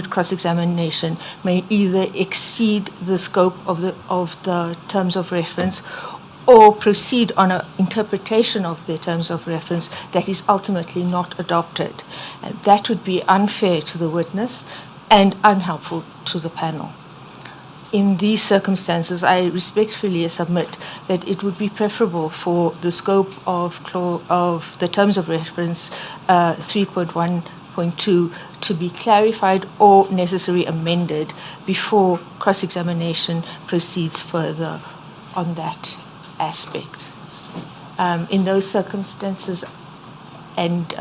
cross-examination may either exceed the scope of the terms of reference or proceed on an interpretation of the terms of reference that is ultimately not adopted. And that would be unfair to the witness and unhelpful to the panel. In these circumstances, I respectfully submit that it would be preferable for the scope of the terms of reference 3.1.2 to be clarified or necessarily amended before cross-examination proceeds further on that aspect. In those circumstances, and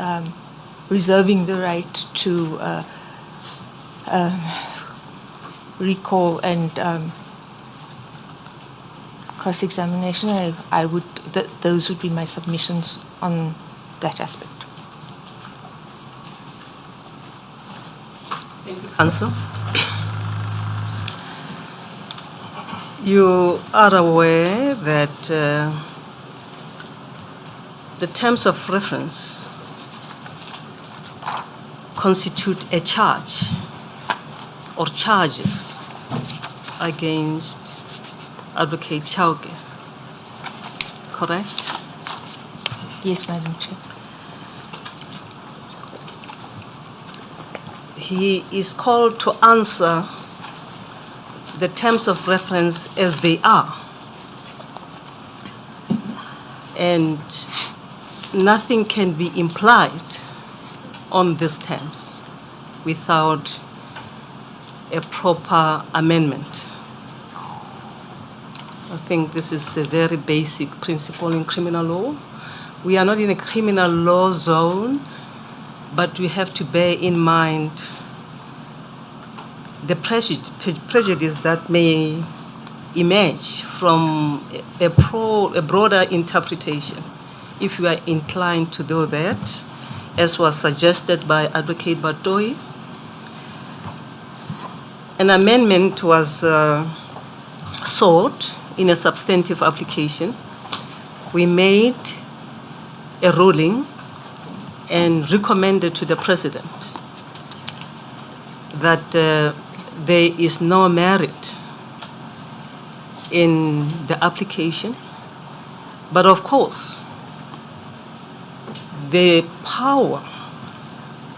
reserving the right to recall and cross-examination, those would be my submissions on that aspect. Thank you, Counsel. You are aware that the terms of reference constitute a charge or charges against Advocate Chauke, correct? Yes, Madam Chair. He is called to answer the terms of reference as they are, and nothing can be implied on these terms without a proper amendment. I think this is a very basic principle in criminal law. We are not in a criminal law zone, but we have to bear in mind the prejudice that may emerge from a broader interpretation. If you are inclined to do that, as was suggested by Advocate Batoi, an amendment was sought in a substantive application. We made a ruling and recommended to the President that there is no merit in the application, but of course, the power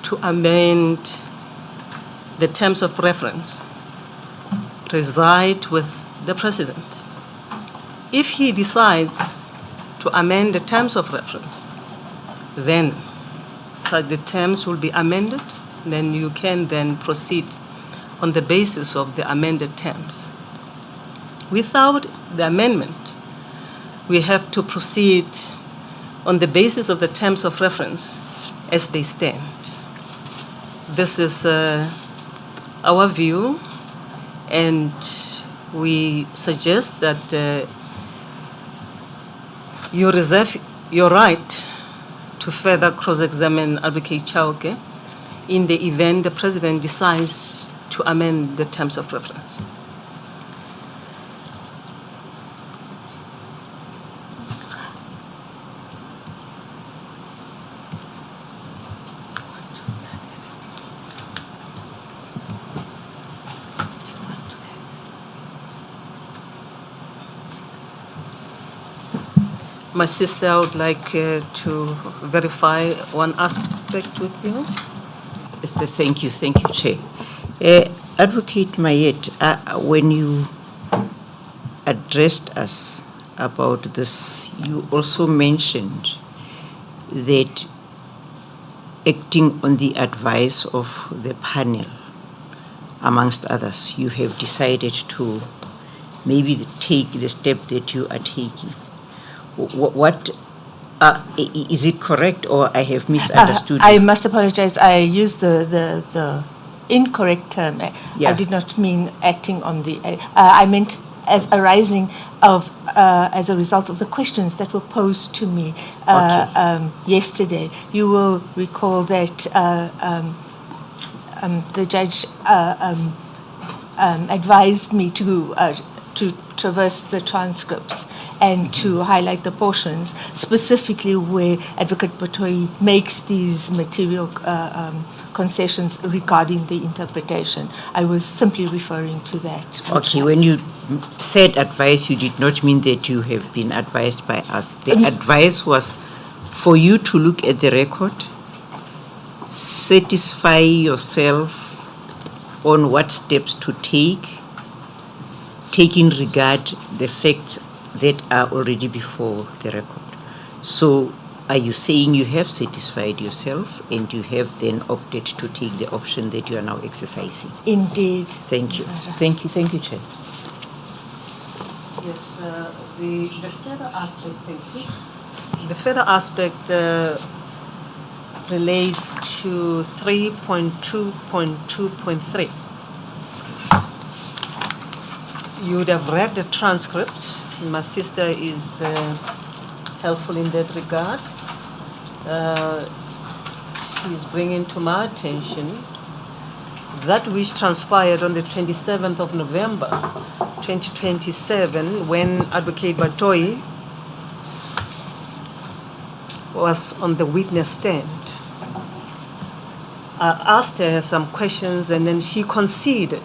to amend the terms of reference reside with the President. If he decides to amend the terms of reference, then the terms will be amended, then you can then proceed on the basis of the amended terms. Without the amendment, we have to proceed on the basis of the terms of reference as they stand. This is our view, and we suggest that you reserve your right to further cross-examine Advocate Chauke in the event the President decides to amend the terms of reference. My sister, I would like to verify one aspect with you. Thank you, Chair. Advocate Mayet, when you addressed us about this, you also mentioned that acting on the advice of the panel, amongst others, you have decided to maybe take the step that you are taking. What is it correct, or I have misunderstood? I must apologize. I used the incorrect term. Yeah. I did not mean acting on the. I meant as arising of as a result of the questions that were posed to me yesterday. You will recall that the judge advised me to to traverse the transcripts and to highlight the portions, specifically where Advocate Batoyi makes these material concessions regarding the interpretation. I was simply referring to that. Okay, when you said advice, you did not mean that you have been advised by us. The advice was for you to look at the record, satisfy yourself on what steps to take in regard the facts that are already before the record. So are you saying you have satisfied yourself and you have then opted to take the option that you are now exercising? Indeed. Thank you. Thank you, Chair. Yes, the further aspect, thank you. The further aspect relates to 3.2.2.3. You would have read the transcript. My sister is helpful in that regard. She is bringing to my attention that which transpired on the 27th of November 2027 when Advocate Batoyi was on the witness stand. I asked her some questions and then she conceded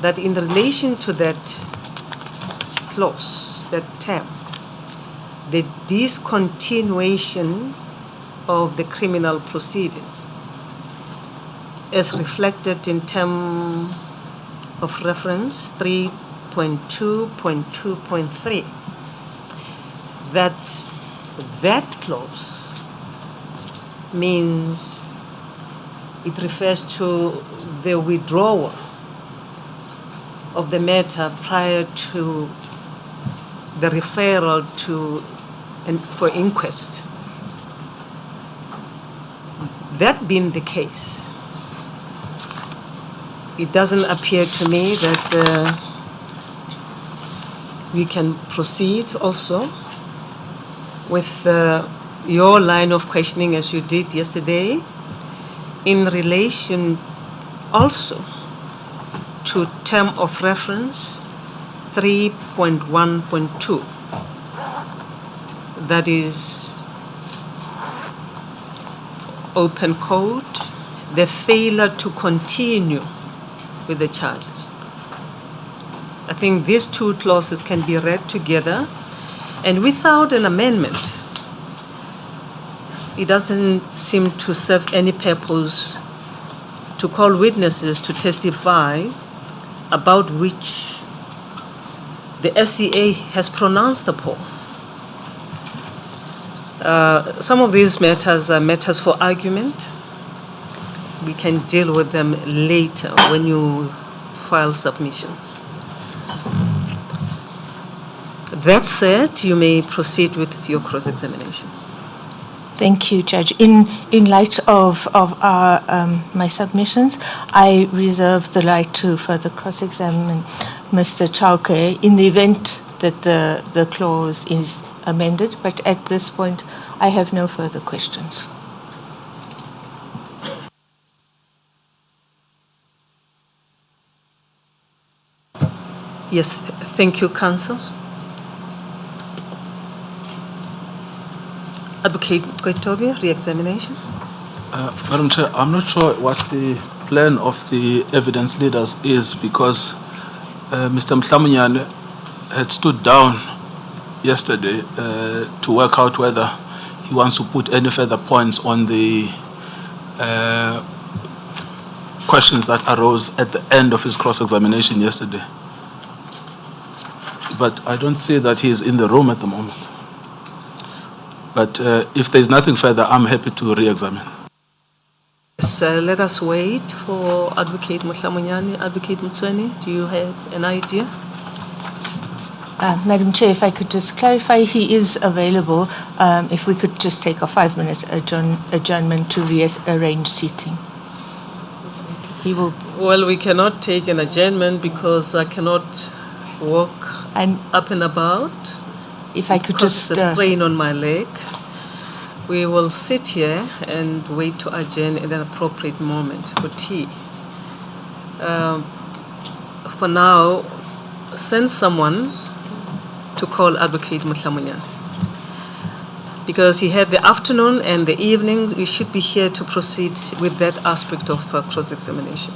that in relation to that clause, that term, the discontinuation of the criminal proceedings as reflected in term of reference 3.2.2.3, that clause means it refers to the withdrawal of the matter prior to the referral for inquest. That being the case, it doesn't appear to me that we can proceed also with your line of questioning as you did yesterday in relation also to term of reference 3.1.2. That is open code, the failure to continue with the charges. I think these two clauses can be read together, and without an amendment, it doesn't seem to serve any purpose to call witnesses to testify about which the SCA has pronounced upon. Some of these matters are matters for argument. We can deal with them later when you file submissions. That said, you may proceed with your cross-examination. Thank you, Judge. In light of my submissions, I reserve the right to further cross-examine Mr. Chauke in the event that the clause is amended, but at this point, I have no further questions. Yes, thank you, Counsel. Advocate Koitobi, re-examination. Madam Chair, I'm not sure what the plan of the evidence leaders is because Mr. Mhlamunyane had stood down yesterday to work out whether he wants to put any further points on the questions that arose at the end of his cross-examination yesterday. But I don't see that he is in the room at the moment. But if there's nothing further, I'm happy to re-examine. So let us wait for Advocate Mhlamunyane. Advocate Mtsweni, do you have an idea? Madam Chair, if I could just clarify, he is available. If we could just take a 5-minute adjournment to rearrange seating. He will. Well, we cannot take an adjournment because I cannot walk up and about. If I could just the strain on my leg. We will sit here and wait to adjourn at an appropriate moment for tea. For now, send someone to call Advocate Mutlamunyan, because he had the afternoon and the evening. We should be here to proceed with that aspect of cross-examination.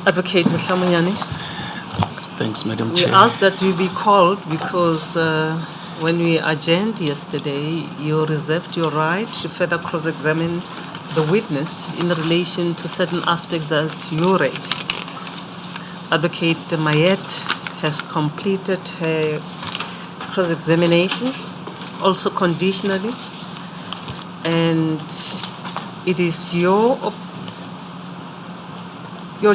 Advocate Mutlamunyane. Thanks, Madam We Chair. asked that you be called because when we adjourned yesterday, you reserved your right to further cross-examine the witness in relation to certain aspects that you raised. Advocate Mayet has completed her cross-examination, also conditionally, and it is your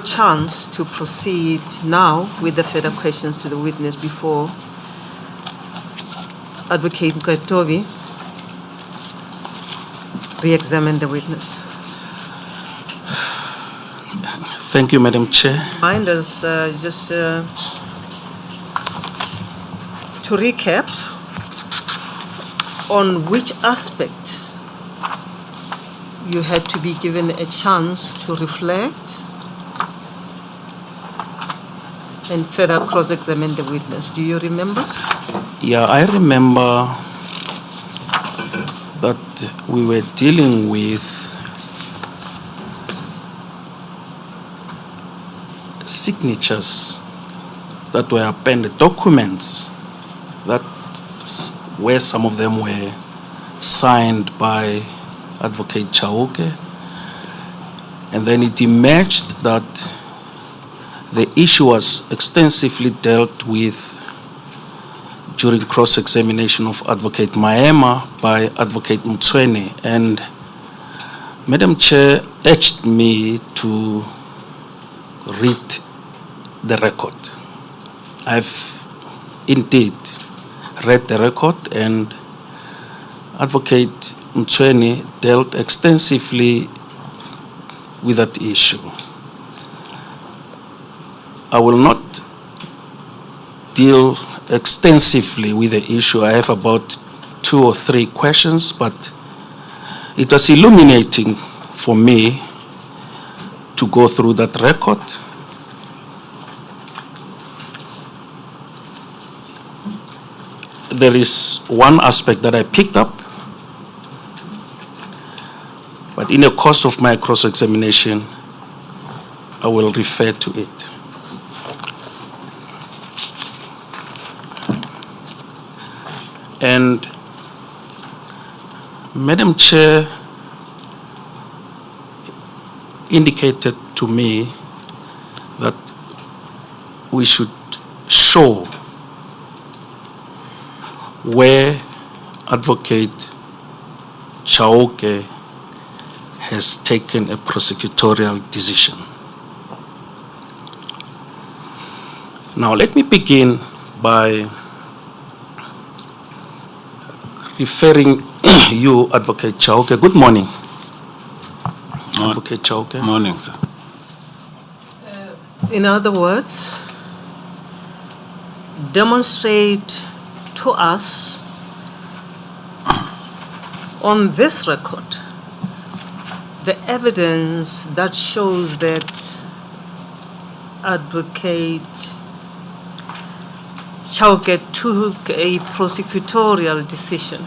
chance to proceed now with the further questions to the witness before Advocate Nkabinde re-examine the witness. Thank you, Madam Chair. Mind us just to recap on which aspect you had to be given a chance to reflect and further cross-examine the witness. Do you remember? Yeah, I remember that we were dealing with signatures that were appended, documents that where some of them were signed by Advocate Chauke, and then it emerged that the issue was extensively dealt with during cross-examination of Advocate Maema by Advocate Mtsweni, and Madam Chair urged me to read the record. I've indeed read the record, and Advocate Mtsweni dealt extensively with that issue. I will not deal extensively with the issue. I have about 2 or 3 questions, but it was illuminating for me to go through that record. There is one aspect that I picked up, but in the course of my cross-examination, I will refer to it. And Madam Chair indicated to me that we should show where Advocate Chauke has taken a prosecutorial decision. Now, let me begin by referring you, Advocate Chauke. Good morning. Advocate Chauke. Morning, sir. In other words, demonstrate to us on this record the evidence that shows that Advocate Chauke took a prosecutorial decision.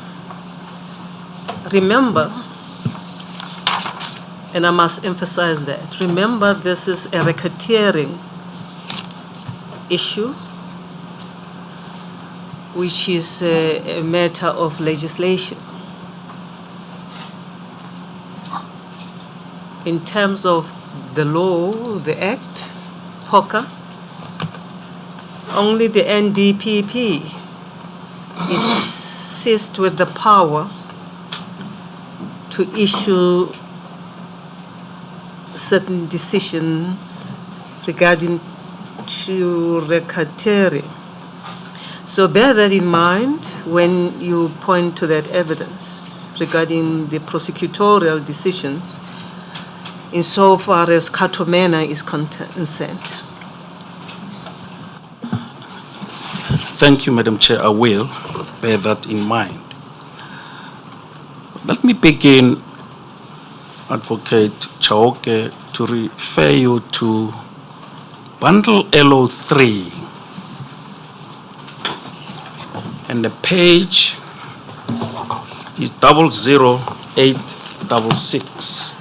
Remember, and I must emphasize that, remember this is a racketeering issue, which is a matter of legislation. In terms of the law, the act, POCA, only the NDPP is seized with the power to issue certain decisions regarding to racketeering. So bear that in mind when you point to that evidence regarding the prosecutorial decisions insofar as Katomena is concerned. Thank you, Madam Chair. I will bear that in mind. Let me begin, Advocate Chauke, to refer you to Bundle LO3, and the page is 00866.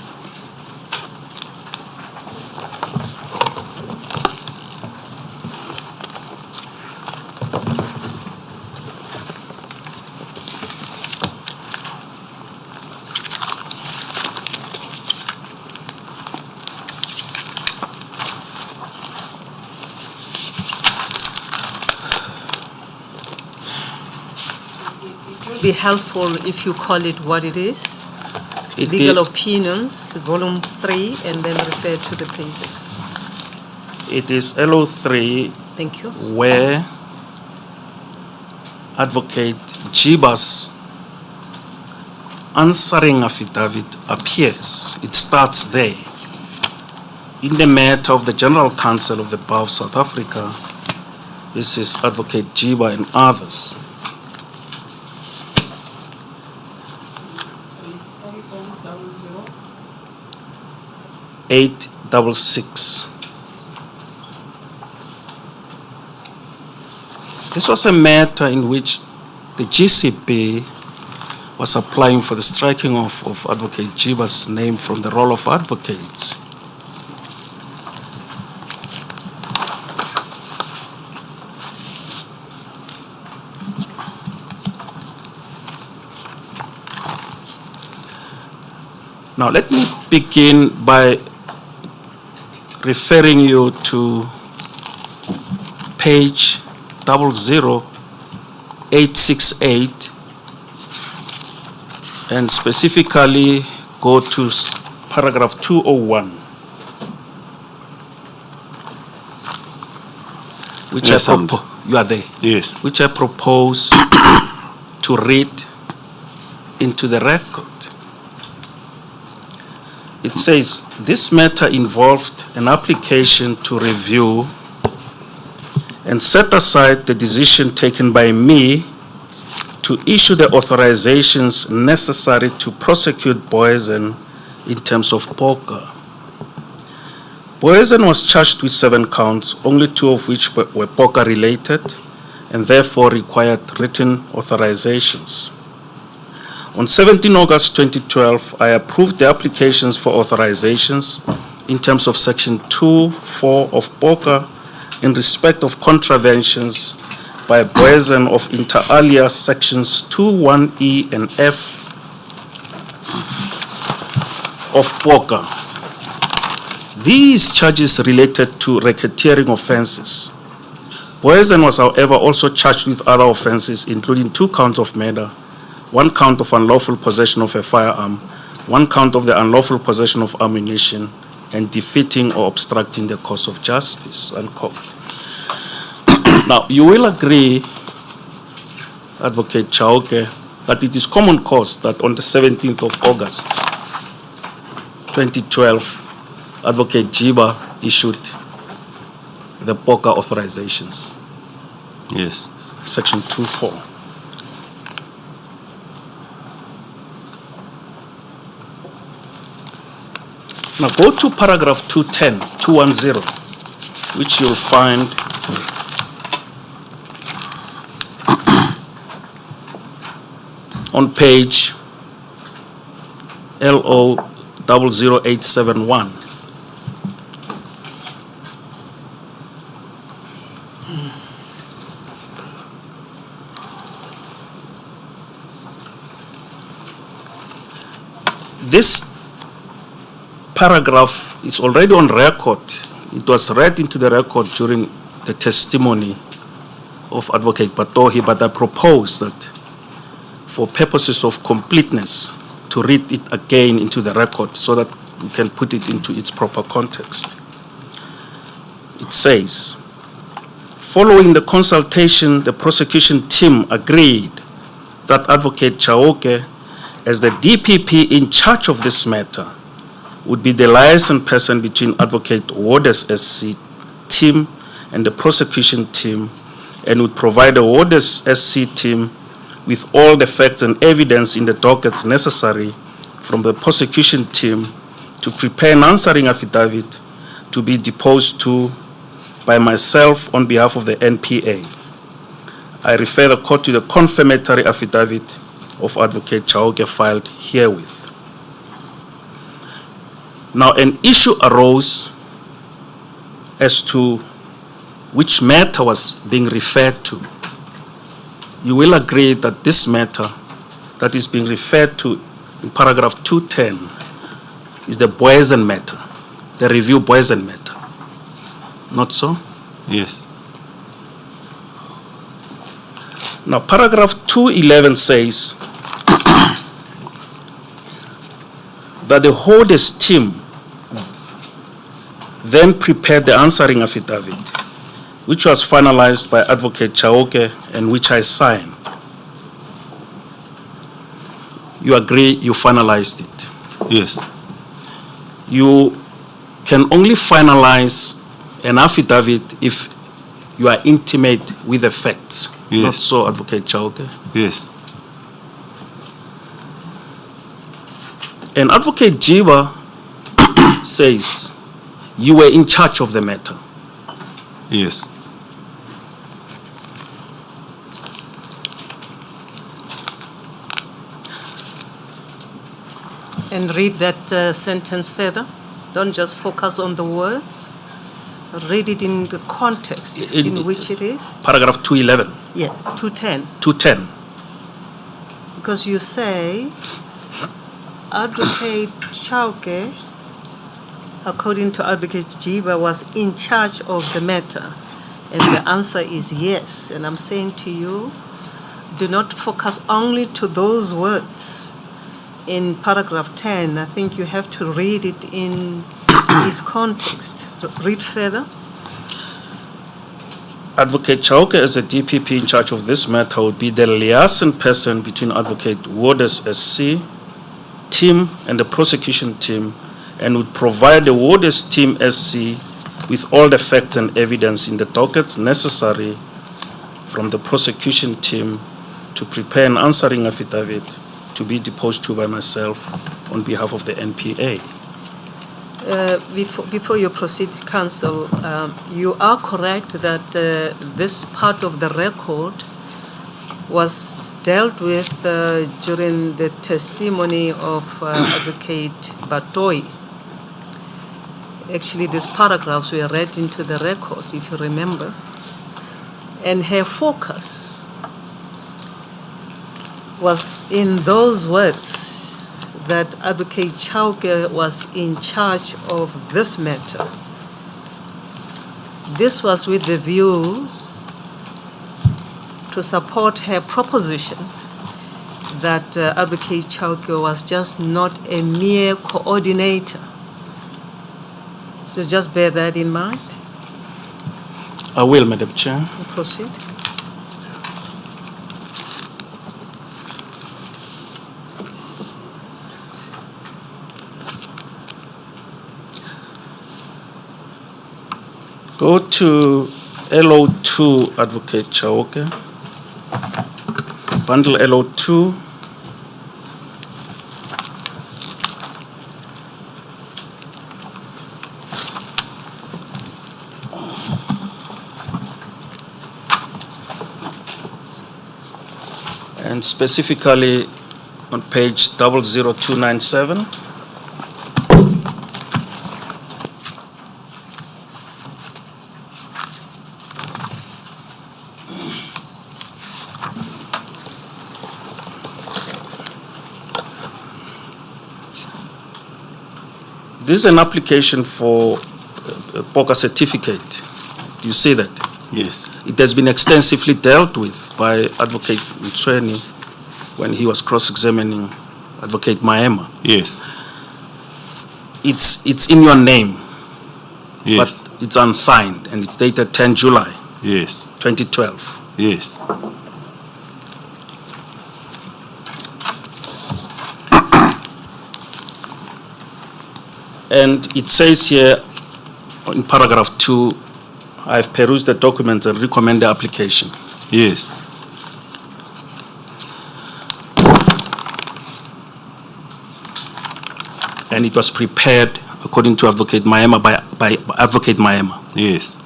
Be helpful if you call it what it is. It Legal is- Opinions, Volume 3, and then refer to the pages. It is LO3 Thank you. where Advocate Jiba's answering affidavit appears. It starts there. In the matter of the General Counsel of the Bar of South Africa, this is Advocate Jiba and others. 866. This was a matter in which the GCP was applying for the striking off of Advocate Jiba's name from the roll of advocates. Now, let me begin by referring you to page 00868 and specifically go to paragraph 201, which Yes, you are there? Yes. Which I propose to read into the record. It says, this matter involved an application to review and set aside the decision taken by me to issue the authorizations necessary to prosecute Boysen in terms of poker. Boysen was charged with 7 counts, only 2 of which were poker related and therefore required written authorizations. On 17 August 2012, I approved the applications for authorizations in terms of Section 2.4 of POCA in respect of contraventions by Boysen of inter alia Sections 2.1e and f of POCA. These charges related to racketeering offenses. Boysen was, however, also charged with other offenses, including 2 counts of murder, 1 count of unlawful possession of a firearm, one count of the unlawful possession of ammunition and defeating or obstructing the course of justice, unquote. Now, you will agree, Advocate Chauke, that it is common cause that on the 17th of August, 2012, Advocate Jiba issued the POCA authorizations. Yes. Section 2.4. Now go to paragraph 210, which you'll find on page LO 00871. This paragraph is already on record. It was read into the record during the testimony of Advocate Patohi, but I propose that for purposes of completeness to read it again into the record so that we can put it into its proper context. It says, following the consultation, the prosecution team agreed that Advocate Chauke, as the DPP in charge of this matter, would be the liaison person between Advocate Waters SC team and the prosecution team, and would provide the Waters SC team with all the facts and evidence in the dockets necessary from the prosecution team to prepare an answering affidavit to be deposed to by myself on behalf of the NPA. I refer the court to the confirmatory affidavit of Advocate Chauke filed herewith. Now, an issue arose as to which matter was being referred to. You will agree that this matter that is being referred to in paragraph 210 is the Boysen matter, the review Boysen matter. Not so? Yes. Now, paragraph 211 says that the holders team then prepared the answering affidavit, which was finalized by Advocate Chauke and which I signed. You agree you finalized it? Yes. You can only finalize an affidavit if you are intimate with the facts. Yes. Not so, Advocate Chauke? Yes. And Advocate Jiba says you were in charge of the matter. Yes. And read that sentence further. Don't just focus on the words. Read it in the context in which it is. Paragraph 211. Yeah, 210. 210. Because you say, Advocate Chauke, according to Advocate Jiba, was in charge of the matter. And the answer is yes. And I'm saying to you, do not focus only to those words. In paragraph 10, I think you have to read it in its context. Read further. Advocate Chauke, as the DPP in charge of this matter, would be the liaison person between Advocate Waters SC team and the prosecution team, and would provide the Waters team SC with all the facts and evidence in the dockets necessary from the prosecution team to prepare an answering affidavit to be deposed to by myself on behalf of the NPA. Before you proceed, counsel, you are correct that this part of the record was dealt with during the testimony of Advocate Batoi. Actually, these paragraphs were read into the record, if you remember. And her focus was in those words that Advocate Chauke was in charge of this matter. This was with the view to support her proposition that Advocate Chauke was just not a mere coordinator. So just bear that in mind. I will, Madam Chair. Proceed. Go to LO2, Advocate Chauke. Bundle LO2. And specifically on page 00297. This is an application for a POCA certificate. You see that? Yes. It has been extensively dealt with by Advocate Mtsweni when he was cross-examining Advocate Maema. Yes. It's in your name, Yes. but it's unsigned and it's dated 10 July Yes. 2012. Yes. And it says here in paragraph 2, I've perused the documents and recommend the application. Yes. And it was prepared according to Advocate Maema by Advocate Maema. Yes.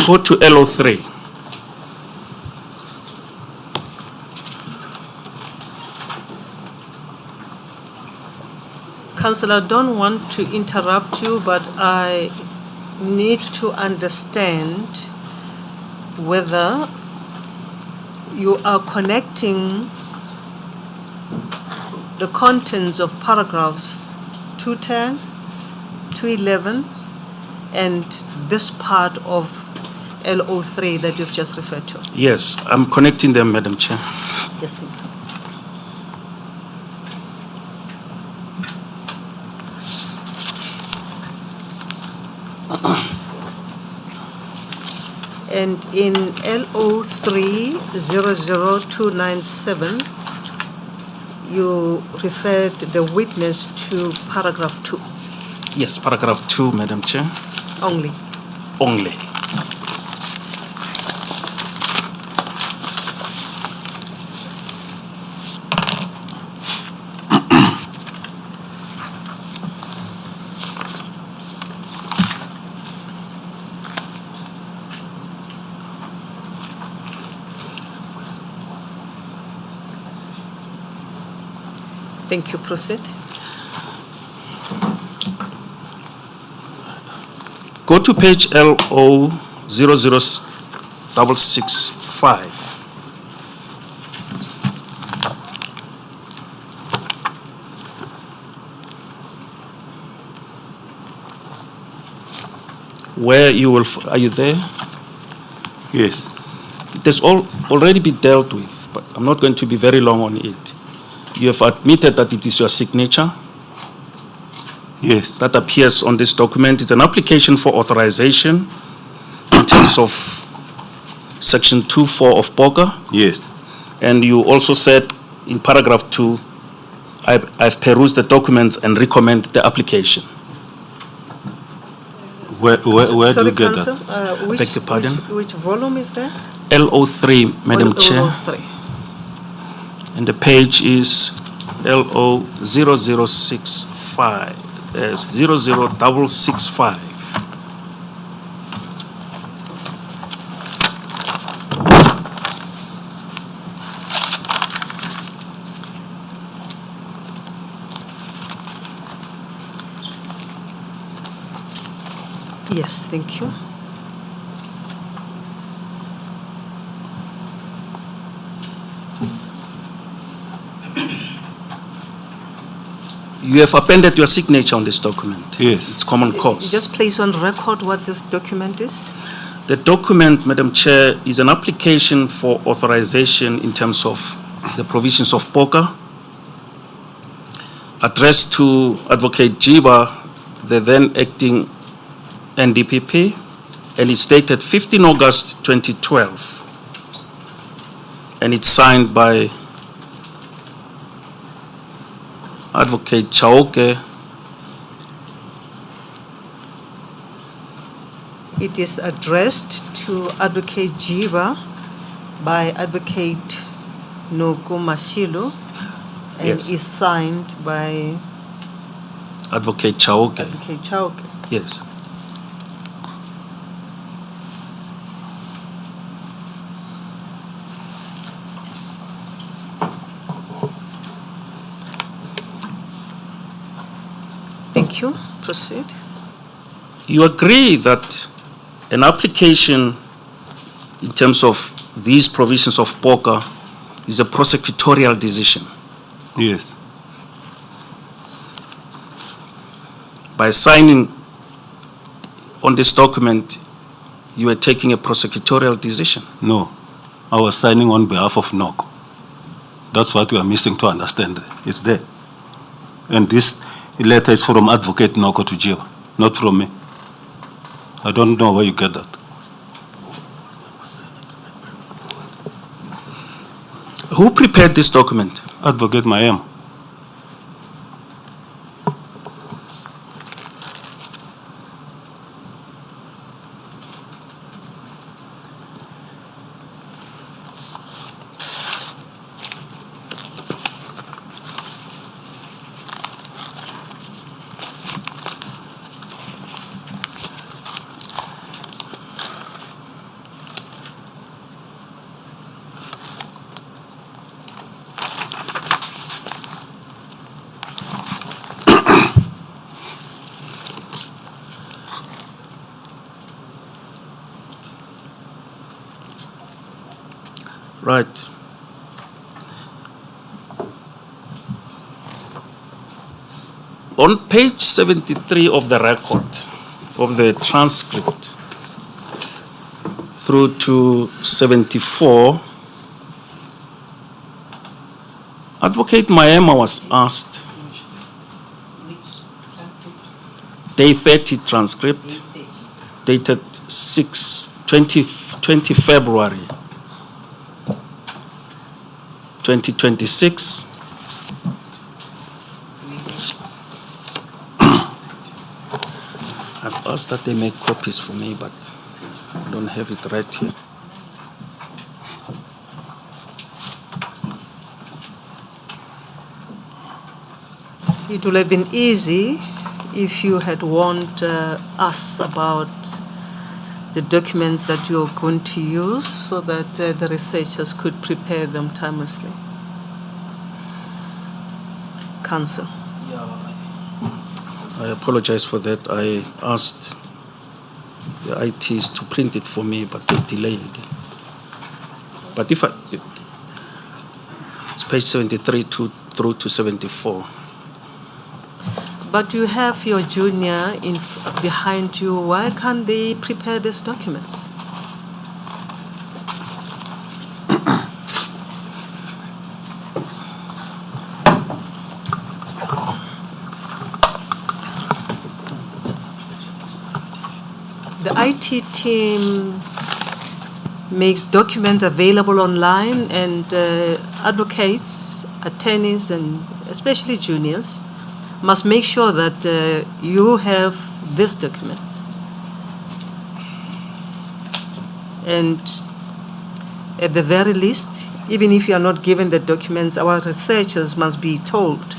Go to LO3. Councillor, I don't want to interrupt you, but I need to understand whether you are connecting the contents of paragraphs 210, 211, and this part of LO3 that you've just referred to. Yes, I'm connecting them, Madam Chair. Yes, thank you. And in LO3 00297, you referred the witness to paragraph 2 Yes, paragraph 2, Madam Chair. only. Only. Thank you. Proceed. Go to page LO 00665. Where you will, are you there? Yes. It has already been dealt with, but I'm not going to be very long on it. You have admitted that it is your signature Yes. that appears on this document. It's an application for authorization in terms of section 2.4 of POCA. Yes. And you also said in paragraph 2, I've perused the documents and recommend the application. Where do Sorry, you get Council, that? Beg your pardon? Which volume is that? LO3, Madam Chair. LO3. And the page is LO 0065. 00665. Yes, thank you. You have appended your signature on this document. Yes. It's common cause. Just place on record what this document is. The document, Madam Chair, is an application for authorization in terms of the provisions of POCA, addressed to Advocate Jiba, the then acting NDPP, and it's dated 15 August 2012. And it's signed by Advocate Chauke. It is addressed to Advocate Jiba by Advocate Nogo Mashilo and Yes. is signed by Advocate Chauke. Advocate Chauke. Yes. Thank you. Proceed. You agree that an application in terms of these provisions of POCA is a prosecutorial decision. Yes. By signing on this document, you are taking a prosecutorial decision. No. I was signing on behalf of NOC. That's what we are missing to understand. It's there. And this letter is from Advocate Noko to Jiba, not from me. I don't know where you get that. Who prepared this document? Advocate Mayem. Right. On page 73 of the record, of the transcript, through to 74, Advocate Maema was asked, day 30 transcript, dated 20 February 2026. I've asked that they make copies for me, but I don't have it right here. It would have been easy if you had warned us about the documents that you're going to use so that the researchers could prepare them timelessly. Counsel. I apologize for that. I asked the ITs to print it for me, but they delayed again. But it's page 73 through to 74. But you have your junior behind you. Why can't they prepare these documents? The IT team makes documents available online, and advocates, attorneys, and especially juniors must make sure that you have these documents. And at the very least, even if you are not given the documents, our researchers must be told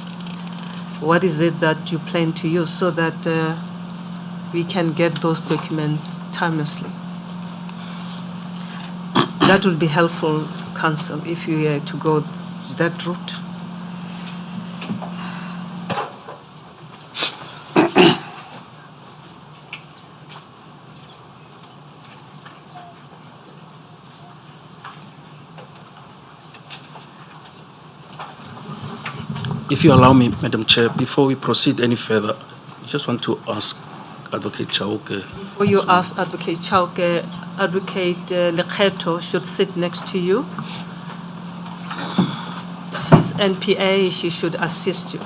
what is it that you plan to use so that we can get those documents timelessly. That would be helpful, Counsel, if you were to go that route. If you allow me, Madam Chair, before we proceed any further, I just want to ask Advocate Chauke. Before you ask Advocate Chauke, Advocate Lekgetho should sit next to you. She's NPA, she should assist you.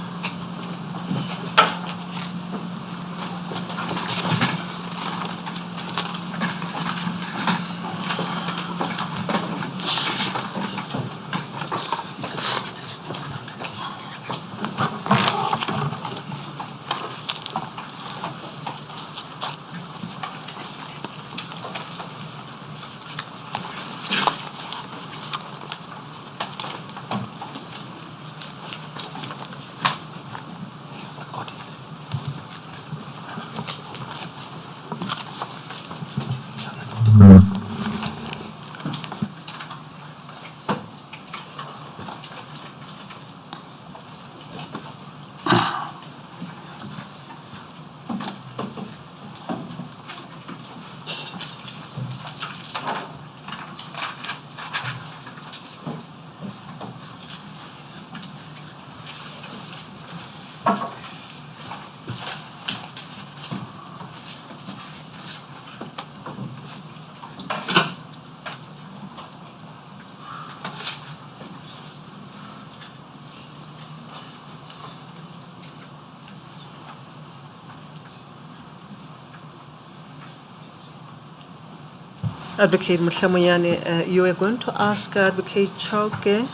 Advocate Mutlamuyane, you were going to ask Advocate Chauke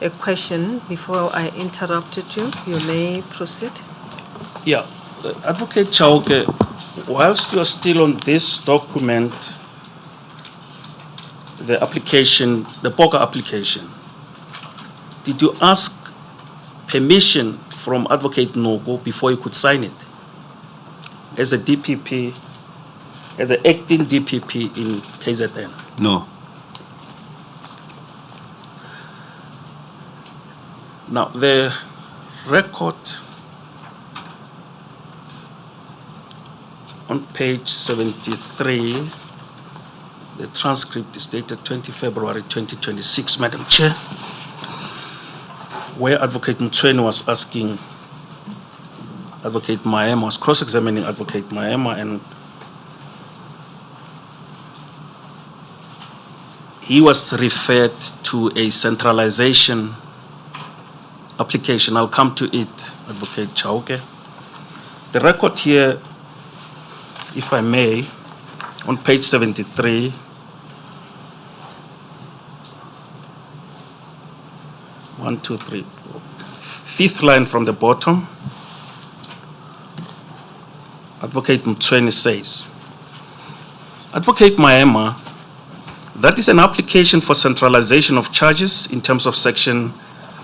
a question before I interrupted you. You may proceed. Yeah, Advocate Chauke, whilst you are still on this document, the application, the POCA application, did you ask permission from Advocate Nogo before you could sign it as a DPP, as the acting DPP in KZN? No. Now, the record on page 73, the transcript is dated 20 February 2026, Madam Chair, where Advocate Mtweni was asking Advocate Maema, was cross-examining Advocate Maema, and he was referred to a centralization application. I'll come to it, Advocate Chauke. The record here, if I may, on page 73, one, two, three, four, fifth line from the bottom, Advocate Mtweni says, Advocate Maema, that is an application for centralization of charges in terms of section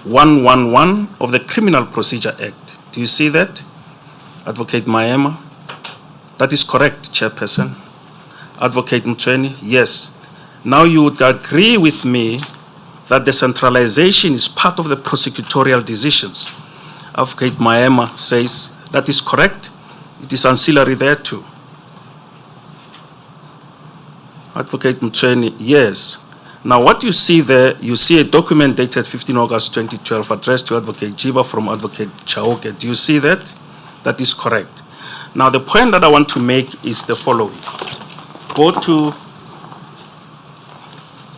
111 of the Criminal Procedure Act. Do you see that, Advocate Maema? That is correct, Chairperson. Advocate Mtweni, yes. Now you would agree with me that the centralization is part of the prosecutorial decisions. Advocate Maema says, that is correct. It is ancillary there too. Advocate Mtweni, yes. Now what you see there, you see a document dated 15 August 2012 addressed to Advocate Jiva from Advocate Chauke. Do you see that? That is correct. Now the point that I want to make is the following. Go to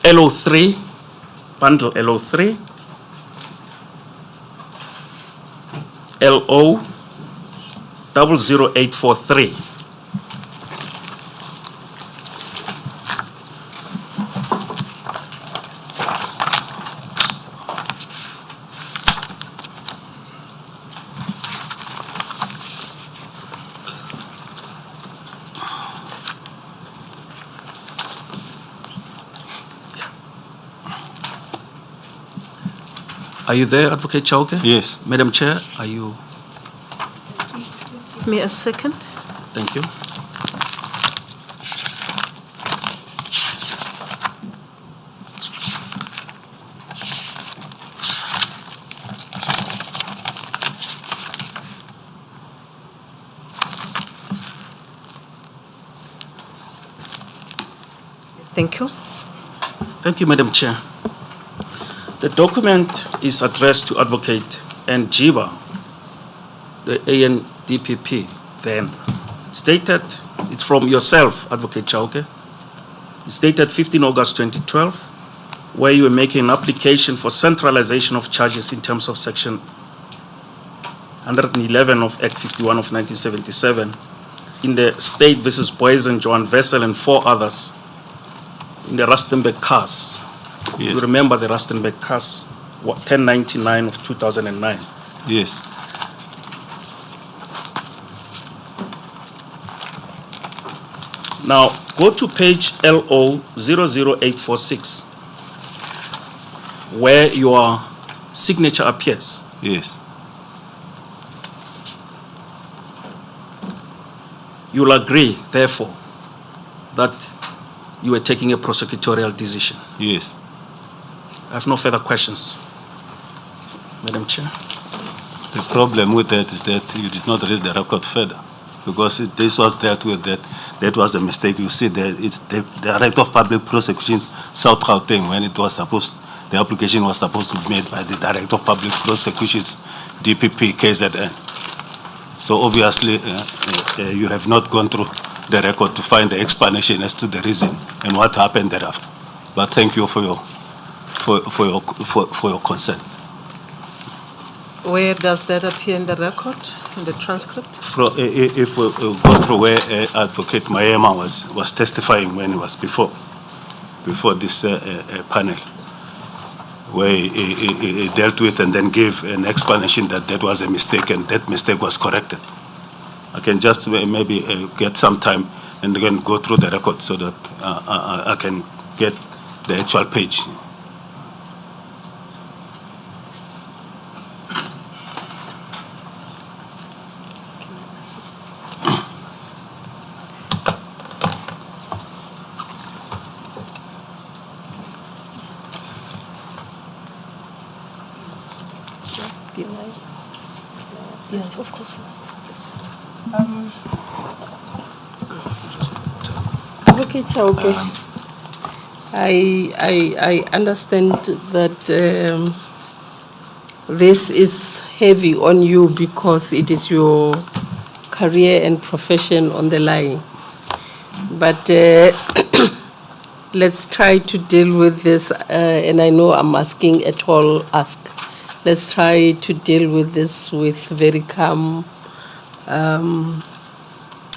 LO3, bundle LO3, LO 00843. Are you there, Advocate Chauke? Yes. Madam Chair, are you? Give me a second. Thank you. Thank you. Thank you, Madam Chair. The document is addressed to Advocate and JIBA, the ANDPP, then stated, it's from yourself, Advocate Chauke. It's dated 15 August 2012, where you were making an application for centralization of charges in terms of Section 111 of Act 51 of 1977 in the State versus Boysen, Johan Vessel, and 4 others in the Rustenburg case. Yes. You remember the Rustenburg case, 1099 of 2009. Yes. Now, go to page LO 00846, where your signature appears. Yes. You'll agree, therefore, that you were taking a prosecutorial decision. Yes. I have no further questions. Madam Chair. The problem with that is that you did not read the record further, because this was dealt with that was a mistake. You see that it's the Director of Public Prosecutions, South Gauteng, when it was supposed, the application was supposed to be made by the Director of Public Prosecutions, DPP, KZN. So obviously, you have not gone through the record to find the explanation as to the reason and what happened thereafter. But thank you for your concern. Where does that appear in the record, in the transcript? If we go through where Advocate Mayema was testifying when he was before this panel, where he dealt with and then gave an explanation that was a mistake and that mistake was corrected. I can just maybe get some time and again go through the record so that I can get the actual page. Yes, of course. Advocate Chauke, I understand that this is heavy on you because it is your career and profession on the line. But let's try to deal with this, and I know I'm asking a tall ask. Let's try to deal with this with very calm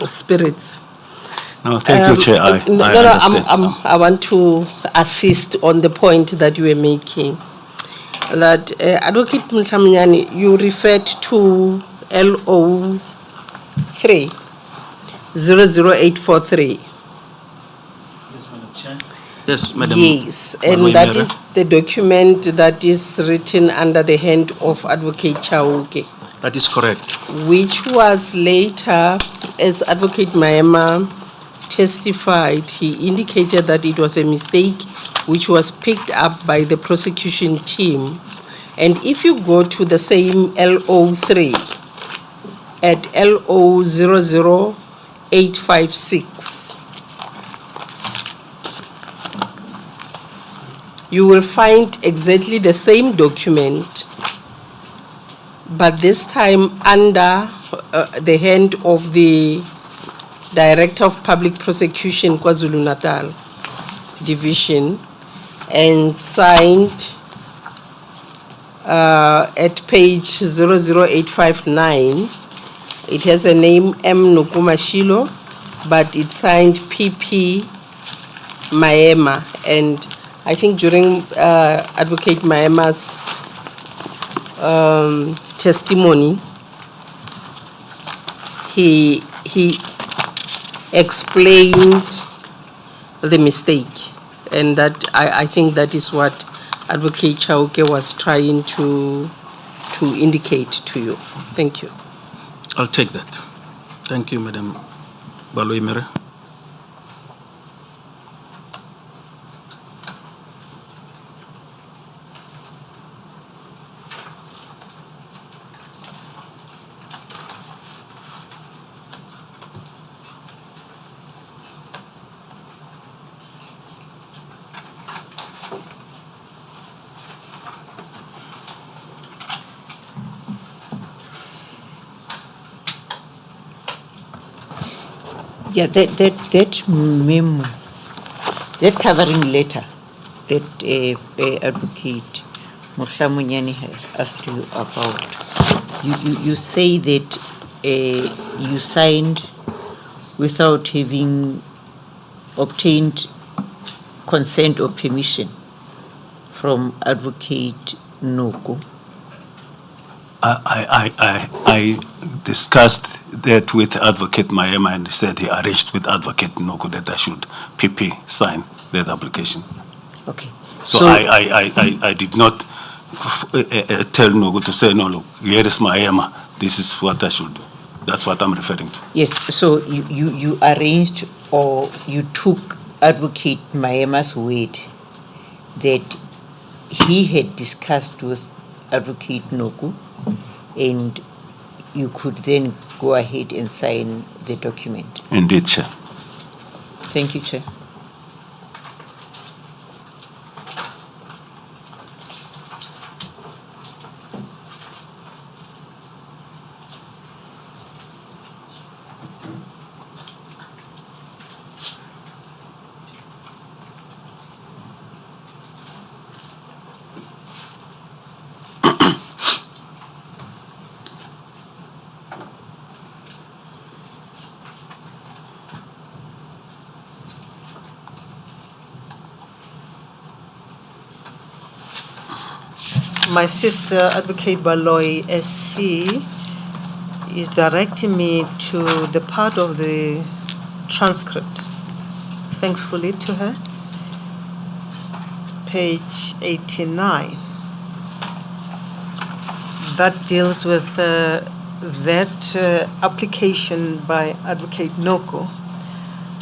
spirits. No, thank you, Chair. I understand. I want to assist on the point that you were making. That Advocate Mhlaminyane, you referred to LO 3 00843. Yes, Madam. Yes, and that is the document that is written under the hand of Advocate Chauke. That is correct. Which was later, as Advocate Mayema testified, he indicated that it was a mistake which was picked up by the prosecution team. And if you go to the same LO3 at LO 00856, you will find exactly the same document, but this time under the hand of the Director of Public Prosecution, KwaZulu-Natal Division, and signed at page 00859. It has a name M. Nukumashilo, but it's signed PP Mayema. And I think during Advocate Mayema's testimony, he explained the mistake, and that I think that is what Advocate Chauke was trying to indicate to you. Thank you. I'll take that. Thank you, Madam Baloimere. Yeah, that memo, that covering letter that Advocate Mohlamunyane has asked you about, you say that you signed without having obtained consent or permission from Advocate Noko. I discussed that with Advocate Mayema, and he said he arranged with Advocate Noko that I should PP sign that application. Okay. So I did not tell Noko to say, no, look, here is Mayema, this is what I should do. That's what I'm referring to. Yes, so you arranged, or you took Advocate Mayema's word that he had discussed with Advocate Noku, and you could then go ahead and sign the document. Indeed, Chair. Thank you, Chair. My sister, Advocate Baloy SC, is directing me to the part of the transcript, thankfully to her, page 89. That deals with that application by Advocate Noko,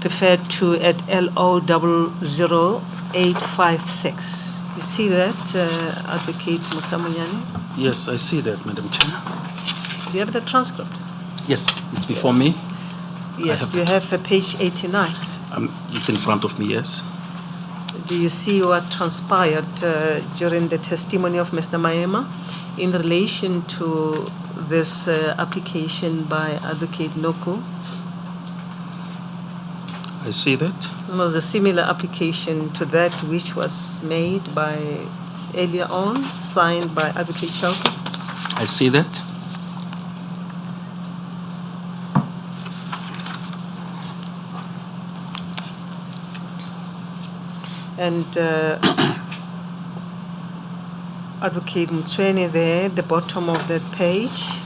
referred to at LO 00856. You see that, Advocate Mutamunyani? Yes, I see that, Madam Chair. Do you have the transcript? Yes, it's before me. Yes, do you have page 89? It's in front of me, yes. Do you see what transpired during the testimony of Mr. Mayema in relation to this application by Advocate Noko? I see that. It was a similar application to that which was made by earlier on, signed by Advocate Chauke. I see that. And Advocate Mtsweni there, the bottom of that page.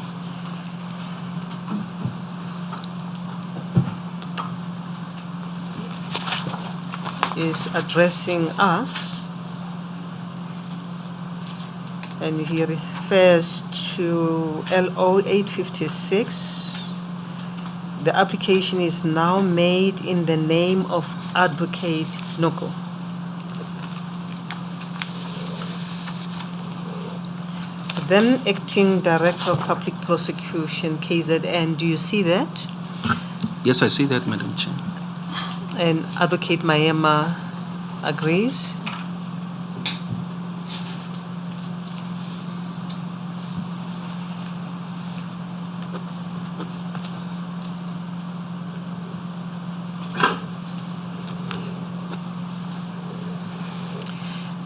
Is addressing us, and he refers to LO 856. The application is now made in the name of Advocate Noko. Then Acting Director of Public Prosecution, KZN, do you see that? Yes, I see that, Madam Chair. And Advocate Mayema agrees.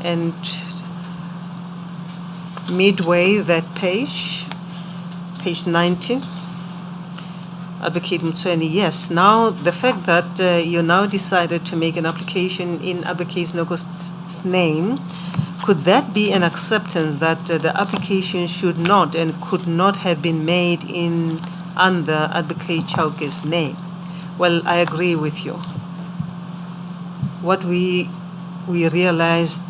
And midway that page 90, Advocate Mtsweni, yes. Now, the fact that you now decided to make an application in Advocate Noko's name, could that be an acceptance that the application should not and could not have been made in under Advocate Chauke's name? Well, I agree with you. What we realized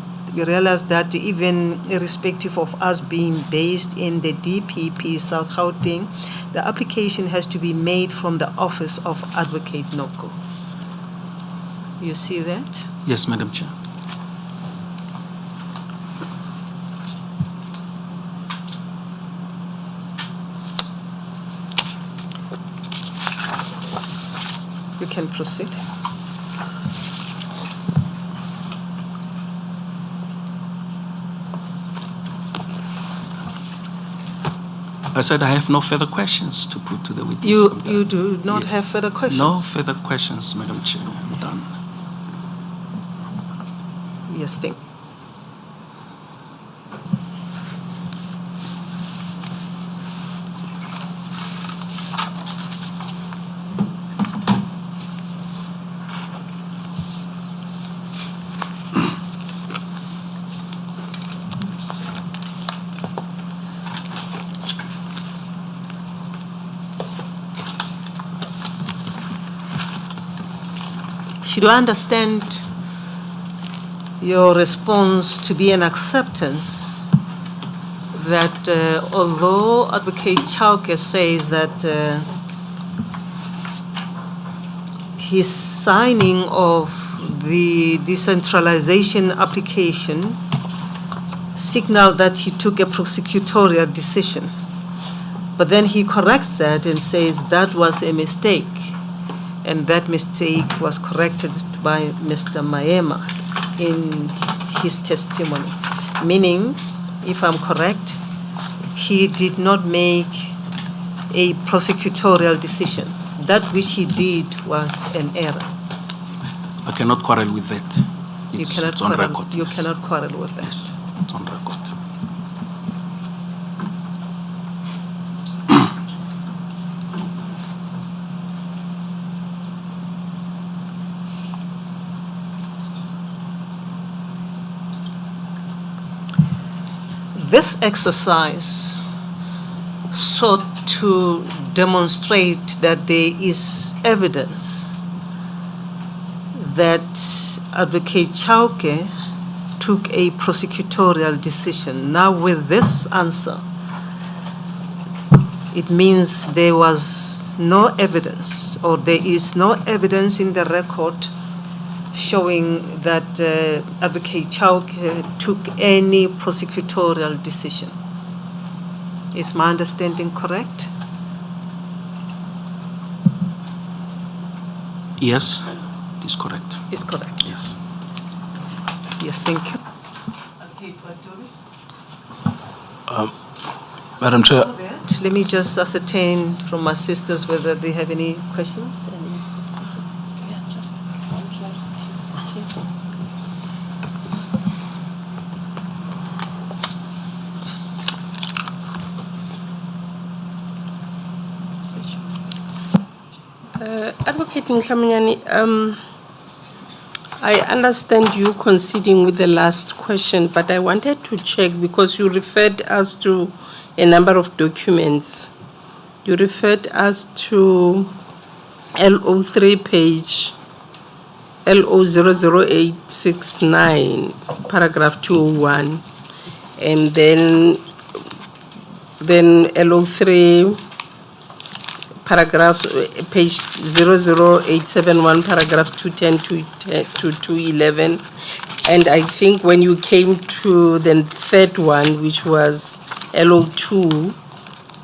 that even irrespective of us being based in the DPP South Gauteng, the application has to be made from the office of Advocate Noko. You see that? Yes, Madam Chair. You can proceed. I said I have no further questions to put to the witness. You, I'm done. you do not Yes. have further questions? No further questions, Madam Chair. I'm done. Yes, thank you. Should I understand your response to be an acceptance that although Advocate Chauke says that his signing of the decentralization application signaled that he took a prosecutorial decision, but then he corrects that and says that was a mistake, and that mistake was corrected by Mr. Maema in his testimony. Meaning, if I'm correct, he did not make a prosecutorial decision. That which he did was an error. I cannot quarrel with that. You It's cannot on quarrel, record. you yes. cannot quarrel with that. Yes, it's on record. This exercise sought to demonstrate that there is evidence that Advocate Chauke took a prosecutorial decision. Now, with this answer, it means there was no evidence, or there is no evidence in the record showing that Advocate Chauke took any prosecutorial decision. Is my understanding correct? Yes, it is correct. Is correct. Yes. Yes, thank you. Madam Chair, Let me just ascertain from my sisters whether they have any questions. Yeah, just one clarity. Advocate Nkabinde, I understand you conceding with the last question, but I wanted to check because you referred us to a number of documents. You referred us to LO3 page, LO00869, paragraph 201, and then LO3 paragraph, page 00871, paragraphs 210 to 211. And I think when you came to the third one, which was LO2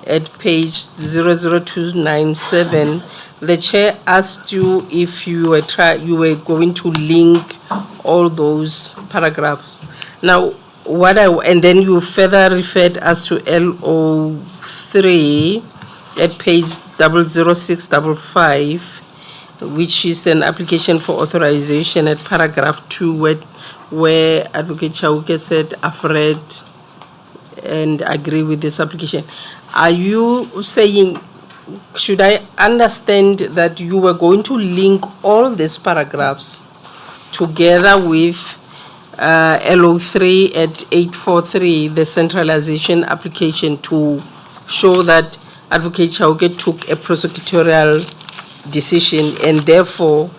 at page 00297, the chair asked you if you were going to link all those paragraphs. Now, and then you further referred us to LO3 at page 00655, which is an application for authorization at paragraph 2, where Advocate Chauke said, I've read and agree with this application. Are you saying, should I understand that you were going to link all these paragraphs together with LO3 at 843, the centralization application, to show that Advocate Chauke took a prosecutorial decision, and therefore,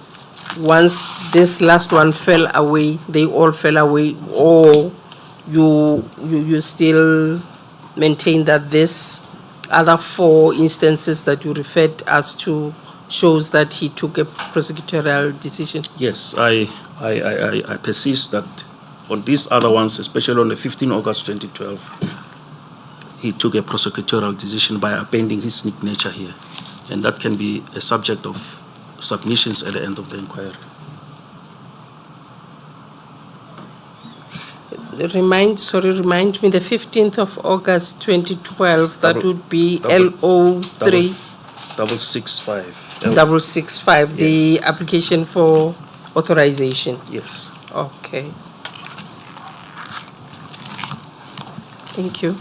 once this last one fell away, they all fell away, or you still maintain that this other 4 instances that you referred us to shows that he took a prosecutorial decision? Yes, I persist that on these other ones, especially on the 15 August 2012, he took a prosecutorial decision by appending his signature here. And that can be a subject of submissions at the end of the inquiry. Remind me, the 15th of August 2012, that Double- would be double- LO3 665. 665, the application for authorization. Yes. Okay. Thank you.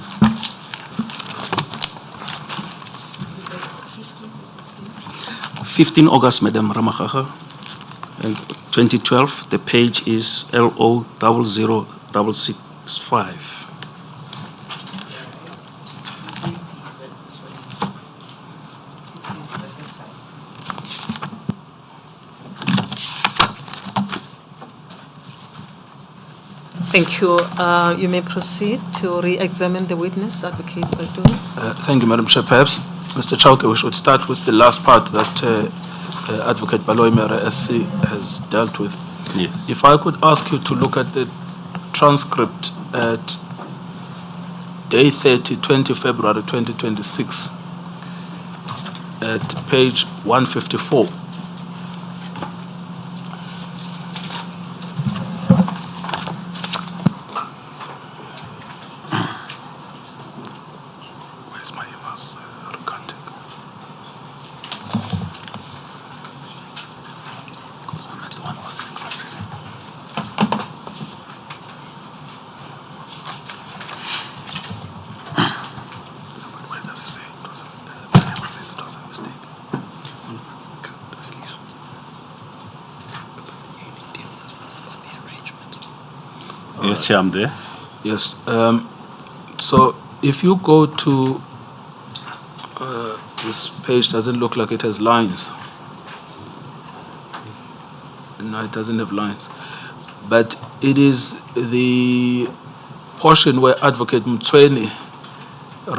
15 August, Madam Ramakaha, and 2012. The page is LO 00665. Thank you. You may proceed to re-examine the witness, Advocate Badu. Thank you, Madam Chair. Perhaps, Mr. Chauke, we should start with the last part that Advocate Baloymere SC has dealt with. Yes. If I could ask you to look at the transcript at day 30, 20 February 2026, at page 154. Where's my mouse? Recording. Because I'm at 106. Where does it say it was a mistake? Yes, Chair, I'm there. Yes. So if you go to this page, doesn't look like it has lines. No, it doesn't have lines. But it is the portion where Advocate Mtsweni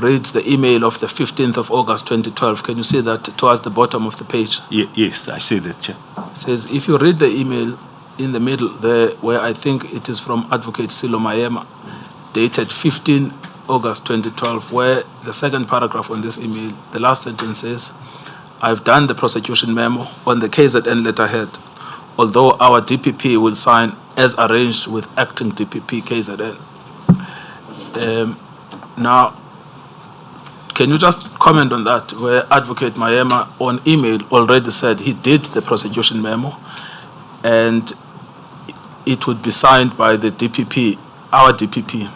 reads the email of the 15th of August 2012. Can you see that towards the bottom of the page? Yes, I see that, Chair. It says, if you read the email in the middle there, where I think it is from Advocate Silo Mayema, dated 15 August 2012, where the second paragraph on this email, the last sentence says, I've done the prosecution memo on the KZN letterhead, although our DPP will sign as arranged with acting DPP KZN. Now, can you just comment on that, where Advocate Mayema on email already said he did the prosecution memo and it would be signed by the DPP, our DPP,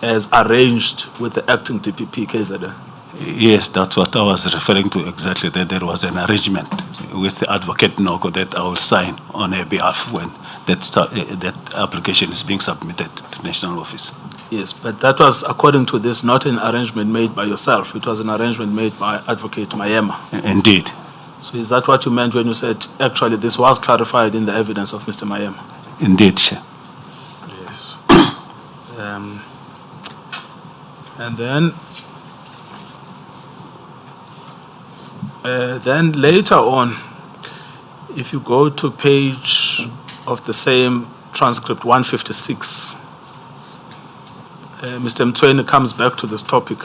as arranged with the acting DPP KZN? Yes, that's what I was referring to exactly, that there was an arrangement with the Advocate Noko that I will sign on her behalf when that application is being submitted to National Office. Yes, but that was, according to this, not an arrangement made by yourself. It was an arrangement made by Advocate Mayema. Indeed. So is that what you meant when you said, actually, this was clarified in the evidence of Mr. Mayema? Indeed, Chair. Yes. And then later on, if you go to page of the same transcript, 156, Mr. Mtsweni comes back to this topic.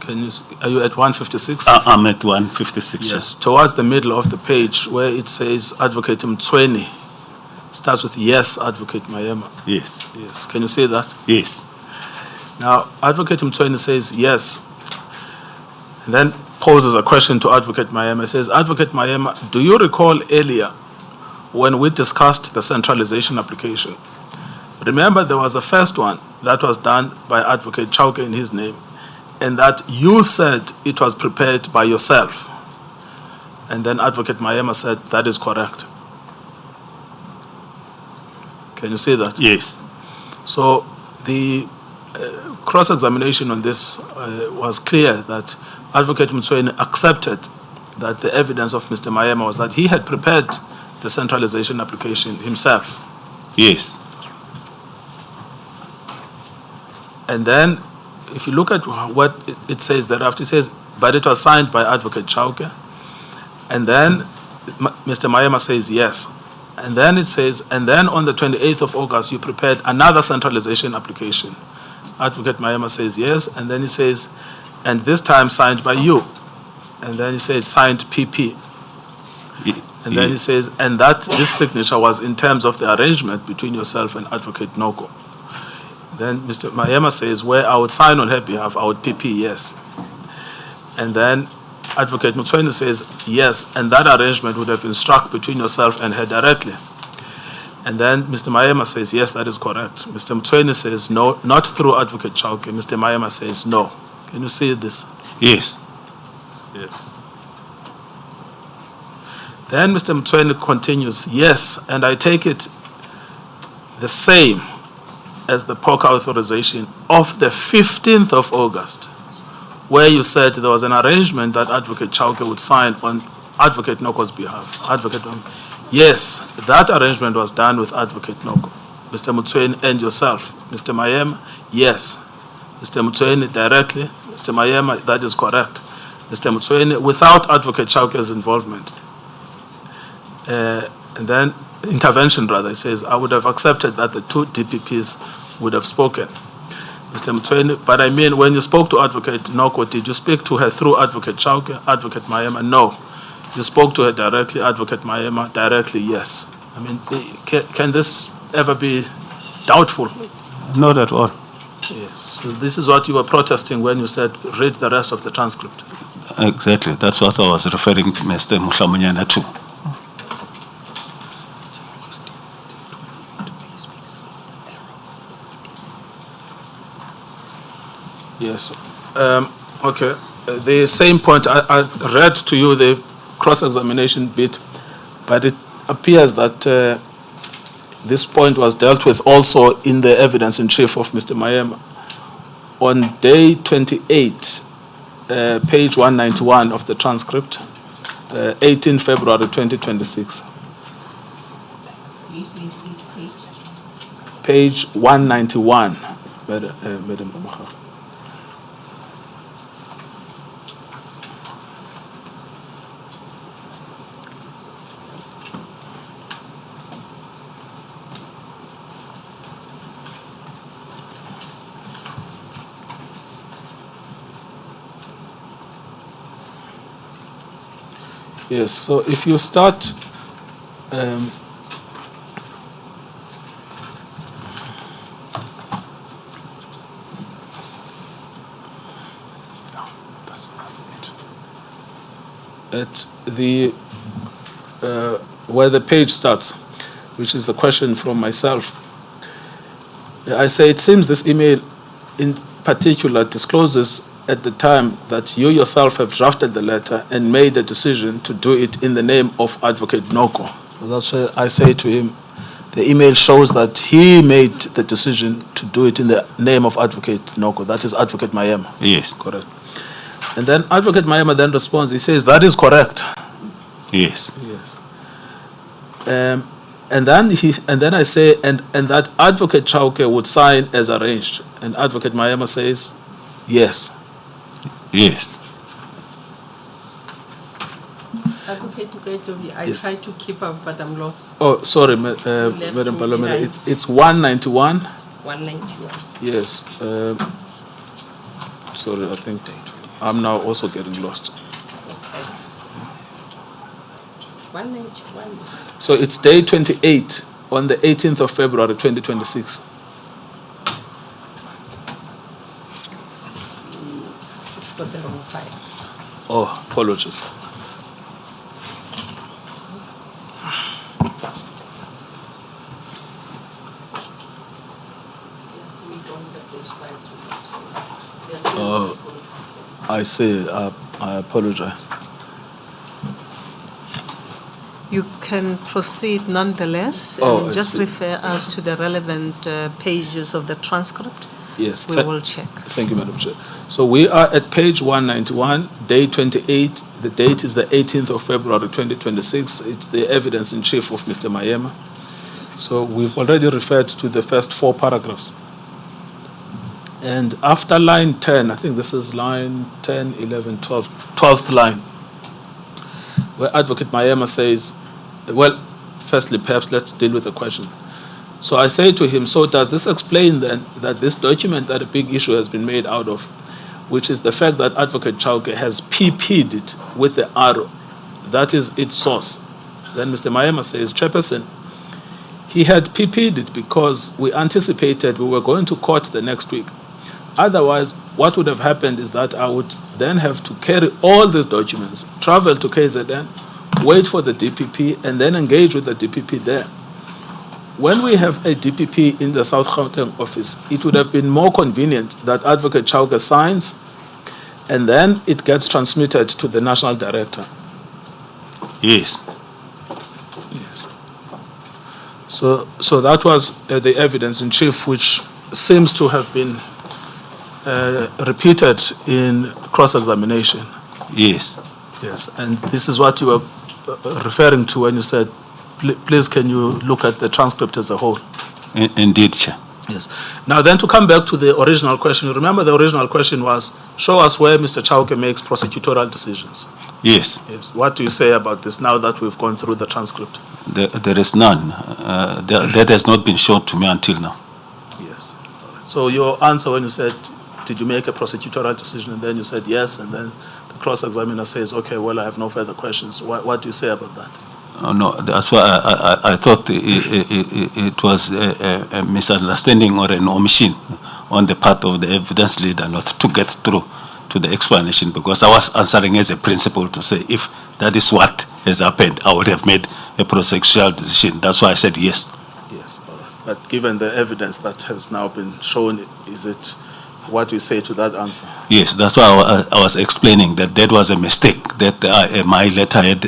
Are you at 156? I'm at 156. Yes, towards the middle of the page where it says Advocate Mtsweni, starts with yes, Advocate Mayema. Yes. Yes, can you say that? Yes. Now, Advocate Mtsweni says yes, and then poses a question to Advocate Mayema. He says, Advocate Mayema, do you recall earlier when we discussed the centralization application? Remember, there was a first one that was done by Advocate Chauke in his name, and that you said it was prepared by yourself. And then Advocate Mayema said, that is correct. Can you see that? Yes. So the cross-examination on this was clear that Advocate Mtsweni accepted that the evidence of Mr. Mayema was that he had prepared the centralization application himself. Yes. And then, if you look at what it says thereafter, it says, but it was signed by Advocate Chauke. And then Mr. Mayema says yes. And then it says, and then on the 28th of August, you prepared another centralization application. Advocate Mayema says yes. And then he says, and this time signed by you. And then he says signed PP. And then he Yes. says, and that this signature was in terms of the arrangement between yourself and Advocate Noko. Then Mr. Mayema says, where I would sign on her behalf, I would PP yes. And then Advocate Mutweni says, yes, and that arrangement would have been struck between yourself and her directly. And then Mr. Mayema says, yes, that is correct. Mr. Mutweni says, no, not through Advocate Chauke. Mr. Mayema says, no. Can you see this? Yes. Yes. Then Mr. Mtweni continues, yes, and I take it the same as the POCA authorization of the 15th of August, where you said there was an arrangement that Advocate Chauke would sign on Advocate Noko's behalf. Yes, that arrangement was done with Advocate Noko. Mr. Mtweni and yourself. Mr. Mayema, yes. Mr. Mtweni directly. Mr. Mayema, that is correct. Mr. Mtweni, without Advocate Chauke's involvement. And then intervention, rather, it says, I would have accepted that the two DPPs would have spoken. Mr. Mtweni, but I mean, when you spoke to Advocate Noko, did you speak to her through Advocate Chauke, Advocate Mayema? No. You spoke to her directly, Advocate Mayema, directly, yes. I mean, can this ever be doubtful? Not at all. Yes. So this is what you were protesting when you said, read the rest of the transcript. Exactly. That's what I was referring to Mr. Mhlamunyana to. Yes. Okay. The same point, I read to you the cross-examination bit, but it appears that this point was dealt with also in the evidence in chief of Mr. Mayema. On day 28, page 191 of the transcript, 18 February 2026. Page 191, Madam Mahar. Yes, so if you start at the where the page starts, which is the question from myself, I say it seems this email in particular discloses at the time that you yourself have drafted the letter and made a decision to do it in the name of Advocate Noko. So that's why I say to him, the email shows that he made the decision to do it in the name of Advocate Noko. That is Advocate Mayema. Yes. Correct. And then Advocate Mayema then responds, he says, that is correct. Yes. Yes. And then I say, and that Advocate Chauke would sign as arranged. And Advocate Mayema says, yes. Yes. Advocate Nkabinde, I Yes. try to keep up, but I'm lost. Oh, sorry, left Madam me Palomena. behind. It's 191. 191. Yes. Sorry, I think I'm now also getting lost. Okay. 191. So it's day 28 on the 18th of February 2026. I've got the wrong files. Oh, apologies. We don't have those files with us. They're still Oh. just going. I say, I apologize. You can proceed nonetheless Oh, and I just see. refer us to the relevant pages of the transcript. Yes. We will check. Thank you, Madam Chair. So we are at page 191, day 28. The date is the 18th of February 2026. It's the evidence in chief of Mr. Mayema. So we've already referred to the first 4 paragraphs. And after line 10, I think this is line 10, 11, 12, 12th line, where Advocate Mayema says, well, firstly, perhaps let's deal with the question. So I say to him, so does this explain then that this document that a big issue has been made out of, which is the fact that Advocate Chauke has PP'd it with the arrow, that is its source, Then Mr. Mayema says, Chairperson, he had PP'd it because we anticipated we were going to court the next week. Otherwise, what would have happened is that I would then have to carry all these documents, travel to KZN, wait for the DPP, and then engage with the DPP there. When we have a DPP in the South Gauteng office, it would have been more convenient that Advocate Chauke signs, and then it gets transmitted to the National Director. Yes. Yes. So that was the evidence in chief, which seems to have been repeated in cross-examination. Yes. Yes, and this is what you were referring to when you said, please can you look at the transcript as a whole? Indeed, Chair. Yes. Now then, to come back to the original question, remember the original question was, show us where Mr. Chauke makes prosecutorial decisions. Yes. Yes. What do you say about this now that we've gone through the transcript? There is none. That has not been shown to me until now. Yes. All right. So your answer when you said, did you make a prosecutorial decision, and then you said yes, and then the cross-examiner says, okay, well, I have no further questions. What do you say about that? No, that's why I thought it was a misunderstanding or an omission on the part of the evidence leader not to get through to the explanation, because I was answering as a principle to say if that is what has happened, I would have made a prosecutorial decision. That's why I said yes. Yes, all right. But given the evidence that has now been shown, is it what do you say to that answer? Yes, that's why I was explaining that that was a mistake, that my letterhead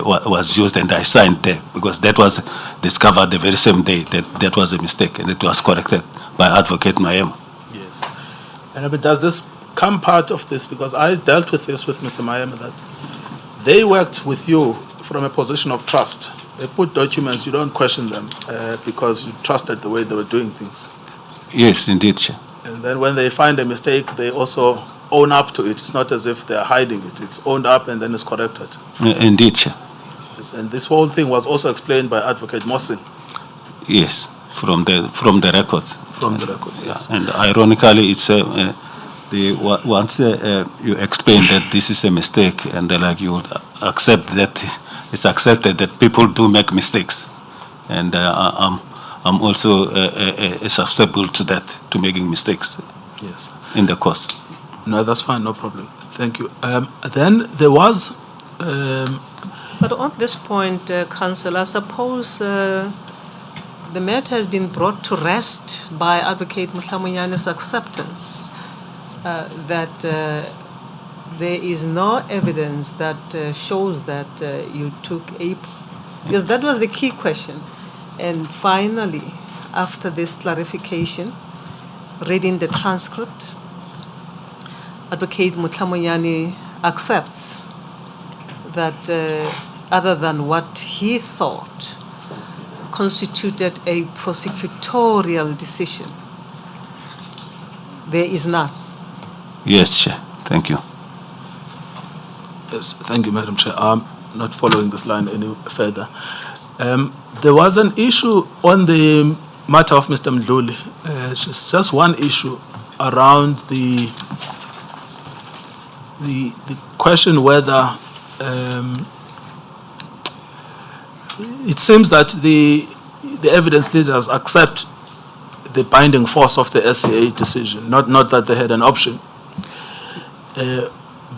was used and I signed there, because that was discovered the very same day that was a mistake, and it was corrected by Advocate Mayema. Yes. And but does this come part of this? Because I dealt with this with Mr. Mayema, that they worked with you from a position of trust. They put documents, you don't question them because you trusted the way they were doing things. Yes, indeed, Chair. And then when they find a mistake, they also own up to it. It's not as if they're hiding it. It's owned up and then it's corrected. Indeed, Chair. Yes, and this whole thing was also explained by Advocate Mosin. Yes, from the records. From the record, yes. And ironically, it's once you explain that this is a mistake, and like you accept that it's accepted that people do make mistakes, and I'm also susceptible to that, to making mistakes. Yes. In the course. No, that's fine, no problem. Thank you. Then there was... But on this point, Councillor, suppose the matter has been brought to rest by Advocate Mhlamunyane's acceptance that there is no evidence that shows that you took a... Because that was the key question. And finally, after this clarification, reading the transcript, Advocate Mhlamunyane accepts that other than what he thought constituted a prosecutorial decision, there is none. Yes, Chair. Thank you. Yes, thank you, Madam Chair. I'm not following this line any further. There was an issue on the matter of Mr. Mdluli. Just one issue around the question whether it seems that the evidence leaders accept the binding force of the SCA decision, not that they had an option.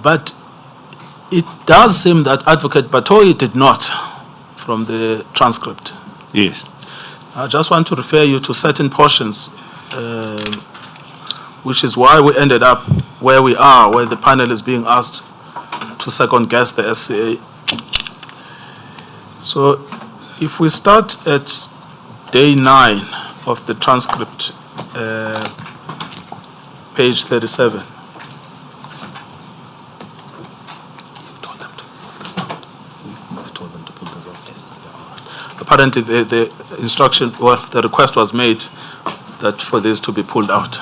But it does seem that Advocate Batoyi did not, from the transcript. Yes. I just want to refer you to certain portions, which is why we ended up where we are, where the panel is being asked to second guess the SCA. So if we start at day 9 of the transcript, page 37. Apparently the instruction, well, the request was made that for this to be pulled out.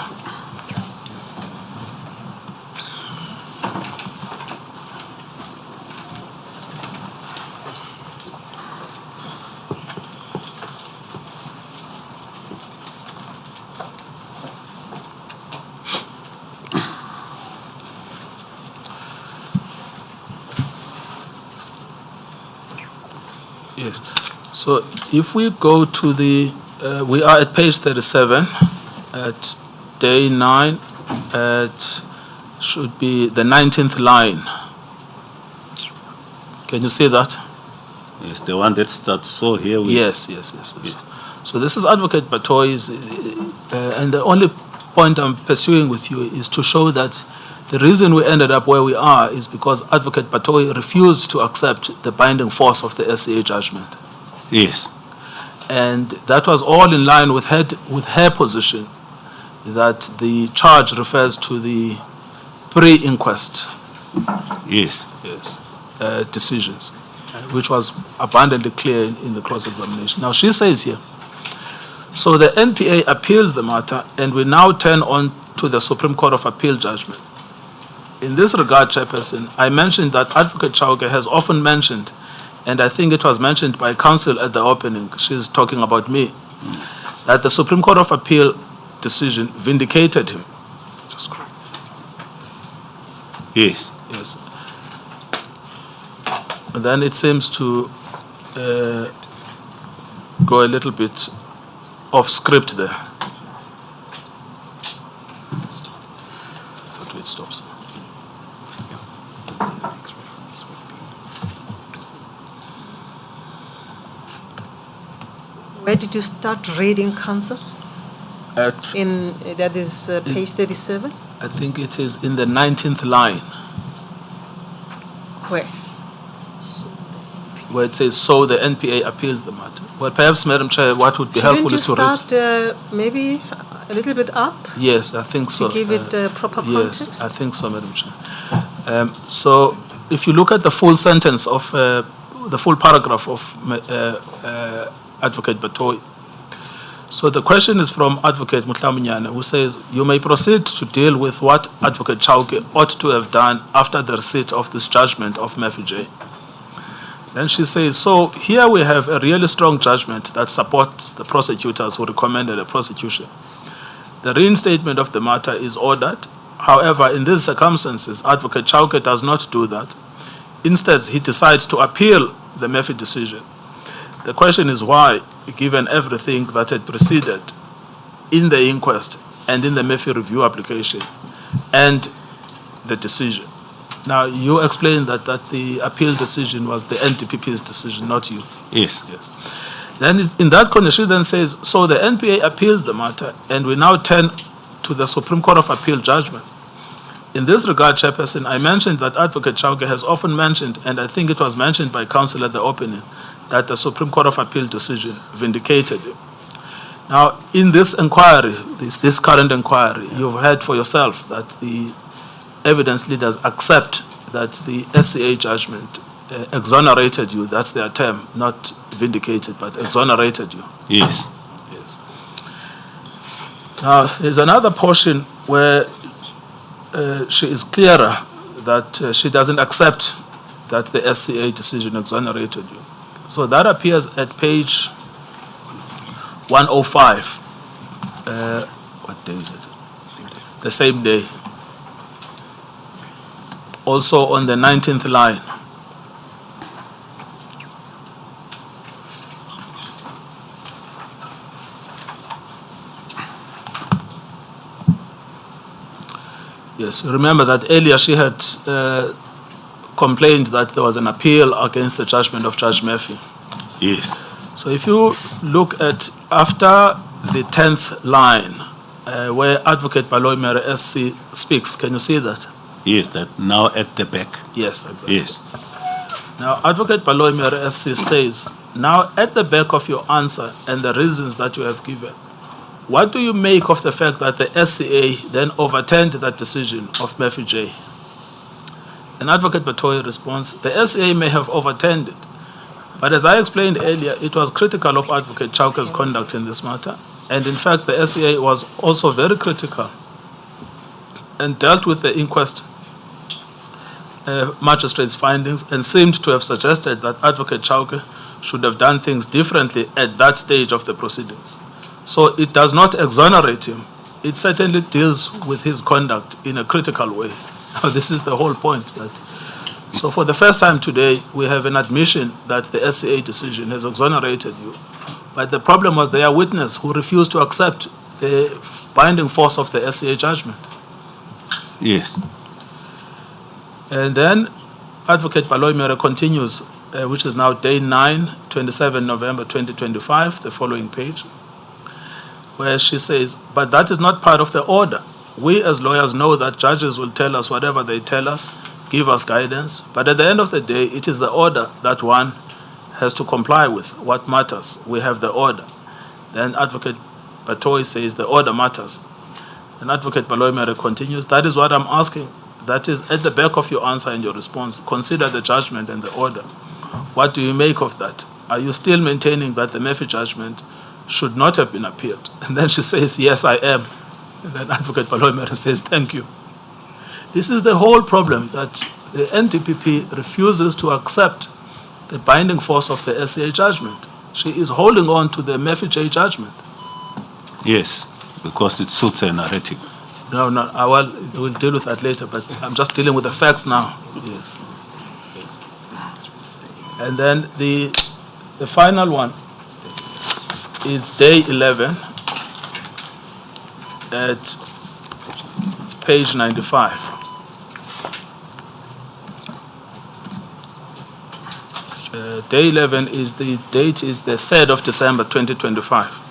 Yes. So if we go to the, we are at page 37, at day 9, at should be the 19th line. Can you see that? Yes, the one that starts so here we. Yes. So this is Advocate Batoy's, and the only point I'm pursuing with you is to show that the reason we ended up where we are is because Advocate Batoy refused to accept the binding force of the SCA judgment. Yes. And that was all in line with her position that the charge refers to the pre-inquest Yes. decisions, which was abundantly clear in the cross-examination. Now she says here, so the NPA appeals the matter and we now turn on to the Supreme Court of Appeal judgment. In this regard, Chairperson, I mentioned that Advocate Chauke has often mentioned, and I think it was mentioned by counsel at the opening, she's talking about me, that the Supreme Court of Appeal decision vindicated him. Just correct. Yes. Yes. And then it seems to go a little bit off script there. That way it stops. Where did you start reading, counsel? At, That is page 37? I think it is in the 19th line, Where? where it says, so the NPA appeals the matter. Well, perhaps, Madam Chair, what would be helpful is to read. Shouldn't you start maybe a little bit up Yes, I think so. to give it proper context? Yes, I think so, Madam Chair. So if you look at the full sentence of, the full paragraph of Advocate Batoy, so the question is from Advocate Mutlamunyane, who says, you may proceed to deal with what Advocate Chauke ought to have done after the receipt of this judgment of Mafij. Then she says, so here we have a really strong judgment that supports the prosecutors who recommended a prosecution. The reinstatement of the matter is ordered. However, in these circumstances, Advocate Chauke does not do that. Instead, he decides to appeal the Murphy decision. The question is why, given everything that had preceded in the inquest and in the Murphy review application and the decision. Now, you explained that the appeal decision was the NTPP's decision, not you. Yes. Yes. Then in that condition, she then says, so the NPA appeals the matter, and we now turn to the Supreme Court of Appeal judgment. In this regard, Chairperson, I mentioned that Advocate Chauke has often mentioned, and I think it was mentioned by counsel at the opening, that the Supreme Court of Appeal decision vindicated him. Now, in this inquiry, this current inquiry, you've heard for yourself that the evidence leaders accept that the SCA judgment exonerated you. That's their term, not vindicated, but exonerated you. Yes. Yes. Now, there's another portion where she is clearer that she doesn't accept that the SCA decision exonerated you. So that appears at page 105. What day is it? The same day. Also on the 19th line. Yes, remember that earlier she had complained that there was an appeal against the judgment of Judge Murphy. Yes. So if you look at after the 10th line, where Advocate Mabula SC speaks, can you see that? Yes, that now at the back. Yes, exactly. Yes. Now, Advocate Mabula SC says, now at the back of your answer and the reasons that you have given, what do you make of the fact that the SCA then overturned that decision of Murphy J? And Advocate Batoy responds, the SCA may have overturned it, but as I explained earlier, it was critical of Advocate Chauke's conduct in this matter. And in fact, the SCA was also very critical and dealt with the inquest magistrate's findings and seemed to have suggested that Advocate Chauke should have done things differently at that stage of the proceedings. So it does not exonerate him. It certainly deals with his conduct in a critical way. Now, this is the whole point, that So for the first time today, we have an admission that the SCA decision has exonerated you. But the problem was their witness who refused to accept the binding force of the SCA judgment. Yes. And then Advocate Baloyi Mere continues, which is now day 9, 27 November 2025, the following page, where she says, but that is not part of the order. We as lawyers know that judges will tell us whatever they tell us, give us guidance, but at the end of the day, it is the order that one has to comply with. What matters? We have the order. Then Advocate Batoyi says the order matters. And Advocate Baloyi Mere continues, that is what I'm asking. That is at the back of your answer and your response. Consider the judgment and the order. What do you make of that? Are you still maintaining that the Murphy judgment should not have been appealed? And then she says, yes, I am. And then Advocate Baloyi Mere says, thank you. This is the whole problem, that the NDPP refuses to accept the binding force of the SCA judgment. She is holding on to the Murphy J judgment. Yes, because it suits her narrative. No, we'll deal with that later, but I'm just dealing with the facts now. Yes. And then the final one is day 11 at page 95. Day 11 is the date is the 3rd of December 2025.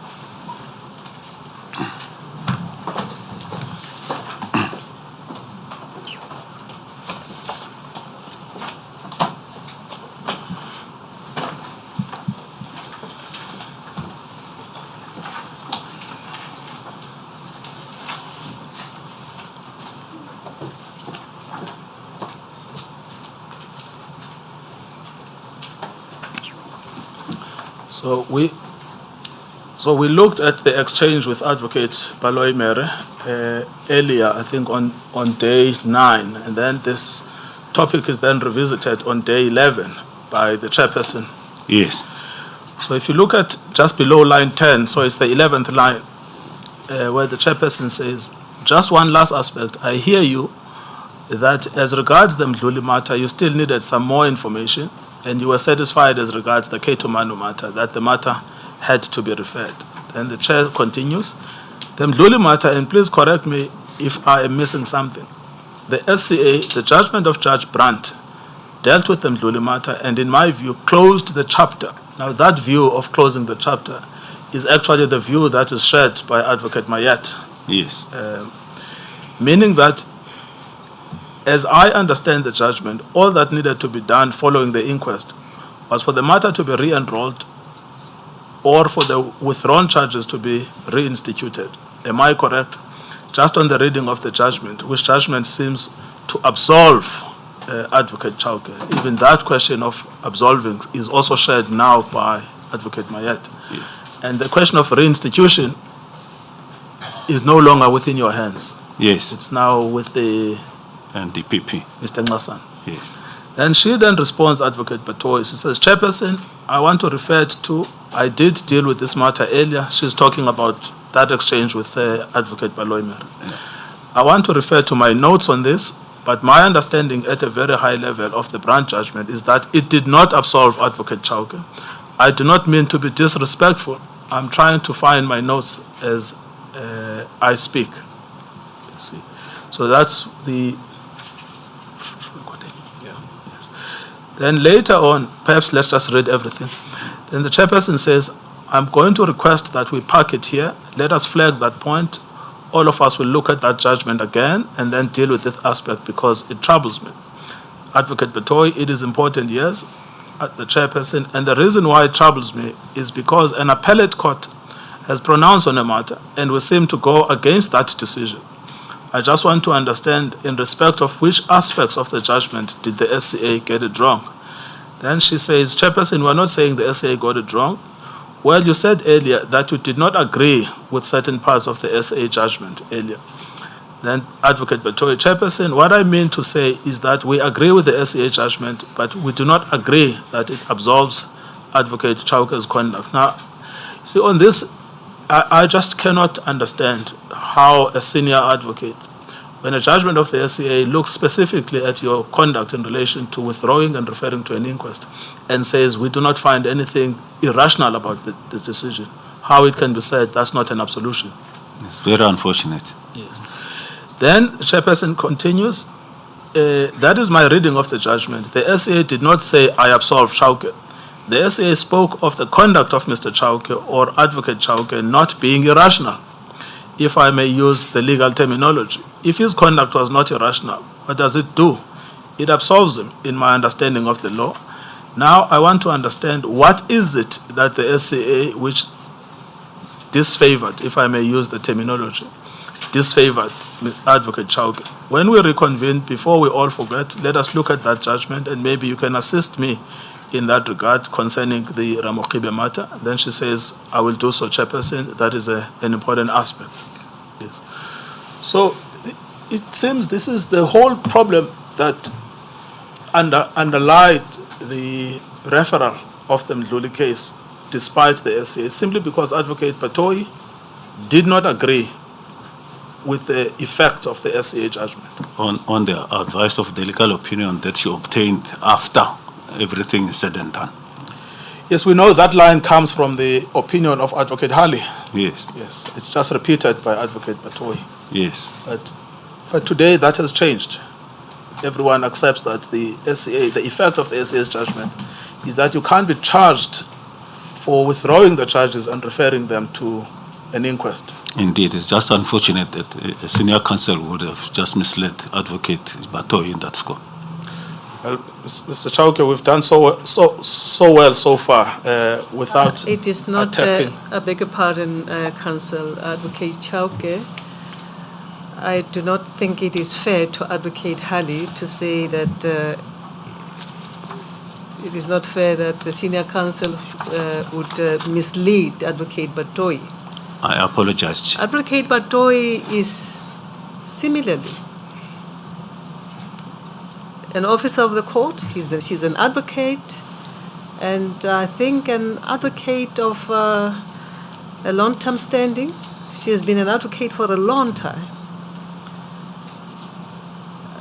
So we looked at the exchange with Advocate Baloyi Mere earlier, I think on day 9, and then this topic is then revisited on day 11 by the chairperson. Yes. So if you look at just below line 10, so it's the 11th line, where the chairperson says, just one last aspect, I hear you that as regards the Mdluli matter, you still needed some more information, and you were satisfied as regards the Keto Manu matter, that the matter had to be referred. Then the chair continues, the Mdluli matter, and please correct me if I am missing something. The SCA, the judgment of Judge Brandt, dealt with the Mdluli matter and in my view closed the chapter. Now that view of closing the chapter is actually the view that is shared by Advocate Mayet. Yes. Meaning that as I understand the judgment, all that needed to be done following the inquest was for the matter to be re-enrolled or for the withdrawn charges to be reinstituted. Am I correct? Just on the reading of the judgment, which judgment seems to absolve Advocate Chauke. Even that question of absolving is also shared now by Advocate Mayet. Yes. And the question of reinstitution is no longer within your hands. Yes. It's now with the NDPP. Mr. Ngasan. Yes. Then she then responds, Advocate Batoyi, she says, Chairperson, I want to refer to, I did deal with this matter earlier. She's talking about that exchange with Advocate Baloyi Mere. Yeah. I want to refer to my notes on this, but my understanding at a very high level of the Brandt judgment is that it did not absolve Advocate Chauke. I do not mean to be disrespectful. I'm trying to find my notes as I speak. You see. So that's the... Then later on, perhaps let's just read everything. Then the chairperson says, I'm going to request that we park it here. Let us flag that point. All of us will look at that judgment again and then deal with this aspect because it troubles me. Advocate Batoyi, it is important, yes, the chairperson, and the reason why it troubles me is because an appellate court has pronounced on a matter and we seem to go against that decision. I just want to understand in respect of which aspects of the judgment did the SCA get it wrong. Then she says, Chairperson, we're not saying the SCA got it wrong. Well, you said earlier that you did not agree with certain parts of the SCA judgment earlier. Then Advocate Batoyi, Chairperson, what I mean to say is that we agree with the SCA judgment, but we do not agree that it absolves Advocate Chauke's conduct. Now, see, on this, I just cannot understand how a senior advocate when a judgment of the SCA looks specifically at your conduct in relation to withdrawing and referring to an inquest and says we do not find anything irrational about this decision, how it can be said that's not an absolution? It's very unfortunate. Yes. Then Chairperson continues, that is my reading of the judgment. The SCA did not say I absolve Chauke. The SCA spoke of the conduct of Mr. Chauke or Advocate Chauke not being irrational, if I may use the legal terminology. If his conduct was not irrational, what does it do? It absolves him, in my understanding of the law. Now I want to understand what is it that the SCA, which disfavored, if I may use the terminology, disfavored Advocate Chauke. When we reconvene, before we all forget, let us look at that judgment and maybe you can assist me in that regard concerning the Ramokibe matter. Then she says, I will do so, Chairperson. That is an important aspect. Yes. So it seems this is the whole problem that underlied the referral of the Mdluli case, despite the SCA, simply because Advocate Patoi did not agree with the effect of the SCA judgment. On the advice of the legal opinion that you obtained after everything is said and done. Yes, we know that line comes from the opinion of Advocate Hali. Yes. Yes, it's just repeated by Advocate Patoi. Yes. But today that has changed. Everyone accepts that the SCA, the effect of the SCA's judgment is that you can't be charged for withdrawing the charges and referring them to an inquest. Indeed, it's just unfortunate that a senior counsel would have just misled Advocate Patoi in that score. Well, Mr. Chauke, we've done so well so far without It is not, attacking. I beg your pardon, Counsel Advocate Chauke. I do not think it is fair to Advocate Hali to say that it is not fair that the senior counsel would mislead Advocate Patoi. I apologize. Advocate Patoi is similarly an officer of the court. She's an advocate, and I think an advocate of a long-term standing. She has been an advocate for a long time.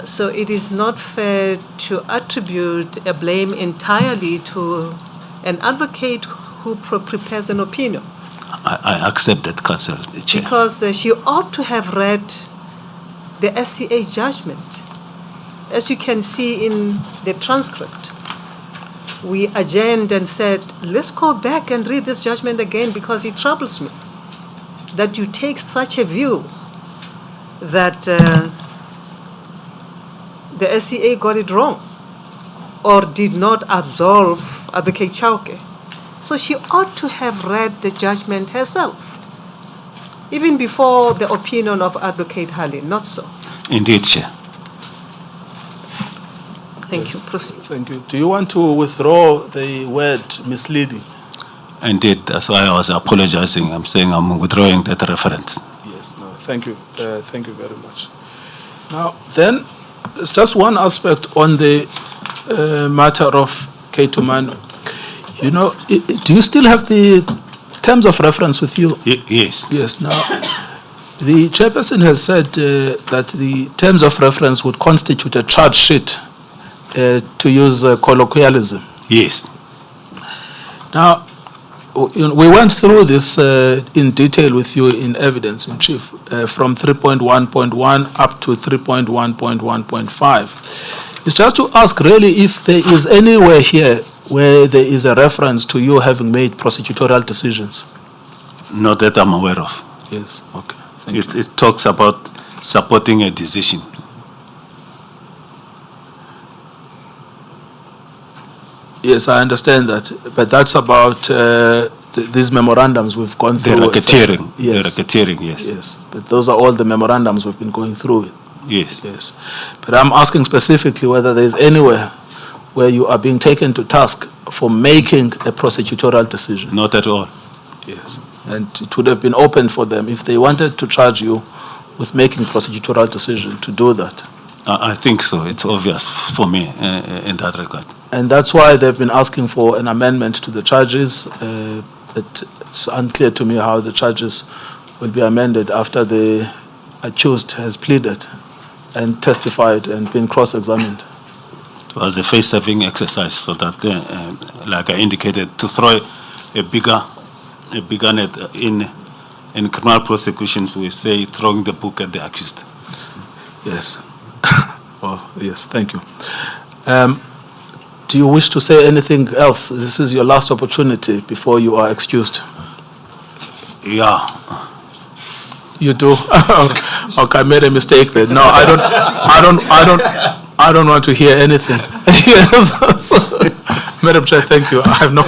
So it is not fair to attribute a blame entirely to an advocate who prepares an opinion. I accept that, Counsel Chair. Because she ought to have read the SCA judgment. As you can see in the transcript, we adjourned and said, let's go back and read this judgment again because it troubles me that you take such a view that the SCA got it wrong or did not absolve Advocate Chauke. So she ought to have read the judgment herself, even before the opinion of Advocate Hali, not so. Indeed, Chair. Thank you. Proceed. Thank you. Do you want to withdraw the word misleading? Indeed, that's why I was apologizing. I'm saying I'm withdrawing that reference. Yes, no, thank you. Thank you very much. Now, then, there's just one aspect on the matter of K2 You know, do you still have the terms of reference with you? Yes. Yes. Now, the chairperson has said that the terms of reference would constitute a charge sheet, to use colloquialism. Yes. Now, we went through this in detail with you in evidence in chief, from 3.1.1 up to 3.1.1.5. It's just to ask really if there is anywhere here where there is a reference to you having made prosecutorial decisions. Not that I'm aware of. Yes, okay. It talks about supporting a decision. Yes, I understand that, but that's about these memorandums we've gone through. The racketeering. Yes. The racketeering, yes. Yes, but those are all the memorandums we've been going through. Yes. Yes, but I'm asking specifically whether there is anywhere where you are being taken to task for making a prosecutorial decision. Not at all. Yes, and it would have been open for them if they wanted to charge you with making prosecutorial decision to do that. I think so. It's obvious for me in that regard. And that's why they've been asking for an amendment to the charges. It's unclear to me how the charges will be amended after the accused has pleaded. and testified and been cross-examined? It was a face-saving exercise, so that, like I indicated, to throw a bigger net in criminal prosecutions, we say throwing the book at the accused. Yes. Oh, yes, thank you. Do you wish to say anything else? This is your last opportunity before you are excused. Yeah. You do? Okay, I made a mistake there. No, I don't want to hear anything. Yes. Madam Chair, thank you. I have no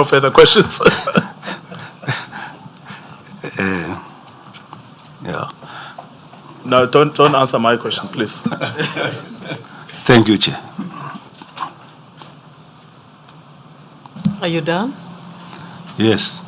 further questions. Yeah. No, don't answer my question, please. Thank you, Chair. Are you done? Yes.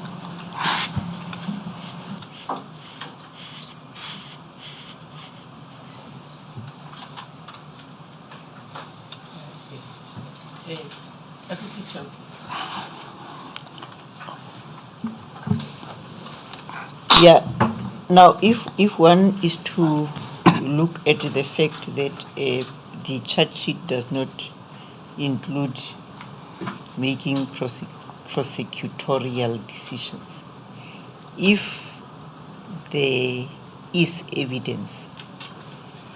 Yeah. Now, if one is to look at the fact that the charge sheet does not include making prosecutorial decisions, if there is evidence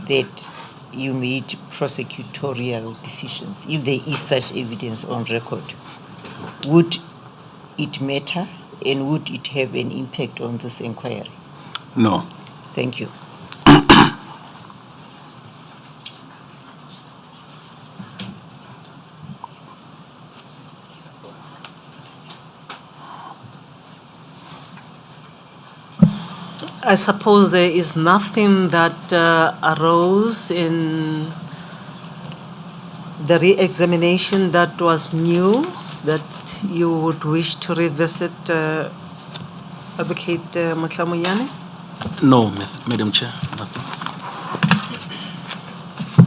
that you made prosecutorial decisions, if there is such evidence on record, would it matter and would it have an impact on this inquiry? No. Thank you. I suppose there is nothing that arose in the re-examination that was new that you would wish to revisit, Advocate Motlamuyane? No, Madam Chair, nothing.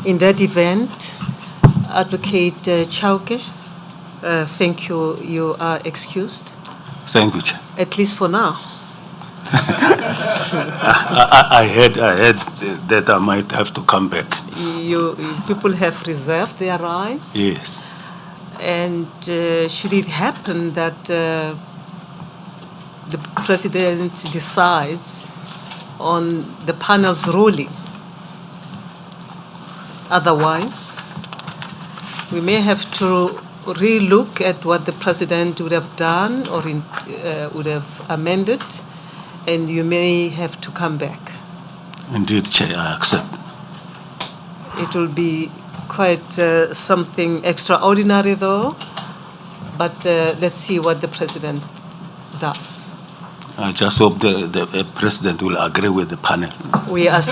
In that event, Advocate Chauke, thank you. You are excused, Thank you, Chair. at least for now. I heard that I might have to come back. People have reserved their rights. Yes. And should it happen that the President decides on the panel's ruling, otherwise, we may have to re-look at what the President would have done or would have amended, and you may have to come back. Indeed, Chair, I accept. It will be quite something extraordinary, though, but let's see what the President does. I just hope the President will agree with the panel. We are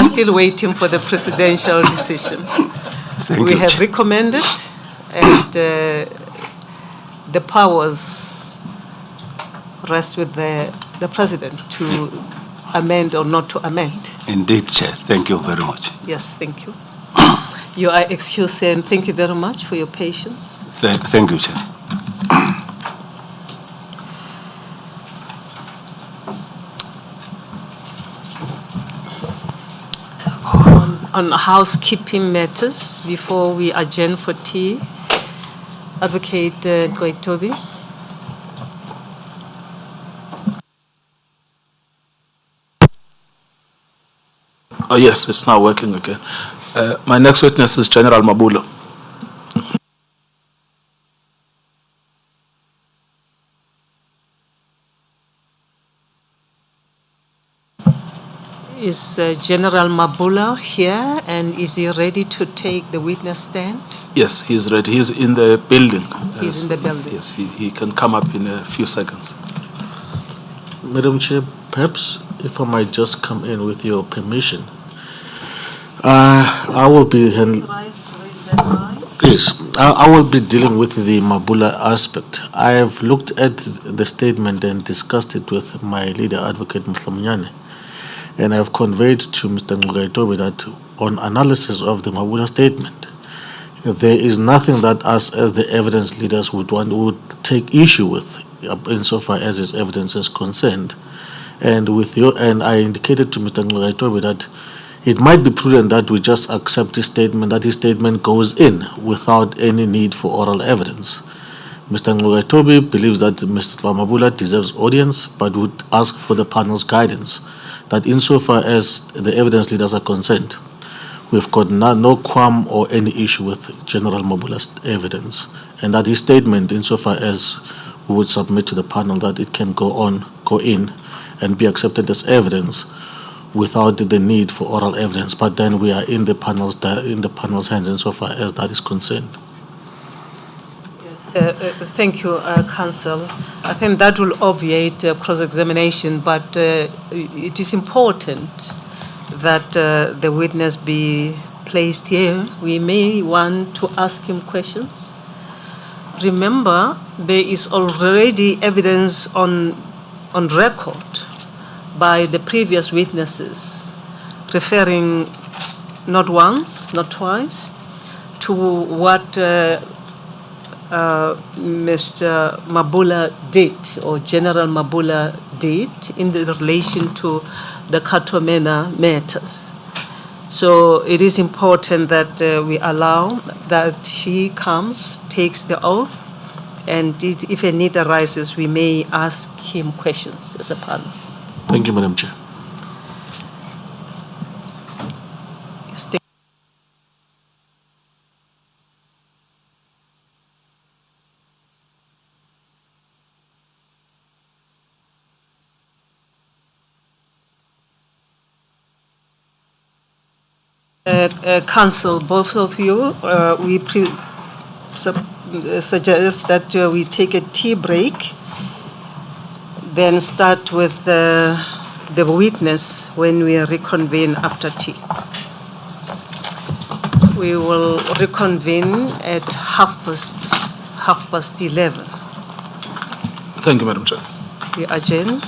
still waiting for the presidential decision. Thank We you, have Chair. recommended, and the powers rest with the President to amend or not to amend. Indeed, Chair. Thank you very much. Yes, thank you. You are excused, and thank you very much for your patience. Thank you, Chair. On housekeeping matters, before we adjourn for tea, Advocate Goitobi. Oh, yes, it's now working again. My next witness is General Mabula. Is General Mabula here, and is he ready to take the witness stand? Yes, he's ready. He's in the building. He's in the building. Yes, he can come up in a few seconds. Madam Chair, perhaps if I might just come in with your permission. I will be Yes, I will be dealing with the Mabula aspect. I have looked at the statement and discussed it with my leader, Advocate Motlamuyane, and I have conveyed to Mr. Ngogaitobi that on analysis of the Mabula statement, there is nothing that us as the evidence leaders would take issue with insofar as his evidence is concerned. And I indicated to Mr. Nguraitobi that it might be prudent that we just accept his statement, that his statement goes in without any need for oral evidence. Mr. Nguraitobi believes that Mr. Mabula deserves audience, but would ask for the panel's guidance that insofar as the evidence leaders are concerned, we've got no qualm or any issue with General Mabula's evidence, and that his statement, insofar as we would submit to the panel, that it can go in, and be accepted as evidence without the need for oral evidence. But then we are in the panel's hands insofar as that is concerned. Thank you, Counsel. I think that will obviate cross-examination, but it is important that the witness be placed here. We may want to ask him questions. Remember, there is already evidence on record by the previous witnesses referring not once, not twice, to what Mr. Mabula did, or General Mabula did, in relation to the Katomena matters. So it is important that we allow that he comes, takes the oath, and if a need arises, we may ask him questions as a panel. Thank you, Madam Chair. Yes, Counsel, both of you, we suggest that we take a tea break, then start with the witness when we reconvene after tea. We will reconvene at 11:30. Thank you, Madam Chair. We adjourn.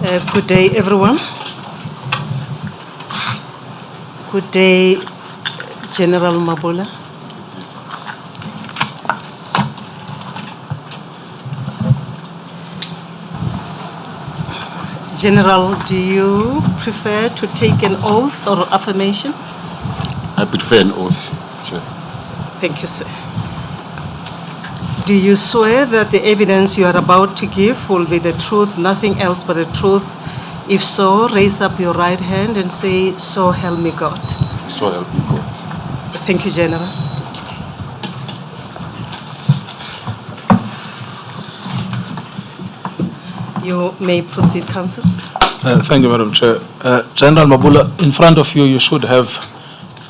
Good day, everyone. Good day, General Mabula. General, do you prefer to take an oath or affirmation? I prefer an oath, Chair. Thank you, sir. Do you swear that the evidence you are about to give will be the truth, nothing else but the truth? If so, raise up your right hand and say, "So help me God." So help me God. Thank you, General. You may proceed, Counsel. Thank you, Madam Chair. General Mabula, in front of you, you should have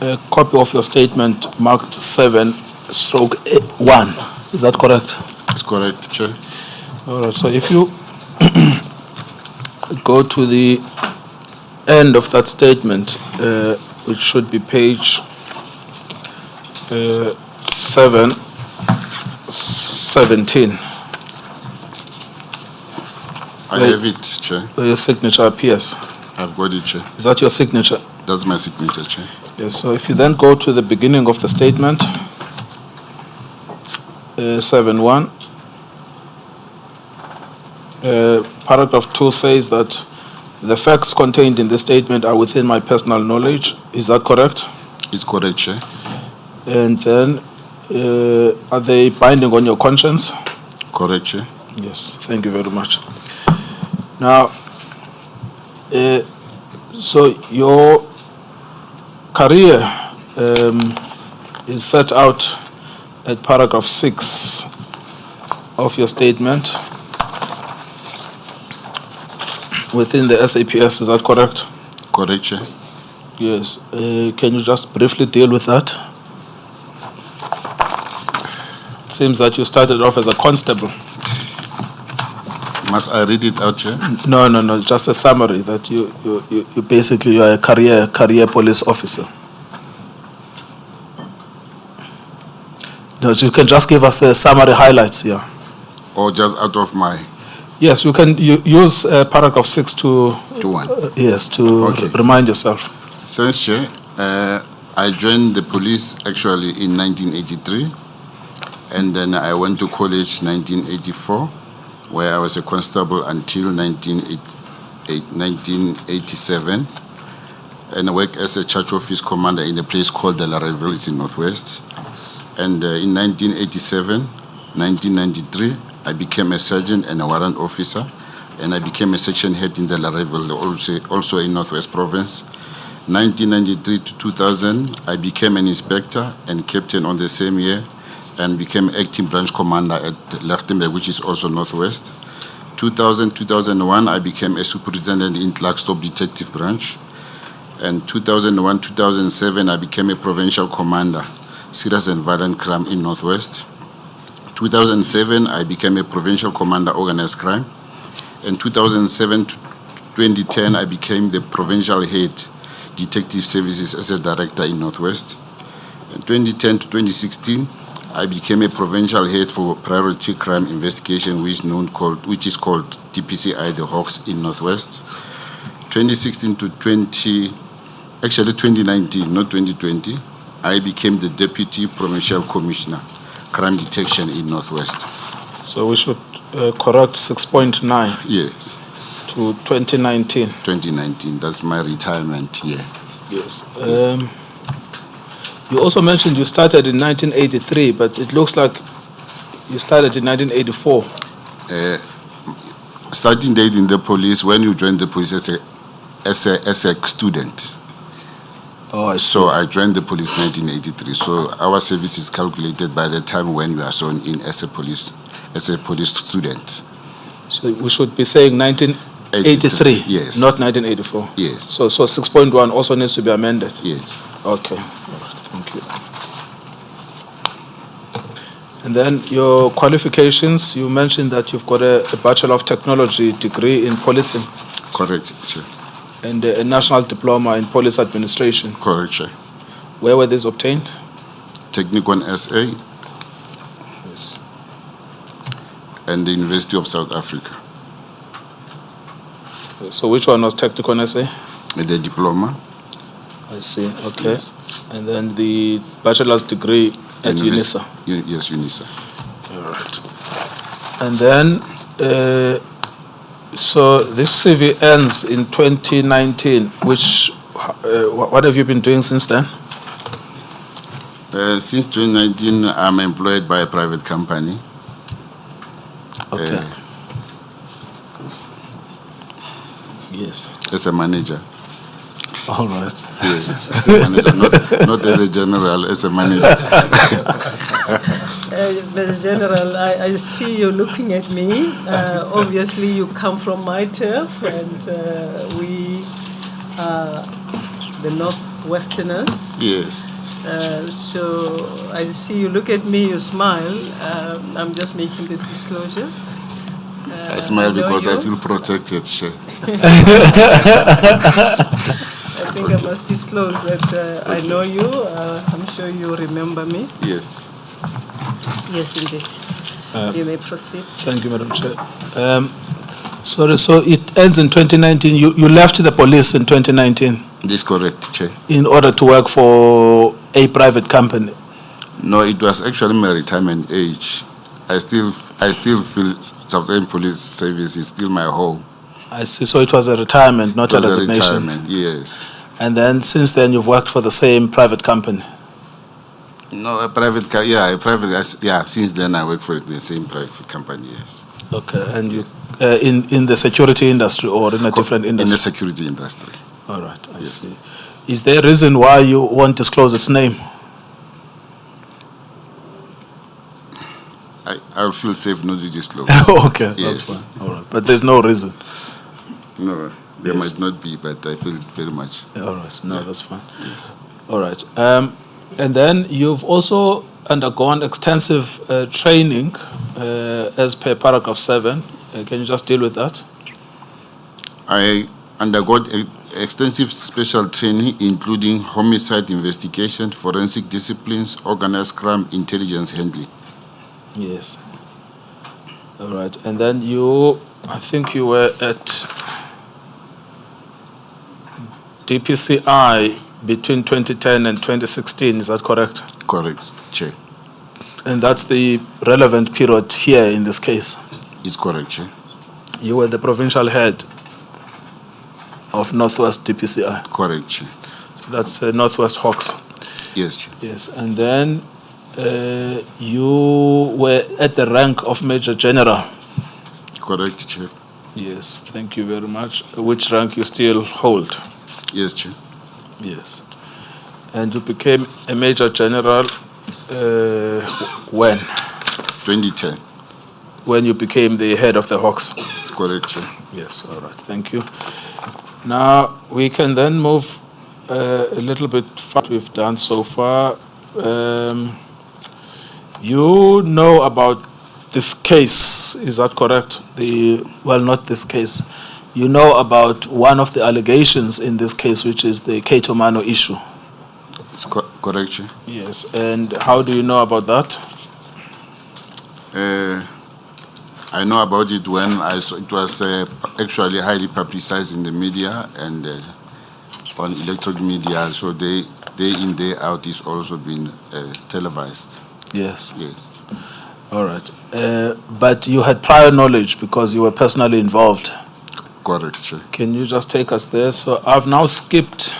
a copy of your statement marked 7/1. Is that correct? That's correct, Chair. All right, so if you go to the end of that statement, which should be page 717, I have it, Chair. where your signature appears. I've got it, Chair. Is that your signature? That's my signature, Chair. Yes, so if you then go to the beginning of the statement, 7.1, paragraph 2 says that the facts contained in the statement are within my personal knowledge. Is that correct? It's correct, Chair. And then, are they binding on your conscience? Correct, Chair. Yes, thank you very much. Now, so your career is set out at paragraph 6 of your statement within the SAPS, is that correct? Correct, Chair. Yes. Can you just briefly deal with that? It seems that you started off as a constable. Must I read it out, Chair? No, just a summary that you basically you are a career police officer. No, so you can just give us the summary highlights here. Or just out of my Yes, you can use paragraph 6 to one? Okay. Remind yourself. Thanks, Chair. I joined the police actually in 1983, and then I went to college 1984, where I was a constable until 1987, and I worked as a church office commander in a place called the Larreville, it's in Northwest. And in 1987, 1993, I became a sergeant and a warrant officer, and I became a section head in the Larreville, also in Northwest Province. 1993 to 2000, I became an inspector and captain on the same year, and became acting branch commander at Lichtenburg, which is also Northwest. 2000-2001, I became a superintendent in Klerksdorp Detective Branch. And 2001-2007, I became a provincial commander, serious and violent crime in Northwest. 2007, I became a provincial commander, organized crime. In 2007 to 2010, I became the provincial head, detective services as a director in Northwest. In 2010 to 2016, I became a provincial head for priority crime investigation, which is called TPCI, the Hawks in Northwest. 2016 to 2019, not 2020, I became the deputy provincial commissioner, crime detection in Northwest. So we should correct 6.9. Yes. To 2019. 2019, that's my retirement year. Yes. You also mentioned you started in 1983, but it looks like you started in 1984. Starting date in the police, when you joined the police as a student. Oh, so I joined the police 1983. So our service is calculated by the time when you are sworn in as a police student. So we should be saying 1983, yes, not 1984. Yes. So 6.1 also needs to be amended. Yes. Okay. All right. Thank you. And then your qualifications, you mentioned that you've got a Bachelor of Technology degree in policing. Correct, sir. And a National Diploma in Police Administration. Correct, sir. Where were these obtained? Technikon SA. Yes. And the University of South Africa. So which one was technical essay? The diploma. I see. Okay. Yes. And then the bachelor's degree at UNISA. Yes, UNISA. All right. And then, so this CV ends in 2019. What have you been doing since then? Since 2019, I'm employed by a private company. Okay. Yes. As a manager. All right. Yes, as a manager, not as a general, as a manager. Mr. General, I see you looking at me. Obviously, you come from my turf, and we are the Northwesterners. Yes. So I see you look at me, you smile. I'm just making this disclosure. I smile because I feel protected, Che. I think I must disclose that I know you. I'm sure you remember me. Yes. Yes, indeed. You may proceed. Thank you, Madam Chair. Sorry, so it ends in 2019. You left the police in 2019? This is correct, Chair. In order to work for a private company? No, it was actually my retirement age. I still feel Southern Police Service is still my home. I see. So it was a retirement, not a resignation. A retirement, yes. And then since then you've worked for the same private company? No, since then I work for the same private company, yes. Okay, and you in the security industry or in a different industry? In the security industry. All right, I see. Is there a reason why you won't disclose its name? I feel safe not to disclose. Okay, yes. That's fine. All right, but there's no reason? No, there might not be, but I feel very much. All right, no, that's fine. Yes. All right. And then you've also undergone extensive training as per paragraph 7. Can you just deal with that? I undergot extensive special training, including homicide investigation, forensic disciplines, organized crime, intelligence handling. Yes. All right. And then I think you were at DPCI between 2010 and 2016, is that correct? Correct, Chair. And that's the relevant period here in this case? It's correct, Chair. You were the provincial head of Northwest DPCI? Correct, Chair. So that's Northwest Hawks? Yes, Chair. Yes, and then you were at the rank of Major General? Correct, Chair. Yes, thank you very much. Which rank you still hold? Yes, Chair. Yes. And you became a Major General when? 2010. When you became the head of the Hawks? Correct, Chair. Yes, all right, thank you. Now, we can then move a little bit far what we've done so far. You know about this case, is that correct? Well, not this case. You know about one of the allegations in this case, which is the Cato Mano issue. It's correct, Chair. Yes, and how do you know about that? I know about it when it was actually highly publicized in the media and on electronic media, so day in, day out is also been televised. Yes. Yes. All right. But you had prior knowledge because you were personally involved. Correct, Chair. Can you just take us there? So I've now skipped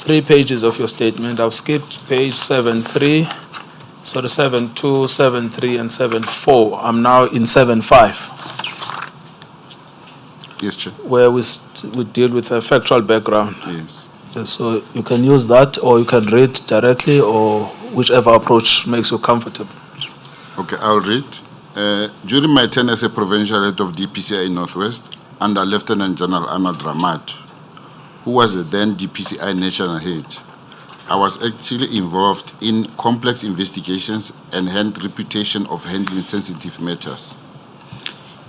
3 pages of your statement. I've skipped page 7.3, so the 7.2, 7.3, and 7.4. I'm now in 7.5. Yes, Chair. Where we deal with a factual background. Yes. So you can use that, or you can read directly, or whichever approach makes you comfortable. Okay, I'll read. During my tenure as a provincial head of DPCI Northwest, under Lieutenant General Anna Dramat, who was the then DPCI national head, I was actually involved in complex investigations and had reputation of handling sensitive matters.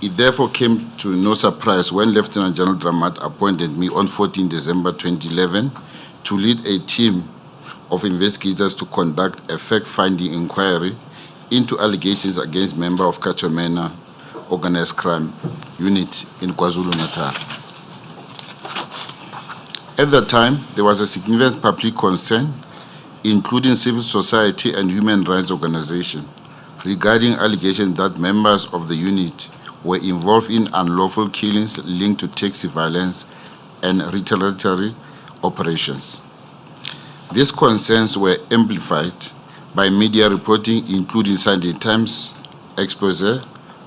It therefore came to no surprise when Lieutenant General Dramat appointed me on 14 December 2011 to lead a team of investigators to conduct a fact-finding inquiry into allegations against members of Cato Mano organized crime unit in KwaZulu-Natal. At the time, there was a significant public concern, including civil society and human rights organizations, regarding allegations that members of the unit were involved in unlawful killings linked to taxi violence and retaliatory operations. These concerns were amplified by media reporting, including Sunday Times expose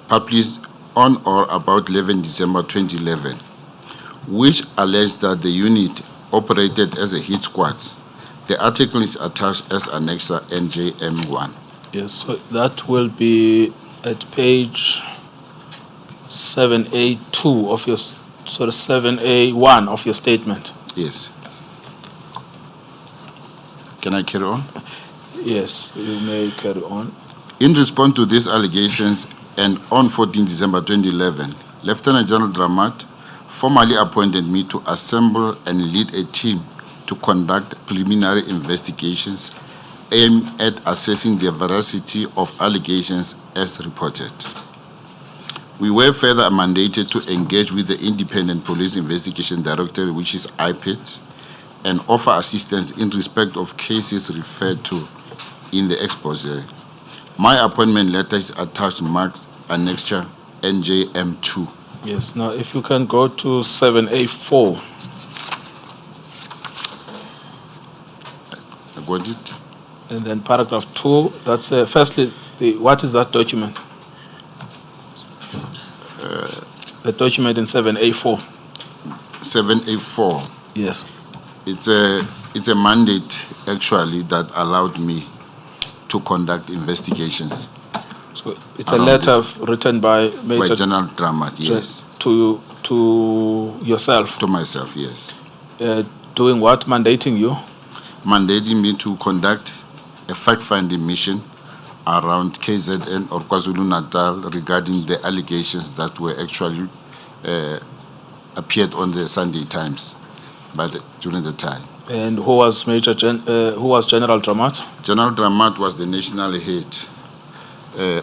published on or about 11 December 2011, which alleged that the unit operated as a hit squad. The article is attached as Annexa NJM1. Yes, so that will be at page 7A2 of your, 7A1 of your statement. Yes. Can I carry on? Yes, you may carry on. In response to these allegations, and on 14 December 2011, Lieutenant General Dramat formally appointed me to assemble and lead a team to conduct preliminary investigations aimed at assessing the veracity of allegations as reported. We were further mandated to engage with the Independent Police Investigation Directorate, which is IPIT, and offer assistance in respect of cases referred to in the expose. My appointment letter is attached marked Annexure NJM2. Yes, now if you can go to 7A4. I got it. And then paragraph 2, that's firstly, what is that document? The document in 7A4. 7A4. Yes. It's a mandate actually that allowed me to conduct investigations. So it's a letter written by by Major General Dramat, yes. to yourself. To myself, yes. Doing what? Mandating you? Mandating me to conduct a fact-finding mission around KZN or KwaZulu-Natal regarding the allegations that were actually appeared on the Sunday Times during the time. And who was who was General Dramat? General Dramat was the national head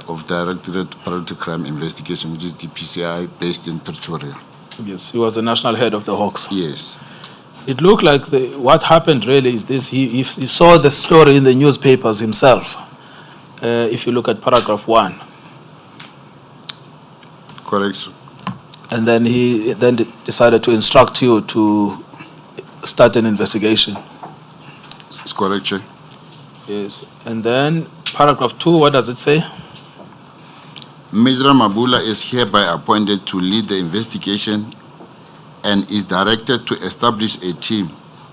of Directorate Priority Crime Investigation, which is DPCI, based in Pretoria. Yes, he was the national head of the Hawks. Yes. It looked like what happened really is this: he saw the story in the newspapers himself. If you look at paragraph 1. Correct. And then he decided to instruct you to start an investigation. It's correct, Chair. Yes. And then paragraph 2, what does it say? Major Mabula is hereby appointed to lead the investigation and is directed to establish a team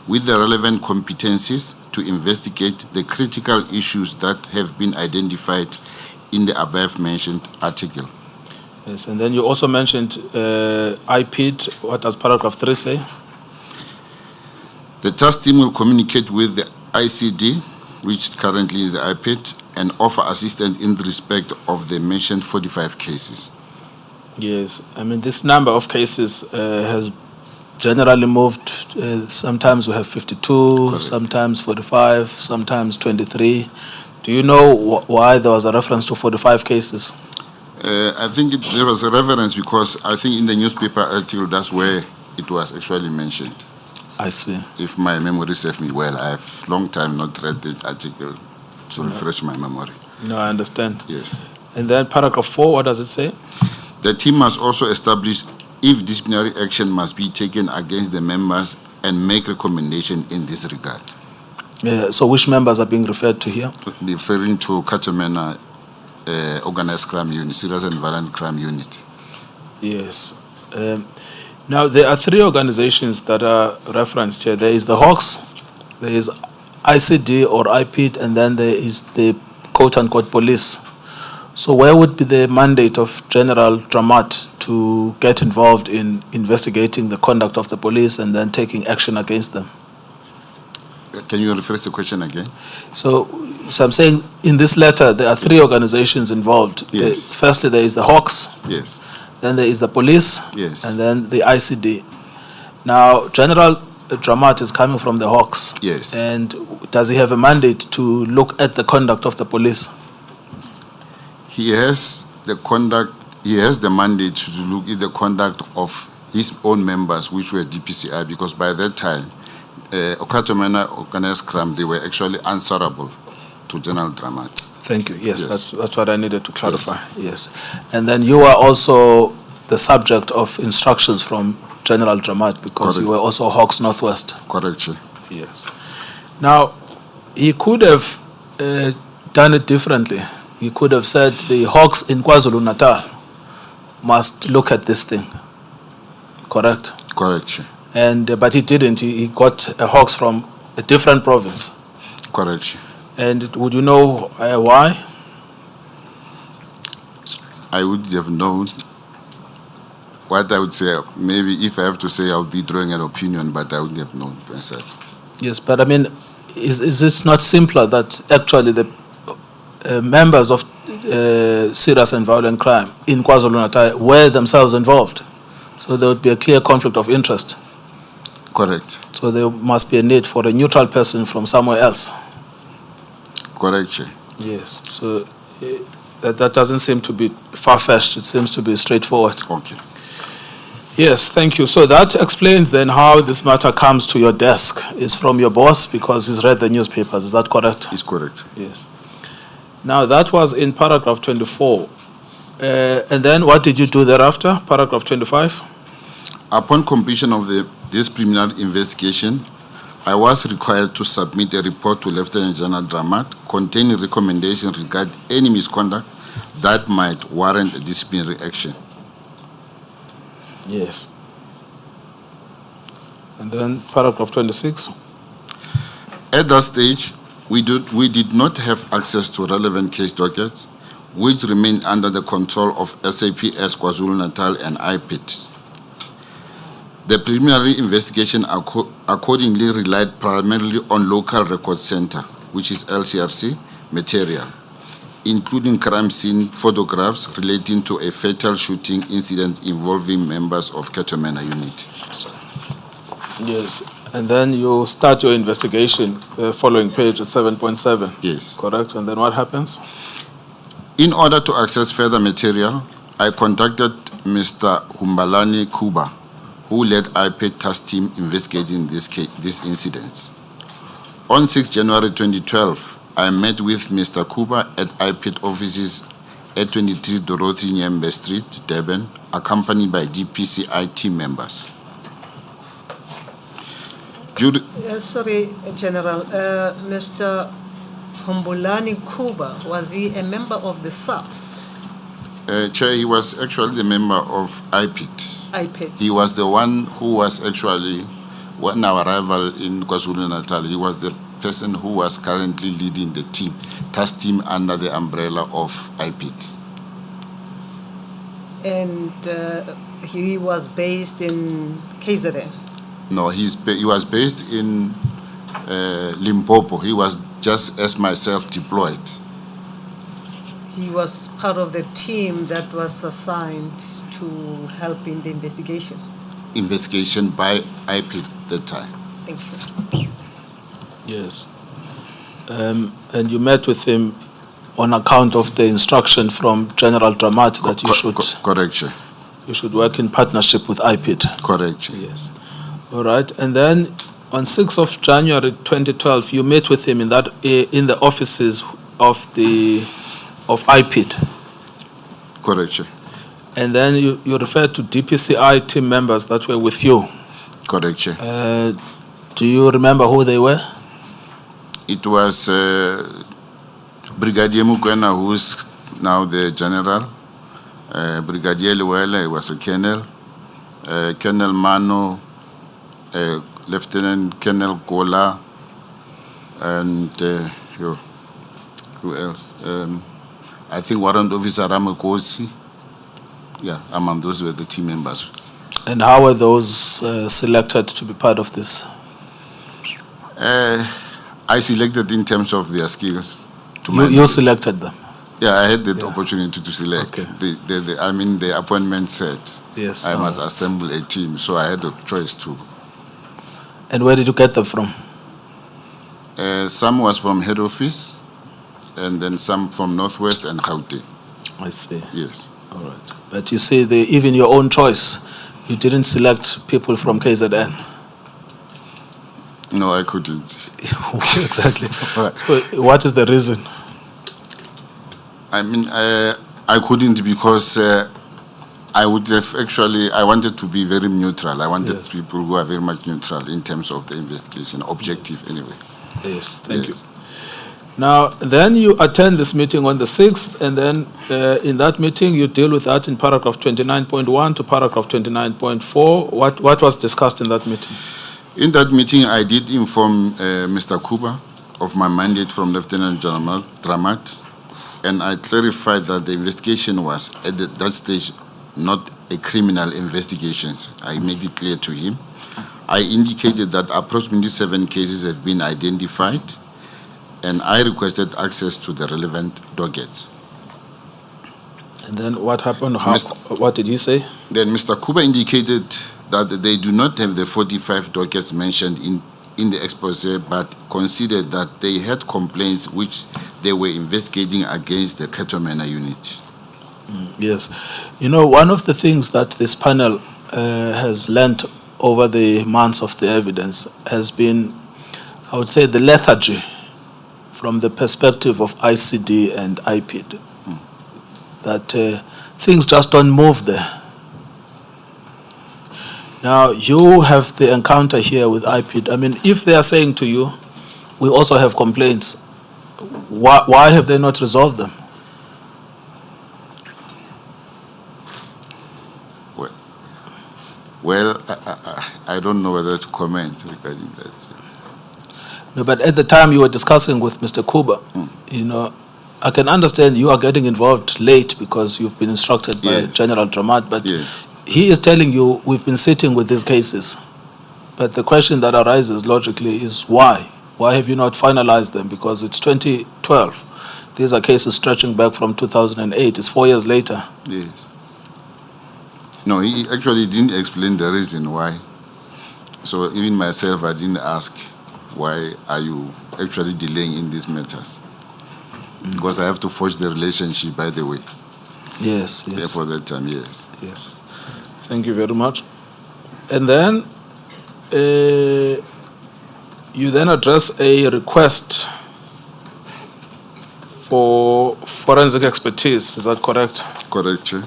with the relevant competencies to investigate the critical issues that have been identified in the above-mentioned article. Yes, and then you also mentioned IPID. What does paragraph 3 say? The task team will communicate with the ICD, which currently is the IPID, and offer assistance in respect of the mentioned 45 cases. Yes, I mean, this number of cases has generally moved. Sometimes we have 52, Correct. sometimes 45, sometimes 23. Do you know why there was a reference to 45 cases? I think there was a reference because I think in the newspaper article, that's where it was actually mentioned. I see. If my memory serves me well, I have long time not read the article to refresh my memory. No, I understand. Yes. And then paragraph 4, what does it say? The team must also establish if disciplinary action must be taken against the members and make recommendation in this regard. So which members are being referred to here? Referring to Katamena Organized Crime Unit, Serious and Violent Crime Unit. Yes. Now, there are 3 organizations that are referenced here. There is the Hawks, there is ICD or IPID, and then there is the quote-unquote police. So where would be the mandate of General Dramat to get involved in investigating the conduct of the police and then taking action against them? Can you rephrase the question again? So I'm saying in this letter, there are 3 organizations involved. Yes. Firstly, there is the Hawks. Yes. Then there is the police. Yes. And then the ICD. Now, General Dramat is coming from the Hawks. Yes. And does he have a mandate to look at the conduct of the police? He has the mandate to look at the conduct of his own members, which were DPCI, because by that time, Okatomena organized crime, they were actually answerable to General Dramat. Thank you. Yes, Yes. that's what I needed to clarify. Yes. And then you are also the subject of instructions from General Dramat because you Correct. were also Hawks Northwest. Correct, Chair. Yes. Now, he could have done it differently. He could have said the Hawks in KwaZulu-Natal must look at this thing. Correct? Correct, Chair. And but he didn't. He got a Hawks from a different province. Correct, Chair. And would you know why? I would have known what I would say. Maybe if I have to say, I would be drawing an opinion, but I wouldn't have known myself. Yes, but I mean, is this not simpler that actually the members of serious and violent crime in KwaZulu-Natal were themselves involved? So there would be a clear conflict of interest. Correct. So there must be a need for a neutral person from somewhere else. Correct, Chair. Yes. So that doesn't seem to be far-fetched. It seems to be straightforward. Okay. Yes, thank you. So that explains then how this matter comes to your desk. It's from your boss because he's read the newspapers. Is that correct? It's correct. Yes. Now, that was in paragraph 24. And then what did you do thereafter? Paragraph 25? Upon completion of this preliminary investigation, I was required to submit a report to Lieutenant General Dramat containing recommendations regarding any misconduct that might warrant a disciplinary action. Yes. And then paragraph 26? At that stage, we did not have access to relevant case dockets, which remained under the control of SAPS KwaZulu-Natal and IPIT. The preliminary investigation accordingly relied primarily on local record center, which is LCRC, material, including crime scene photographs relating to a fatal shooting incident involving members of Ketomena unit. Yes. And then you start your investigation, following page at 7.7. Yes. Correct? And then what happens? In order to access further material, I contacted Mr. Humbalani Kuba, who led IPIT task team investigating these incidents. On 6 January 2012, I met with Mr. Kuba at IPIT offices at 23 Dorothy Nyembe Street, Durban, accompanied by DPCI team members. Sorry, General. Mr. Humbulani Kuba, was he a member of the SAPS? Chair, he was actually the member of IPIT. IPIT. He was the one who was actually, when our arrival in KwaZulu-Natal, he was the person who was currently leading the team, task team under the umbrella of IPIT. And he was based in KZN? No, he was based in Limpopo. He was just as myself deployed. He was part of the team that was assigned to help in the investigation. Investigation by IPIT that time. Thank you. Yes. And you met with him on account of the instruction from General Dramat that you should Correct, Chair. you should work in partnership with IPIT. Correct, Chair. Yes. All right. And then on 6th of January 2012, you met with him in the offices of IPIT. Correct, Chair. And then you referred to DPCI team members that were with you. Correct, Chair. Do you remember who they were? It was Brigadier Mukwena, who is now the general. Brigadier Luwele, he was a colonel. Colonel Mano, Lieutenant Colonel Gola, and who else? I think Warrant Officer Ramakosi. Yeah, among those were the team members. And how were those selected to be part of this? I selected in terms of their skills. You selected them? Yeah, I had the opportunity to select. Okay. The appointment said Yes. I must assemble a team, so I had a choice too. And where did you get them from? Some was from head office, and then some from Northwest and Chauke. I see. Yes. All right. But you see, even your own choice, you didn't select people from KZN. No, I couldn't. Exactly. So what is the reason? I mean, I couldn't because I would have actually, I wanted to be very neutral. I wanted Yes. people who are very much neutral in terms of the investigation, objective anyway. Yes, thank you. Yes. Now, then you attend this meeting on the 6th, and then in that meeting you deal with that in paragraph 29.1 to paragraph 29.4. What was discussed in that meeting? In that meeting, I did inform Mr. Kuba of my mandate from Lieutenant General Dramat, and I clarified that the investigation was at that stage not a criminal investigation. I made it clear to him. I indicated that approximately 7 cases have been identified, and I requested access to the relevant dockets. And then what happened? What did he say? Then Mr. Kuba indicated that they do not have the 45 dockets mentioned in the expose, but considered that they had complaints which they were investigating against the Ketomena unit. Yes. You know, one of the things that this panel has learnt over the months of the evidence has been, I would say, the lethargy from the perspective of ICD and IPID. That things just don't move there. Now, you have the encounter here with IPID. I mean, if they are saying to you, we also have complaints, why have they not resolved them? Well, I don't know whether to comment regarding that. No, but at the time you were discussing with Mr. Kuba, you know, I can understand you are getting involved late because you've been instructed by Yes. General Dramat, but Yes. he is telling you we've been sitting with these cases. But the question that arises logically is why? Why have you not finalized them? Because it's 2012. These are cases stretching back from 2008. It's 4 years later. Yes. No, he actually didn't explain the reason why. So even myself, I didn't ask, why are you actually delaying in these matters? Because I have to forge the relationship, by the way. Yes, yes. Therefore, that time, yes. Yes. Thank you very much. And then you then address a request for forensic expertise. Is that correct? Correct, Chair.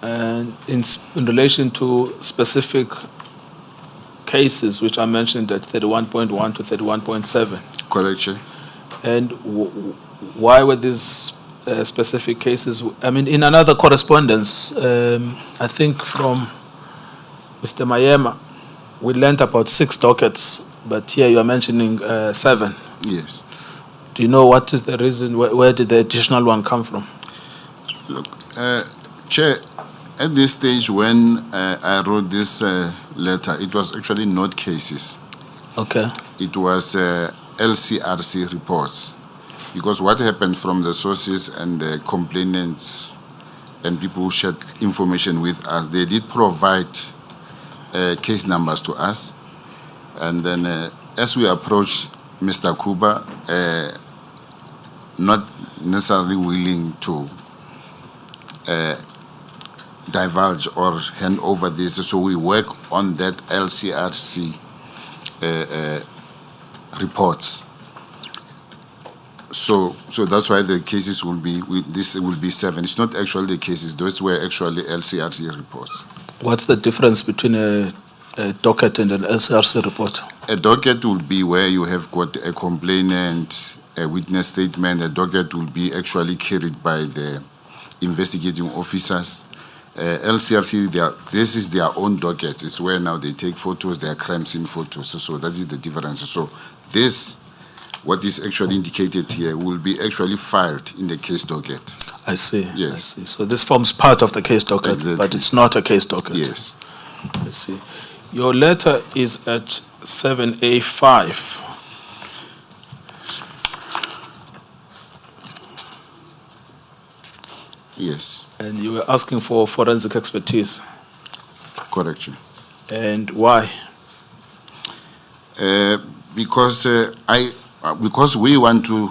And in relation to specific cases which are mentioned at 31.1 to 31.7. Correct, Chair. And why were these specific cases? I mean, in another correspondence, I think from Mr. Mayema, we learned about 6 dockets, but here you are mentioning 7. Yes. Do you know what is the reason? Where did the additional one come from? Look, Chair, at this stage when I wrote this letter, it was actually not cases. Okay. It was LCRC reports. Because what happened from the sources and the complainants and people who shared information with us, they did provide case numbers to us. And then as we approached Mr. Kuba, not necessarily willing to divulge or hand over this, so we work on that LCRC reports. So that's why the cases will be, this will be 7. It's not actually the cases, those were actually LCRC reports. What's the difference between a docket and an LCRC report? A docket will be where you have got a complainant, a witness statement. A docket will be actually carried by the investigating officers. LCRC, this is their own docket. It's where now they take photos, their crime scene photos. So that is the difference. So this, what is actually indicated here, will be actually filed in the case docket. I see. Yes. I see. So this forms part of the case docket, Exactly. but it's not a case docket. Yes. I see. Your letter is at 7A5. Yes. And you were asking for forensic expertise. Correction. And why? Because we want to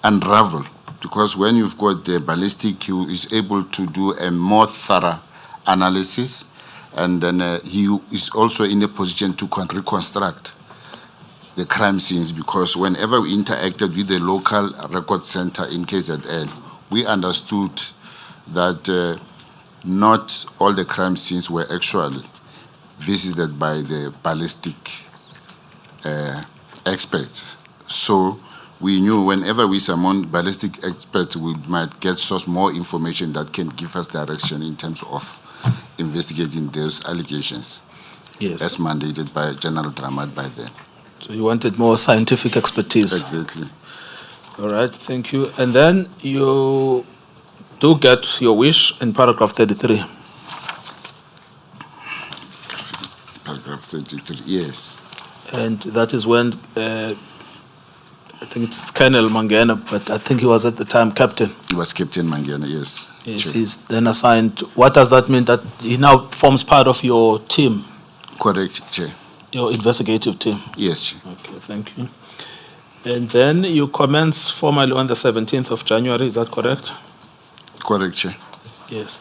unravel because when you've got the ballistic, he is able to do a more thorough analysis, and then he is also in a position to reconstruct the crime scenes, because whenever we interacted with the local record center in KZN, we understood that not all the crime scenes were actually visited by the ballistic experts. So we knew whenever we summon ballistic experts, we might get source more information that can give us direction in terms of investigating those allegations. Yes. As mandated by General Dramat by then. So you wanted more scientific expertise. Exactly. All right, thank you. And then you do get your wish in paragraph 33. Paragraph 33, yes. And that is when, I think it's Colonel Mangena, but I think he was at the time captain. He was Captain Mangena, yes. Yes, Sure. he's then assigned. What does that mean? That he now forms part of your team, Correct, Chair. your investigative team? Yes, Chair. Okay, thank you. And then you commence formally on the 17th of January, is that correct? Correct, Chair. Yes.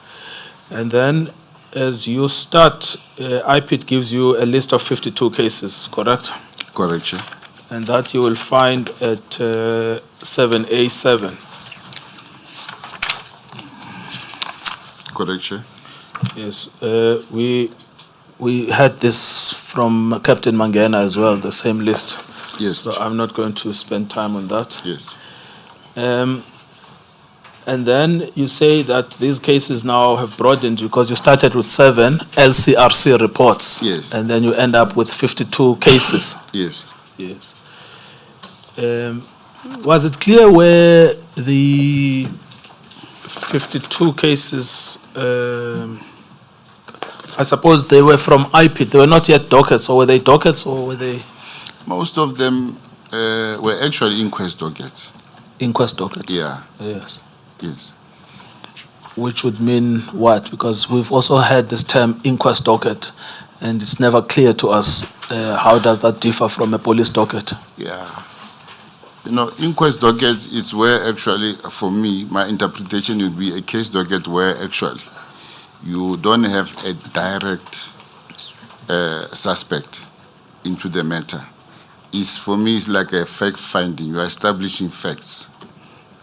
And then as you start, IPIT gives you a list of 52 cases, correct? Correct, Chair. And that you will find at 7A7. Correct, Chair. Yes. We had this from Captain Mangena as well, the same list. Yes. So I'm not going to spend time on that. Yes. And then you say that these cases now have broadened because you started with 7 LCRC reports. Yes. And then you end up with 52 cases. Yes. Yes. Was it clear where the 52 cases, I suppose they were from IPIT, they were not yet dockets, or were they dockets, or were they? Most of them were actually inquest dockets. Inquest dockets? Yeah. Yes. Yes. Which would mean what? Because we've also heard this term inquest docket, and it's never clear to us how does that differ from a police docket? Yeah. You know, inquest docket is where actually, for me, my interpretation would be a case docket where actually you don't have a direct suspect into the matter. For me, it's like a fact finding. You are establishing facts.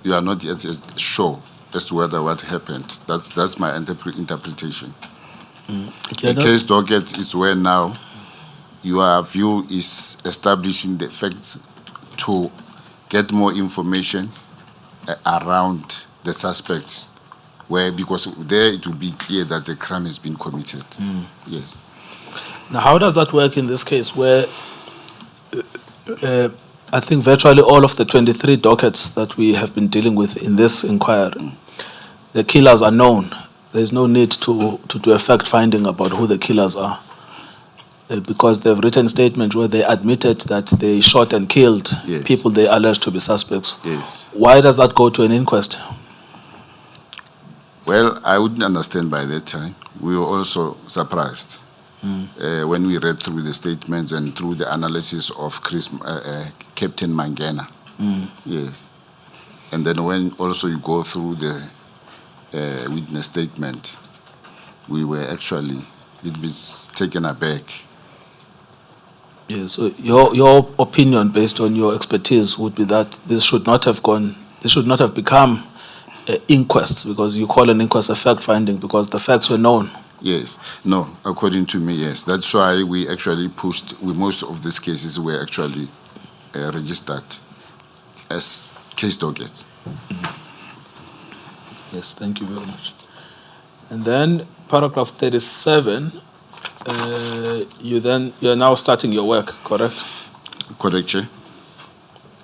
You are not yet sure as to whether what happened. That's my interpretation. Okay, A case docket is where now your view is establishing the facts to get more information around the suspect, because there it will be clear that the crime has been committed. Yes. Now, how does that work in this case where I think virtually all of the 23 dockets that we have been dealing with in this inquiry, the killers are known. There's no need to do a fact finding about who the killers are. Because they've written statements where they admitted that they shot and killed Yes. people they alleged to be suspects. Yes. Why does that go to an inquest? Well, I wouldn't understand by that time. We were also surprised when we read through the statements and through the analysis of Captain Mangena. Yes. And then when also you go through the witness statement, we were actually a little bit taken aback. Yes. So your opinion, based on your expertise, would be that this should not have become inquests, because you call an inquest a fact finding because the facts were known. Yes. No, according to me, yes. That's why we actually pushed, most of these cases were actually registered as case dockets. Yes, thank you very much. And then paragraph 37, you're now starting your work, correct? Correct, Chair?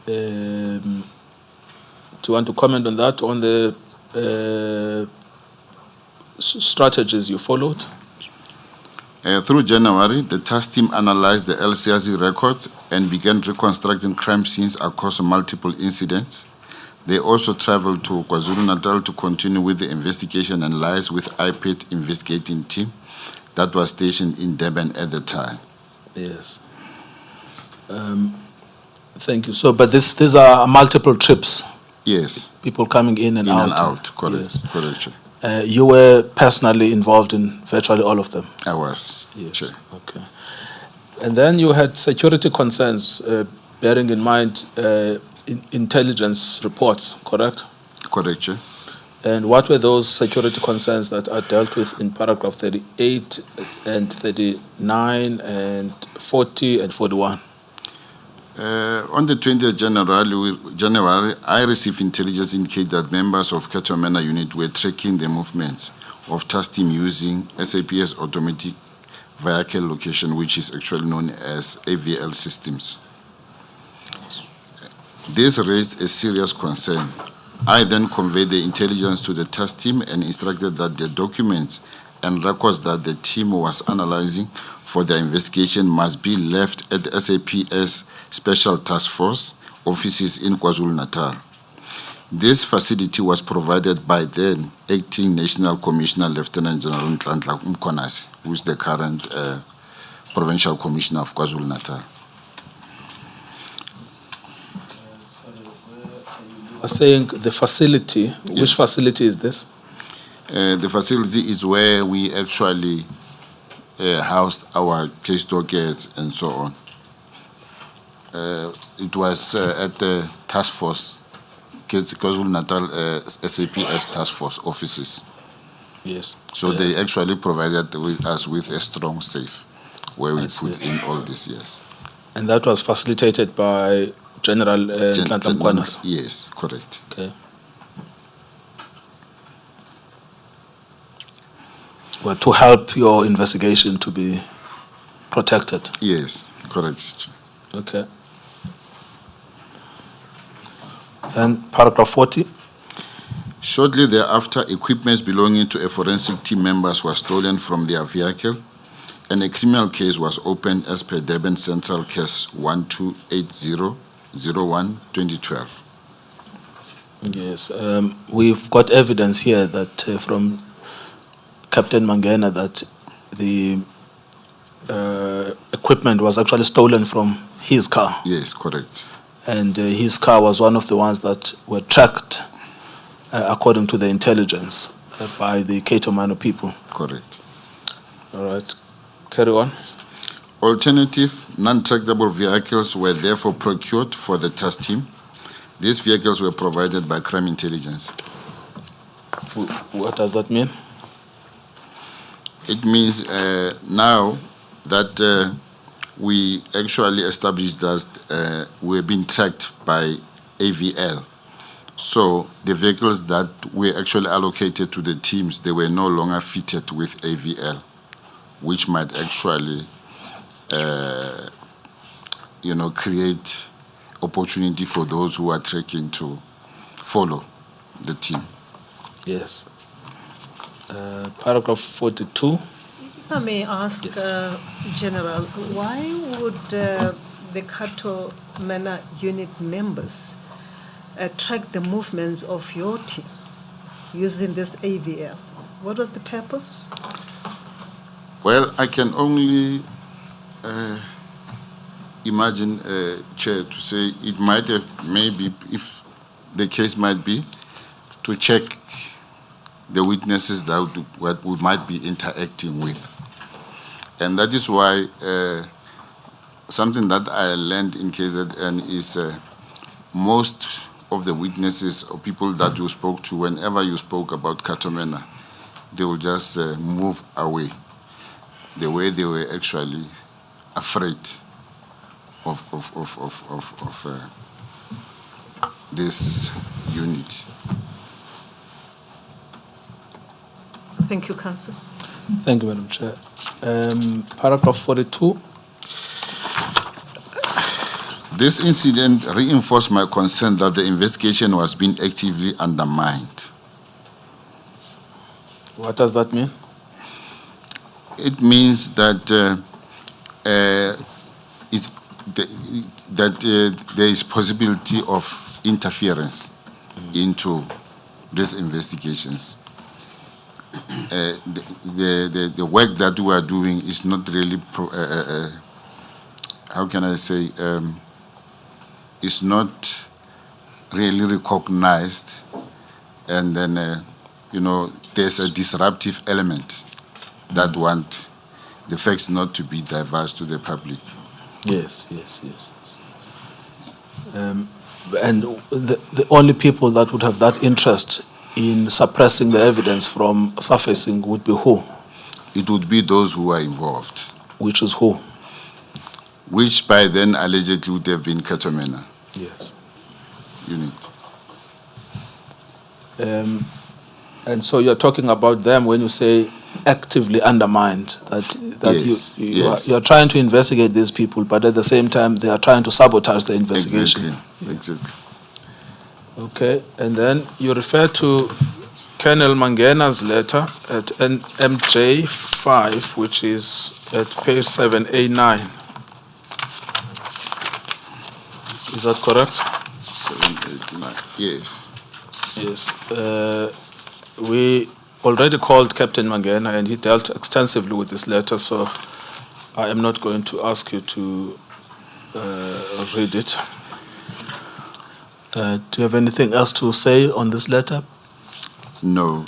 Do you want to comment on that, on the strategies you followed? Through January, the task team analyzed the LCRC records and began reconstructing crime scenes across multiple incidents. They also traveled to KwaZulu-Natal to continue with the investigation and liaise with IPIT investigating team that was stationed in Durban at the time. Yes. Thank you. So, but these are multiple trips. Yes. People coming in and In out. and out, correct. Yes. Correct. You were personally involved in virtually all of them. I was. Yes. Chair. Okay. And then you had security concerns, bearing in mind intelligence reports, correct? Correct, Chair. And what were those security concerns that are dealt with in paragraph 38 and 39 and 40 and 41? On the 20th January, I received intelligence indicate that members of Katomena unit were tracking the movements of task team using SAP's automatic vehicle location, which is actually known as AVL systems. This raised a serious concern. I then conveyed the intelligence to the task team and instructed that the documents and records that the team was analyzing for the investigation must be left at the SAP's Special Task Force offices in KwaZulu-Natal. This facility was provided by then Acting National Commissioner Lieutenant General Nhlanhla Mkhwanazi, who is the current Provincial Commissioner of KwaZulu-Natal. Saying the facility, Yes. Which facility is this? The facility is where we actually housed our case dockets and so on. It was at the task force, KwaZulu-Natal SAPS task force offices. Yes. So they actually provided us with a strong safe where we put in all this, yes. And that was facilitated by General Nhlanhla Mkhwanazi? Yes, correct. Okay. Well, to help your investigation to be protected. Yes, correct. Okay. And paragraph 40? Shortly thereafter, equipment belonging to a forensic team members was stolen from their vehicle, and a criminal case was opened as per Durban Central Case 128001-2012. Yes. We've got evidence here that from Captain Mangena that the equipment was actually stolen from his car. Yes, correct. And his car was one of the ones that were tracked, according to the intelligence, by the Katomano people. Correct. All right. Carry on. Alternative, non-tractable vehicles were therefore procured for the task team. These vehicles were provided by crime intelligence. What does that mean? It means now that we actually established that we're being tracked by AVL. So the vehicles that were actually allocated to the teams, they were no longer fitted with AVL, which might actually, create opportunity for those who are tracking to follow the team. Yes. Paragraph 42. If I may ask, General, why would the Katomena unit members track the movements of your team using this AVL? What was the purpose? Well, I can only imagine, Chair, to say it might have, maybe, if the case might be, to check the witnesses that what we might be interacting with. And that is why something that I learned in KZN is most of the witnesses or people that you spoke to, whenever you spoke about Katomena, they will just move away. The way they were actually afraid of this unit. Thank you, Council. Thank you, Madam Chair. Paragraph 42. This incident reinforced my concern that the investigation was being actively undermined. What does that mean? It means that there is possibility of interference into these investigations. The work that we are doing is not really, how can I say, is not really recognized, and then, there's a disruptive element that want the facts not to be divulged to the public. Yes. And the only people that would have that interest in suppressing the evidence from surfacing would be who? It would be those who are involved, Which is who? which by then allegedly would have been Katomena Yes. unit. And so you're talking about them when you say actively undermined, that Yes, yes. you're trying to investigate these people, but at the same time they are trying to sabotage the investigation. Exactly. Okay, and then you refer to Colonel Mangena's letter at MJ5, which is at page 7A9. Is that correct? 7, 8, 9. Yes. Yes. We already called Captain Mangena and he dealt extensively with this letter, so I am not going to ask you to read it. Do you have anything else to say on this letter? No.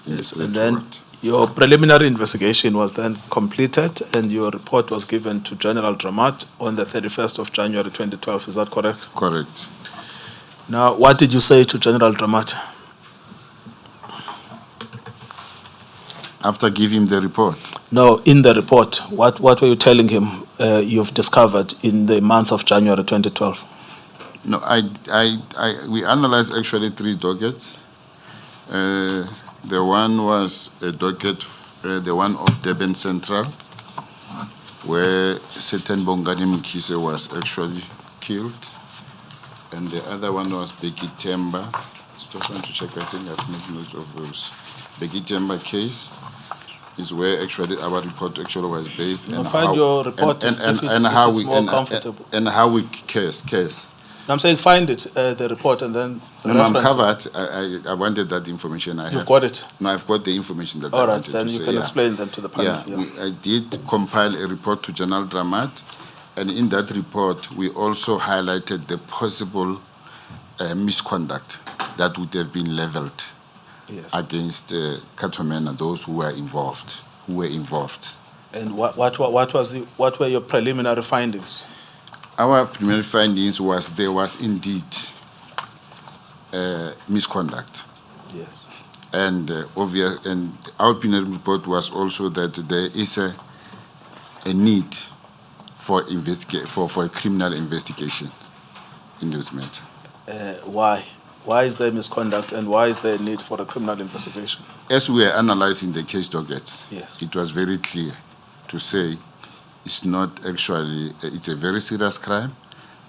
Yes. And then your preliminary investigation was then completed and your report was given to General Dramat on the 31st of January 2012. Is that correct? Correct. Now, what did you say to General Dramat? After giving the report, No, in the report, what were you telling him you've discovered in the month of January 2012? no, we analyzed actually 3 dockets. The one was a docket, the one of Durban Central, where Satan Bongani Mkise was actually killed. And the other one was Becky Temba. Just want to check, I think I've made notes of those. Becky Temba case is where actually our report actually was based. No, find your report if it's more comfortable. And how we case. No, I'm saying find it, the report, and then No, I'm reference it. covered. I wanted that information. You've got it? No, I've got the information that I All right, wanted then to you say, can yeah. explain them to the panel. Yeah, I did compile a report to General Dramat, and in that report, we also highlighted the possible misconduct that would have been leveled Yes. against Katomena, those who were involved. And what were your preliminary findings? Our preliminary findings was there was indeed misconduct. Yes. And and our preliminary report was also that there is a need for a criminal investigation in this matter. Why? Why is there misconduct and why is there a need for a criminal investigation? As we were analyzing the case dockets, Yes. it was very clear to say it's not actually, it's a very serious crime,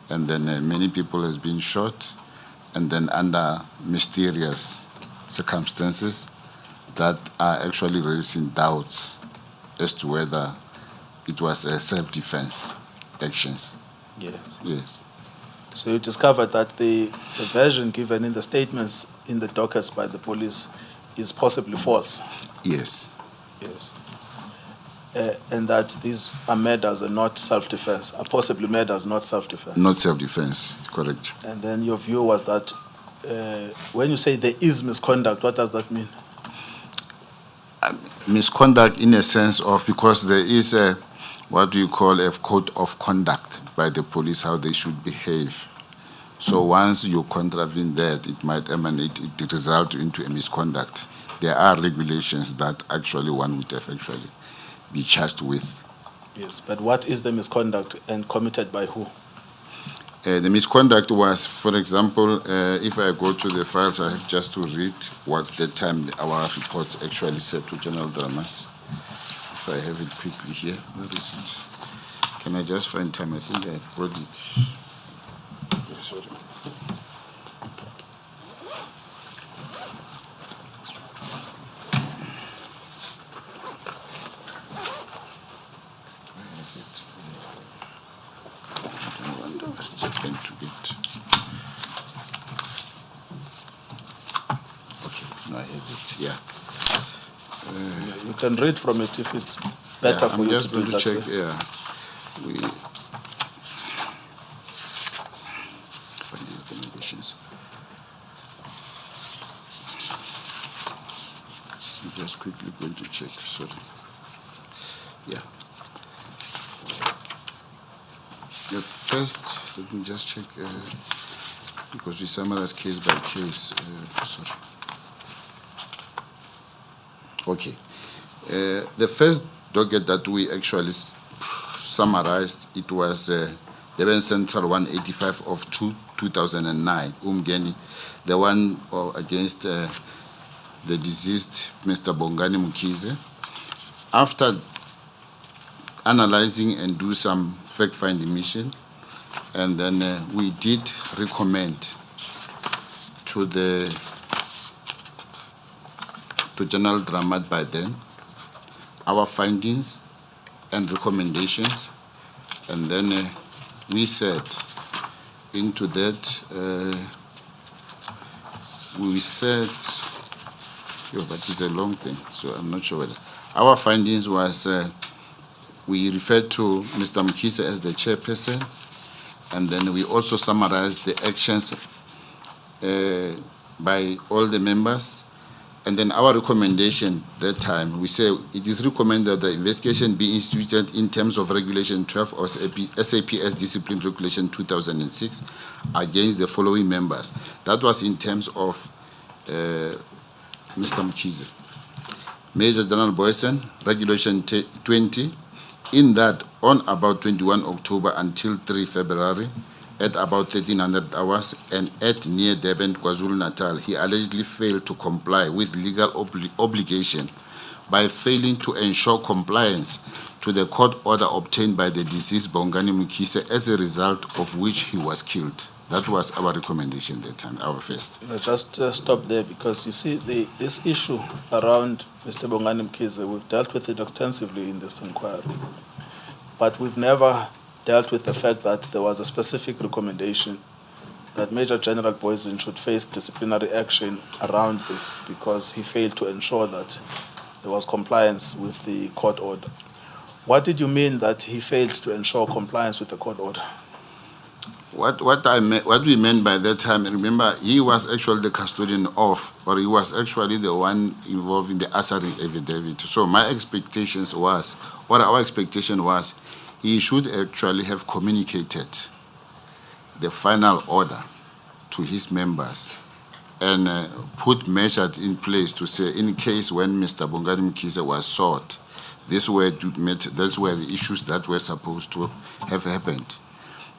and then many people has been shot, and then under mysterious circumstances that are actually raising doubts as to whether it was a self-defense actions. Yes. Yes. So you discovered that the version given in the statements in the dockets by the police is possibly false. Yes. Yes. And that these are murders and not self-defense, are possibly murders, not self-defense. Not self-defense, correct. And then your view was that when you say there is misconduct, what does that mean? Misconduct in a sense of, because there is a, what do you call, a code of conduct by the police, how they should behave. So once you contravene that, it might emanate, it result into a misconduct. There are regulations that actually one would have actually be charged with. Yes, but what is the misconduct and committed by who? The misconduct was, for example, if I go to the files, I have just to read what the time our reports actually said to General Dramat. If I have it quickly here, where is it? Can I just find time? I think I brought it. Yeah, sorry. Into it. Okay, now I have it. Yeah. You can read from it if it's better Yeah, for I'm you just to do going it to that check. way. Yeah, just quickly going to check. Sorry. Yeah. The first, let me just check, because we summarize case by case. Sorry. Okay. The first docket that we actually summarized, it was the Durban Central 185 of 2009, Umgeni, the one against the deceased Mr. Bongani Mukize. After analyzing and do some fact-finding mission, and then we did recommend to General Dramat by then our findings and recommendations, and then we said into that we said, but it's a long thing, so I'm not sure whether our findings was we referred to Mr. Mukise as the chairperson, and then we also summarized the actions by all the members. And then our recommendation that time, we say it is recommended that the investigation be instituted in terms of Regulation 12 or SAPS Discipline Regulation 2006 against the following members. That was in terms of Mr. Mukise. Major General Boysen, Regulation 20, in that on about 21 October until 3 February, at about 1300 hours and at near Durban, KwaZulu-Natal, he allegedly failed to comply with legal obligation by failing to ensure compliance to the court order obtained by the deceased Bongani Mukise, as a result of which he was killed. That was our recommendation at that time, our first. Just stop there, because you see this issue around Mr. Bongani Mukise, we've dealt with it extensively in this inquiry, but we've never dealt with the fact that there was a specific recommendation that Major General Boysen should face disciplinary action around this because he failed to ensure that there was compliance with the court order. What did you mean that he failed to ensure compliance with the court order? What we meant by that time, remember, he was actually the custodian of, or he was actually the one involved in the answering affidavit. So my expectations was, or our expectation was, he should actually have communicated the final order to his members and put measures in place to say, in case when Mr. Bongani Mukise was sought, that's where the issues that were supposed to have happened.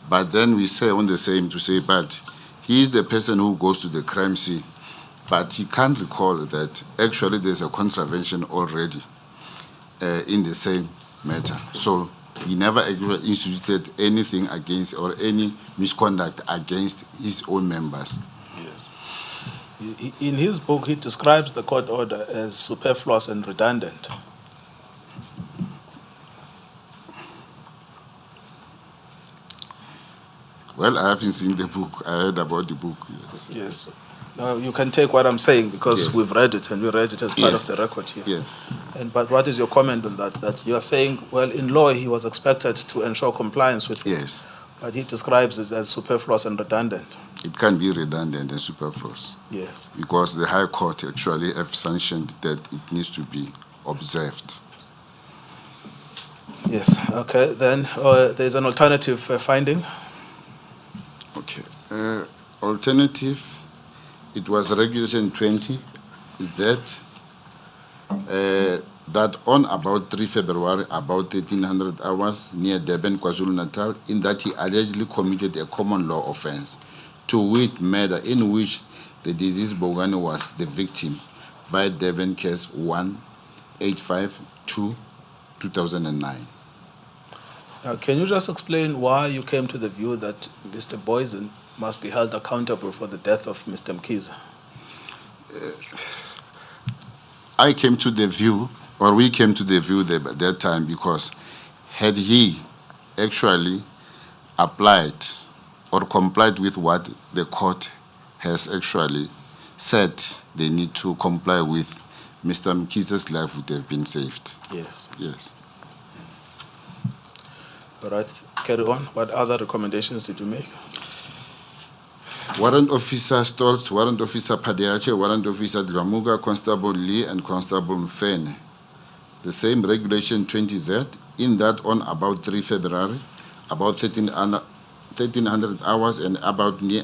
But then we say on the same to say, but he is the person who goes to the crime scene, but he can't recall that actually there's a contravention already in the same matter. So he never instituted anything against or any misconduct against his own members. Yes. In his book, he describes the court order as superfluous and redundant. Well, I haven't seen the book. I heard about the book. Yes. Yes. No, you can take what I'm saying because Yes. we've read it and we read it as part Yes. of the record here. Yes. But what is your comment on that? That you are saying, well, in law he was expected to ensure compliance with it, Yes. but he describes it as superfluous and redundant. It can be redundant and superfluous Yes. because the High Court actually have sanctioned that it needs to be observed. Yes. Okay. Then there's an alternative finding. Okay. Alternative, it was Regulation 20 Z that on about 3 February, about 1300 hours near Durban, KwaZulu-Natal, in that he allegedly committed a common law offense, to wit murder, in which the deceased Bongani was the victim, via Durban case 185/2009. Now, can you just explain why you came to the view that Mr. Boysen must be held accountable for the death of Mr. Mukise? I came to the view, or we came to the view at that time, because had he actually applied or complied with what the court has actually said they need to comply with, Mr. Mkise's life would have been saved. Yes. Yes. All right. Carry on. What other recommendations did you make? Warrant Officer Stolz, Warrant Officer Padeache, Warrant Officer Dlamuga, Constable Lee, and Constable Mfene. The same Regulation 20Z, in that on about 3 February, about 1300 hours and about near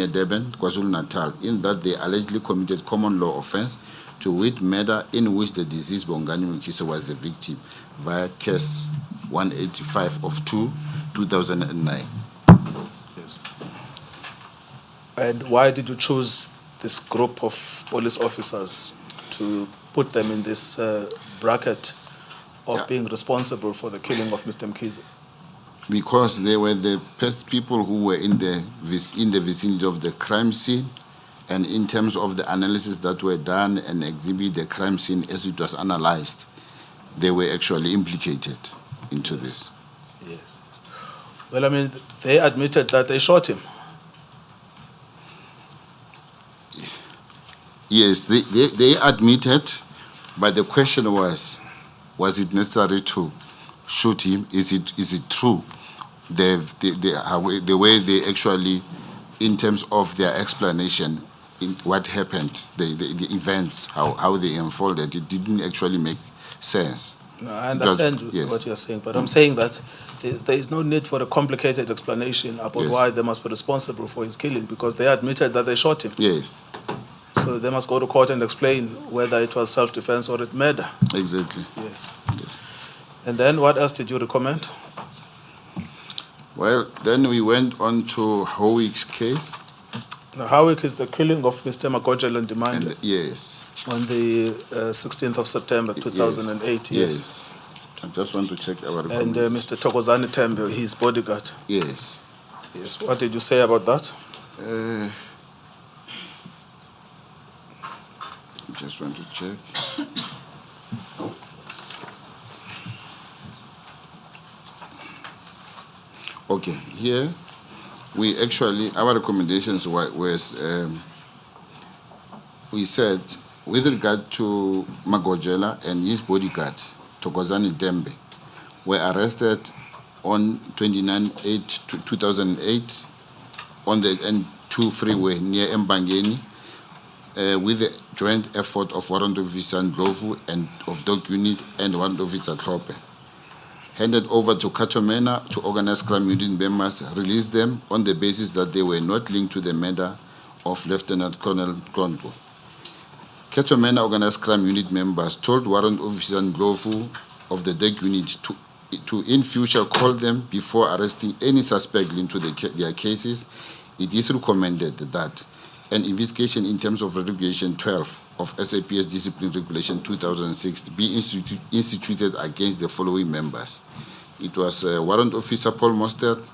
Durban, KwaZulu-Natal, in that they allegedly committed common law offense to wit murder in which the deceased Bongani Mkhize was the victim via case 185 of 2009. Yes. And why did you choose this group of police officers to put them in this bracket of being responsible for the killing of Mr. Mkhize? Because they were the first people who were in the vicinity of the crime scene, and in terms of the analysis that were done and exhibit the crime scene as it was analyzed, they were actually implicated into this. Yes. Well, I mean, they admitted that they shot him. Yes, they admitted, but the question was it necessary to shoot him? Is it true? The way they actually, in terms of their explanation, in what happened, the events, how they unfolded, it didn't actually make sense. No, I understand what you're saying, but I'm saying that there is no need for a complicated explanation about why they must be responsible for his killing, because they admitted that they shot him. Yes. So they must go to court and explain whether it was self-defense or it murder. Exactly. Yes. Yes. And then what else did you recommend? Well, then we went on to Howick's case. Now, Howick is the killing of Mr. Magojela and Demande. Yes. On the 16th of September 2008. Yes. I just want to check our record. And Mr. Thokozani Tembe, his bodyguard. Yes. Yes. What did you say about that? Just want to check. Okay, here we actually, our recommendations was we said with regard to Magojela and his bodyguard, Thokozani Tembe, were arrested on 29/8/2008 on the N2 freeway near Mbangeni with the joint effort of Warrant Officer Ndlovu and of Dog Unit and Warrant Officer Chauke. Handed over to Katomena to organized crime unit members, released them on the basis that they were not linked to the murder of Lieutenant Colonel Klongo. Katomena organized crime unit members told Warrant Officer Ndlovu of the DEG unit to in future call them before arresting any suspect linked to their cases. It is recommended that an investigation in terms of Regulation 12 of SAPS Discipline Regulation 2006 be instituted against the following members. It was Warrant Officer Paul Mostert,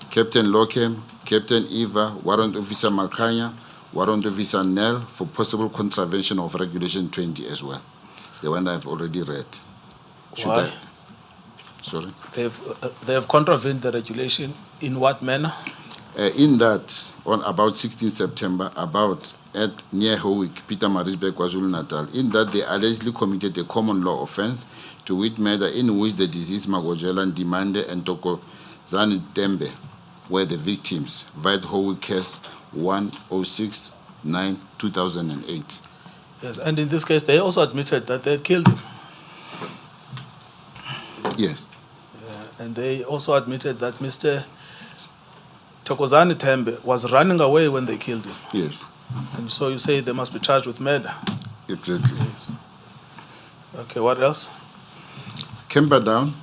Captain Lockham, Captain Eva, Warrant Officer Makanya, Warrant Officer Nell for possible contravention of Regulation 20 as well. The one I've already read. Why? Sorry? They have contravened the regulation in what manner? In that, on about 16 September, about at near Howick, Peter Marisburg, KwaZulu-Natal, in that they allegedly committed a common law offense to wit murder in which the deceased Magojela and Demande and Thokozani Tembe were the victims, via Howick case 106/9/2008. Yes, and in this case, they also admitted that they had killed him. Yes. And they also admitted that Mr. Thokozani Tembe was running away when they killed him. Yes. And so you say they must be charged with murder. Exactly. Yes. Okay, what else? Camperdown,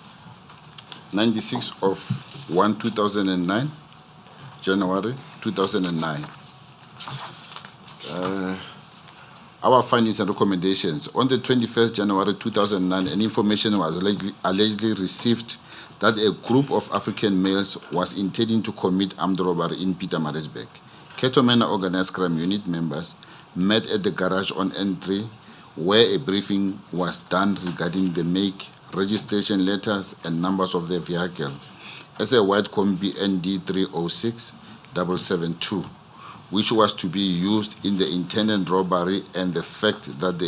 96/1/2009, January 2009. Our findings and recommendations. On the 21st January 2009, an information was allegedly received that a group of African males was intending to commit armed robbery in Pietermaritzburg. Katomena organized crime unit members met at the garage on N3 where a briefing was done regarding the make, registration letters and numbers of the vehicle as a white Kombi ND 306-772, which was to be used in the intended robbery, and the fact that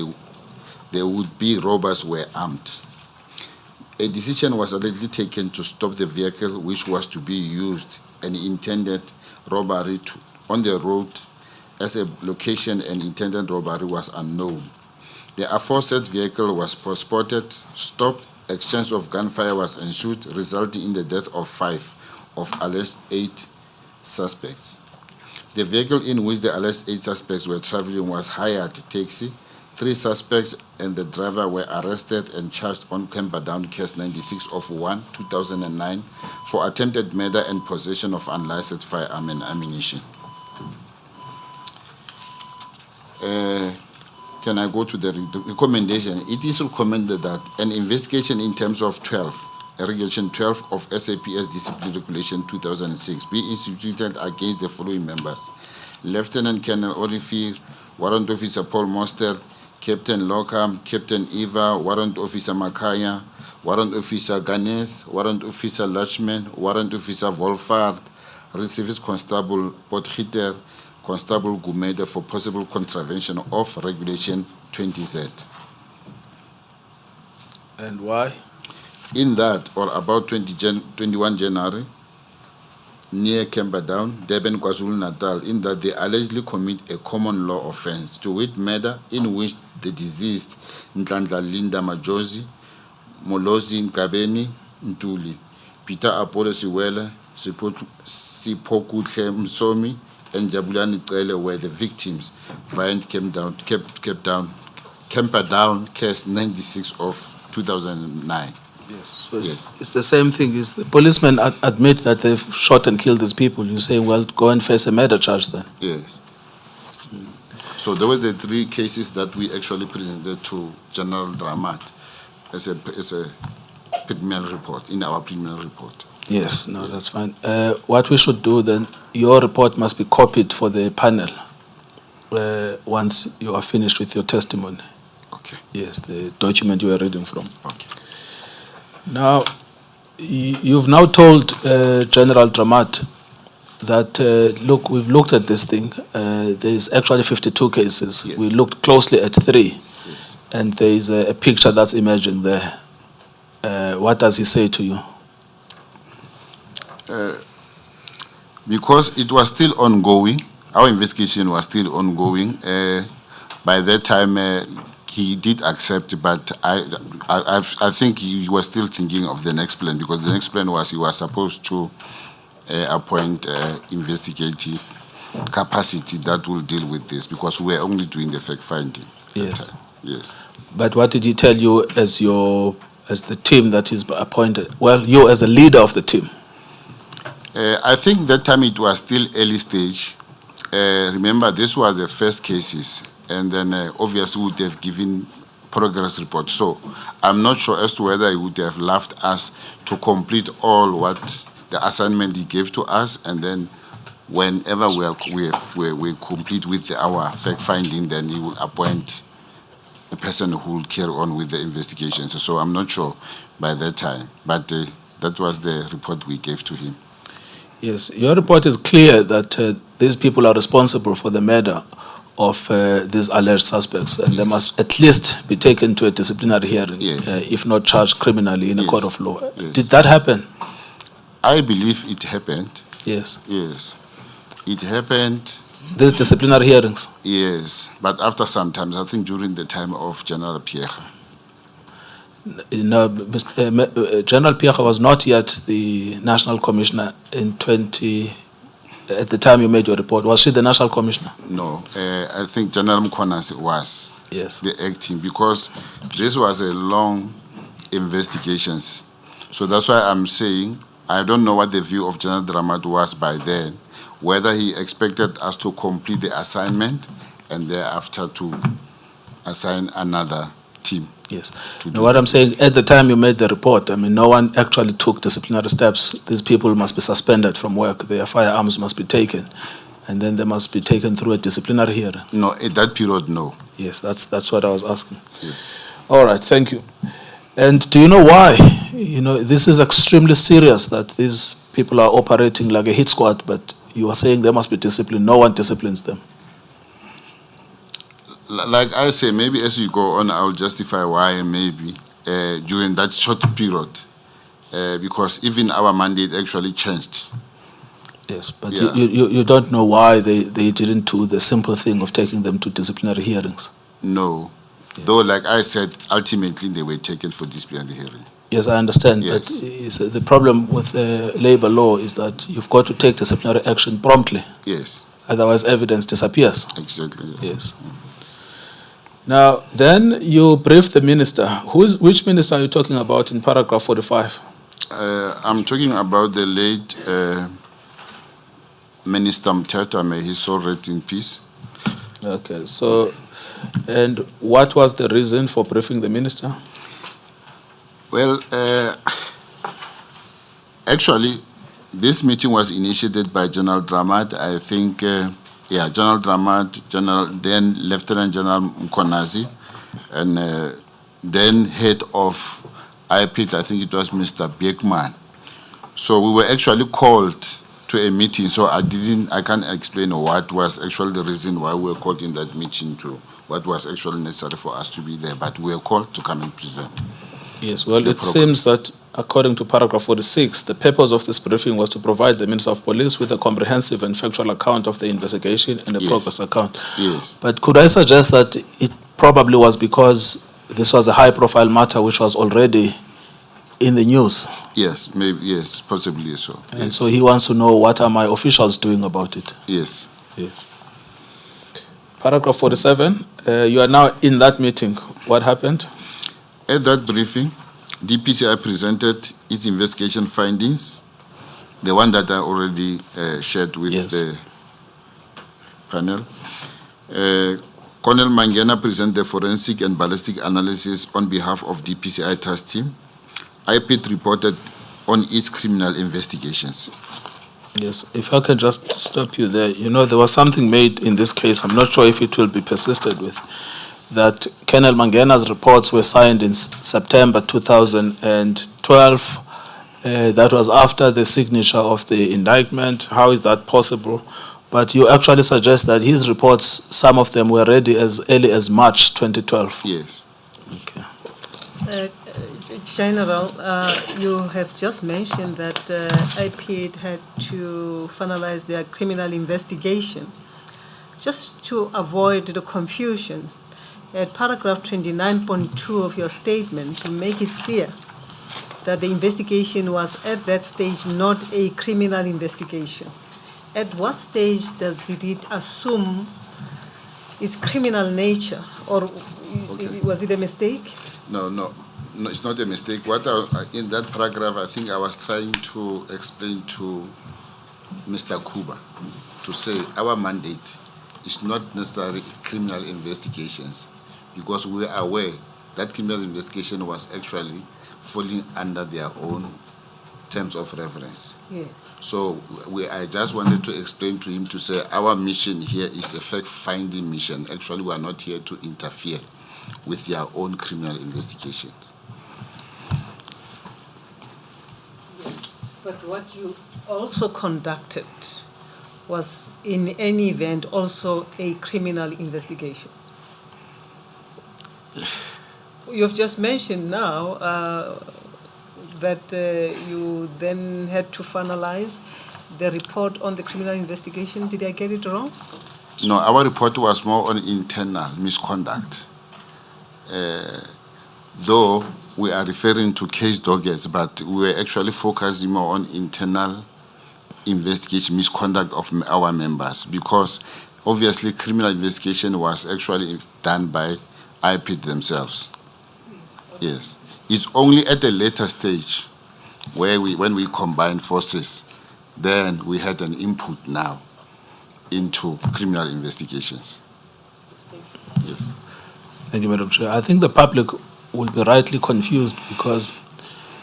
there would be robbers were armed. A decision was already taken to stop the vehicle which was to be used and intended robbery on the road as a location and intended robbery was unknown. The aforesaid vehicle was spotted, stopped, exchange of gunfire was ensued, resulting in the death of 5 of alleged 8 suspects. The vehicle in which the alleged 8 suspects were traveling was hired taxi. 3 suspects and the driver were arrested and charged on Camperdown Case 96 of 1/2009 for attempted murder and possession of unlicensed firearm and ammunition. Can I go to the recommendation? It is recommended that an investigation in terms of Regulation 12 of SAPS Discipline Regulation 2006 be instituted against the following members: Lieutenant Colonel Olivier, Warrant Officer Paul Moster, Captain Lockham, Captain Eva, Warrant Officer Makaya, Warrant Officer Ganes, Warrant Officer Lachman, Warrant Officer Wolfard, Reservist Constable Potgieter, Constable Gumede for possible contravention of Regulation 20Z. And why? In that, or about 21 January, near Camperdown, Durban, KwaZulu-Natal, in that they allegedly commit a common law offense, to wit murder, in which the deceased, Nhlanhla Linda Majosi, Molozi Nkabinde Ntuli, Peter Apollo Siwele, Sipokuhle Msomi, and Jabulani Cele were the victims via Camperdown Case 96 of 2009. Yes. So it's the same thing. Is the policemen admit that they've shot and killed these people? You say, well, go and face a murder charge then. Yes. So there were the 3 cases that we actually presented to General Dramat as a preliminary report, in our preliminary report. Yes, no, that's fine. What we should do then, your report must be copied for the panel once you are finished with your testimony. Okay. Yes, the document you are reading from. Okay. Now, you've now told General Dramat that, look, we've looked at this thing. There's actually 52 cases. Yes. We looked closely at 3. Yes. And there's a picture that's emerging there. What does he say to you? Because it was still ongoing, our investigation was still ongoing. By that time, he did accept, but I think he was still thinking of the next plan, because the next plan was he was supposed to appoint investigative capacity that will deal with this, because we were only doing the fact finding. Yes. Yes. But what did he tell you as the team that is appointed? Well, you as a leader of the team. I think that time it was still early stage. Remember, this was the first cases, and then obviously would have given progress report. So I'm not sure as to whether he would have left us to complete all what the assignment he gave to us, and then whenever we complete with our fact finding, then he will appoint a person who will carry on with the investigations. So I'm not sure by that time, but that was the report we gave to him. Yes, your report is clear that these people are responsible for the murder of these alleged suspects, and they must at least be taken to a disciplinary hearing, if not charged criminally in a court of law. Yes. Did that happen? I believe it happened. Yes. Yes. It happened. These disciplinary hearings? Yes, but after some time, I think during the time of General Pierre. No, General Pierre was not yet the National Commissioner at the time you made your report. Was she the National Commissioner? No, I think General Mkhonas was the acting, because this was a long investigations. So that's why I'm saying I don't know what the view of General Dramat was by then, whether he expected us to complete the assignment and thereafter to assign another team. Yes. Now, what I'm saying, at the time you made the report, I mean, no one actually took disciplinary steps. These people must be suspended from work. Their firearms must be taken, and then they must be taken through a disciplinary hearing. No, at that period, no. Yes, that's what I was asking. Yes. All right, thank you. And do you know why? You know, this is extremely serious that these people are operating like a hit squad, but you are saying there must be discipline. No one disciplines them. Like I say, maybe as you go on, I'll justify why maybe during that short period, because even our mandate actually changed. Yes, but Yeah. you don't know why they didn't do the simple thing of taking them to disciplinary hearings. No. Though, like I said, ultimately they were taken for disciplinary hearing. Yes, I understand, Yes. but the problem with labor law is that you've got to take disciplinary action promptly. Yes, Otherwise, evidence disappears. exactly. Yes. Yes. Now, then you brief the minister. Which minister are you talking about in paragraph 45? I'm talking about the late Minister Mteta, may his soul rest in peace. Okay, so, and what was the reason for briefing the minister? Well, actually, this meeting was initiated by General Dramat. I think, General Dramat, then Lieutenant General Mkonazi, and then head of IPIT, I think it was Mr. Beekman. So we were actually called to a meeting. So I can't explain what was actually the reason why we were called in that meeting to what was actually necessary for us to be there. But we were called to come and present. Yes, well, The it program. seems that according to paragraph 46, the purpose of this briefing was to provide the Minister of Police with a comprehensive and factual account of the investigation and a Yes. progress account. Yes. But could I suggest that it probably was because this was a high-profile matter which was already in the news, Yes, maybe, yes, possibly so. and Yes. so he wants to know what are my officials doing about it. Yes. Yes. Paragraph 47, you are now in that meeting. What happened? At that briefing, DPCI presented its investigation findings, the one that I already shared with Yes. the panel. Colonel Mangena presented the forensic and ballistic analysis on behalf of DPCI task team. IPIT reported on its criminal investigations. Yes, if I can just stop you there. You know, there was something made in this case, I'm not sure if it will be persisted with, that Colonel Mangena's reports were signed in September 2012. That was after the signature of the indictment. How is that possible? But you actually suggest that his reports, some of them were ready as early as March 2012. Yes. Okay. General, you have just mentioned that IPIT had to finalize their criminal investigation. Just to avoid the confusion, at paragraph 29.2 of your statement, you make it clear that the investigation was at that stage not a criminal investigation. At what stage did it assume its criminal nature, or was it a mistake? No, it's not a mistake. In that paragraph, I think I was trying to explain to Mr. Kuba to say our mandate is not necessarily criminal investigations, because we are aware that criminal investigation was actually falling under their own terms of reference. Yes. So I just wanted to explain to him to say our mission here is a fact-finding mission. Actually, we are not here to interfere with their own criminal investigations. Yes, but what you also conducted was, in any event, also a criminal investigation. You've just mentioned now that you then had to finalize the report on the criminal investigation. Did I get it wrong? No, our report was more on internal misconduct. Though we are referring to case dockets, but we were actually focusing more on internal investigation, misconduct of our members, because obviously criminal investigation was actually done by IPIT themselves. Yes. It's only at a later stage where when we combined forces, then we had an input now into criminal investigations. Yes. Thank you, Madam Chair. I think the public will be rightly confused, because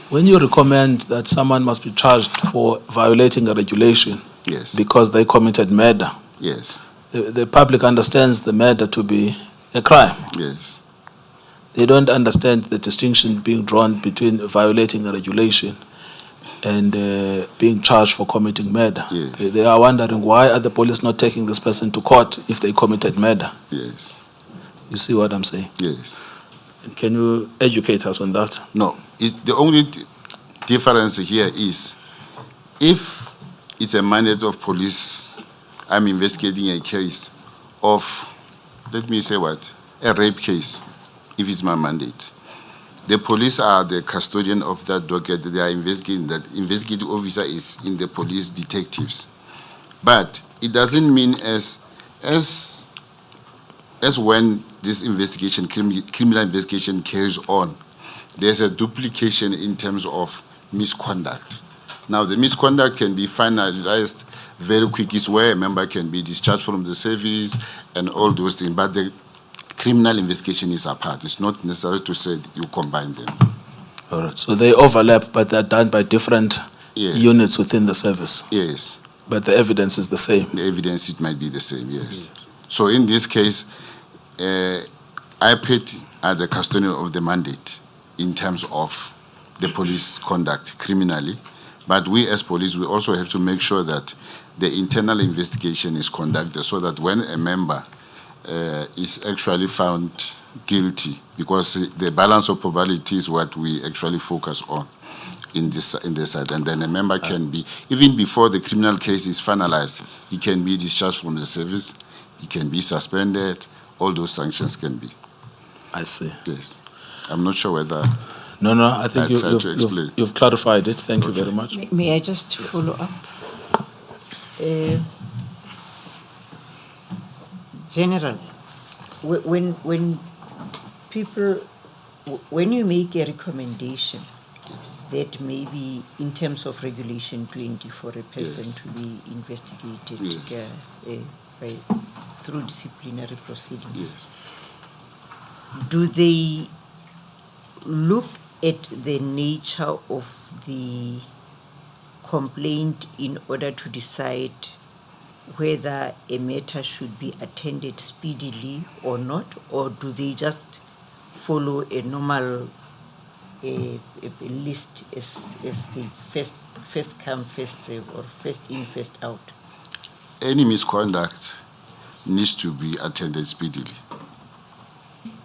when you recommend that someone must be charged for violating a regulation, Yes. because they committed murder, Yes. the public understands the murder to be a crime. Yes. They don't understand the distinction being drawn between violating a regulation and being charged for committing murder. Yes. They are wondering, why are the police not taking this person to court if they committed murder? Yes. You see what I'm saying? Yes. Can you educate us on that? No, the only difference here is if it's a mandate of police. I'm investigating a case of, let me say what, a rape case, if it's my mandate. The police are the custodian of that docket. They are investigating that. Investigative officer is in the police detectives. But it doesn't mean as when this investigation, criminal investigation carries on, there's a duplication in terms of misconduct. Now, the misconduct can be finalized very quickly, where a member can be discharged from the service and all those things. But the criminal investigation is apart. It's not necessary to say you combine them. All right. So they overlap, but they're done by different Yes. units within the service. Yes. But the evidence is the same. The evidence, it might be the same, yes. So in this case, IPID are the custodian of the mandate in terms of the police conduct criminally. But we as police, we also have to make sure that the internal investigation is conducted so that when a member is actually found guilty, because the balance of probability is what we actually focus on in this side, and then a member can be, even before the criminal case is finalized, he can be discharged from the service, he can be suspended, all those sanctions can be. I see. Yes. I'm not sure whether... No, I think I tried to explain. you've clarified it. Thank you very much. May I just follow up? General, when people, when you make a recommendation that maybe in terms of regulation 20 for a person Yes. to be investigated Yes. through disciplinary proceedings, Yes. do they look at the nature of the complaint in order to decide whether a matter should be attended speedily or not, or do they just follow a normal a list as the first come, first serve, or first in, first out? Any misconduct needs to be attended speedily.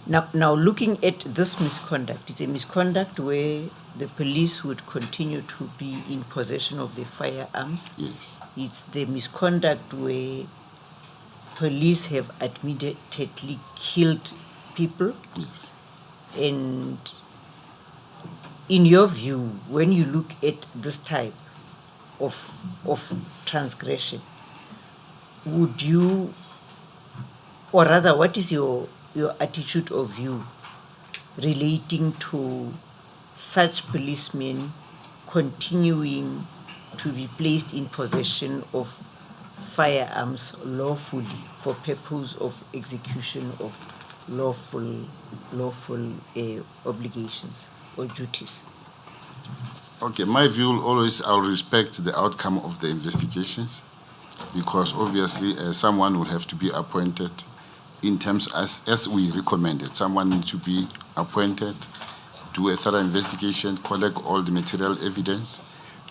Now, looking at this misconduct, it's a misconduct where the police would continue to be in possession of the firearms. Yes. It's the misconduct where police have admittedly killed people. Yes. And in your view, when you look at this type of transgression, would you, or rather, what is your attitude or view relating to such policemen continuing to be placed in possession of firearms lawfully for purpose of execution of lawful obligations or duties? Okay, my view always, I'll respect the outcome of the investigations, because obviously someone will have to be appointed in terms, as we recommended, someone needs to be appointed, do a thorough investigation, collect all the material evidence,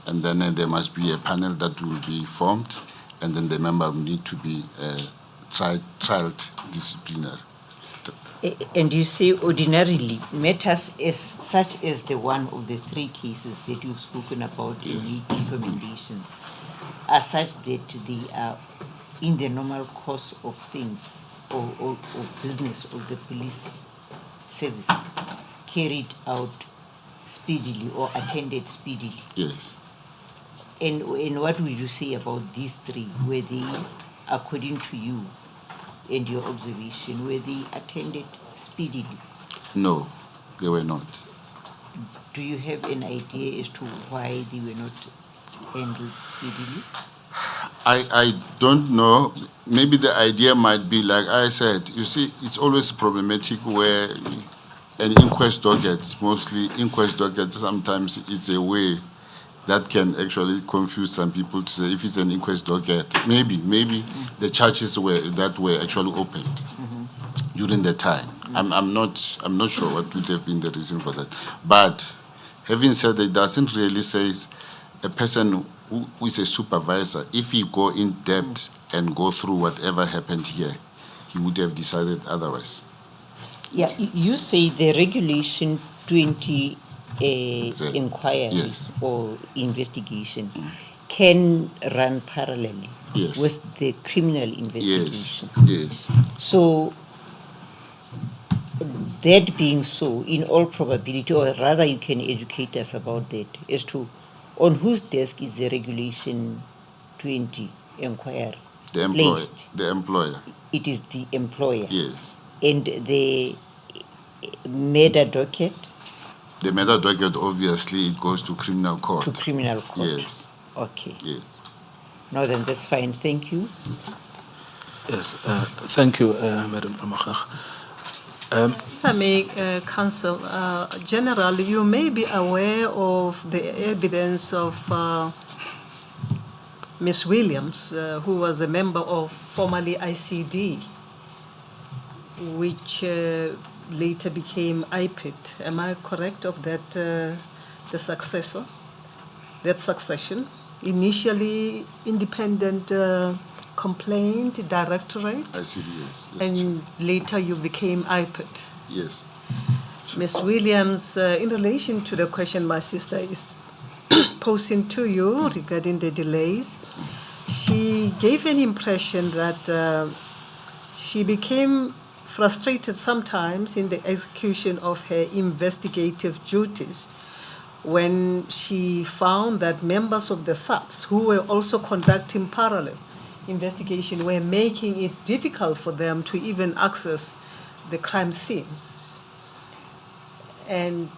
and then there must be a panel that will be formed, and then the member will need to be tried disciplinary. And you say ordinarily matters as such as the one of the three cases that you've spoken about and made recommendations are such that they are in the normal course of things or business of the police service carried out speedily or attended speedily. Yes. And what would you say about these three? Were they, according to you and your observation, were they attended speedily? No, they were not. Do you have an idea as to why they were not handled speedily? I don't know. Maybe the idea might be, like I said, you see, it's always problematic where an inquest docket, mostly inquest docket, sometimes it's a way that can actually confuse some people to say if it's an inquest docket, maybe the charges were actually opened during the time. I'm not sure what would have been the reason for that. But having said that, it doesn't really say a person who is a supervisor, if he go in depth and go through whatever happened here, he would have decided otherwise. Yeah, you say the regulation 20 inquiry Yes. or investigation can run parallelly Yes. with the criminal Yes, investigation. yes. So, that being so, in all probability, or rather you can educate us about that, as to on whose desk is the Regulation 20 inquiry The employer. placed? The employer. It is the employer. Yes. And the murder docket The matter docket, obviously, it goes to criminal court. to criminal court. Yes, Okay. yes. No, then that's fine. Thank you. Yes, thank you, Madam Amakar. If I may, Counsel, General, you may be aware of the evidence of Ms. Williams, who was a member of formerly ICD, which later became IPID. Am I correct of that, the successor, that succession? Initially, Independent Complaint Directorate, ICD, yes. and later you became IPID. Yes. Ms. Williams, in relation to the question my sister is posing to you regarding the delays, she gave an impression that she became frustrated sometimes in the execution of her investigative duties when she found that members of the SAPs, who were also conducting parallel investigation, were making it difficult for them to even access the crime scenes. And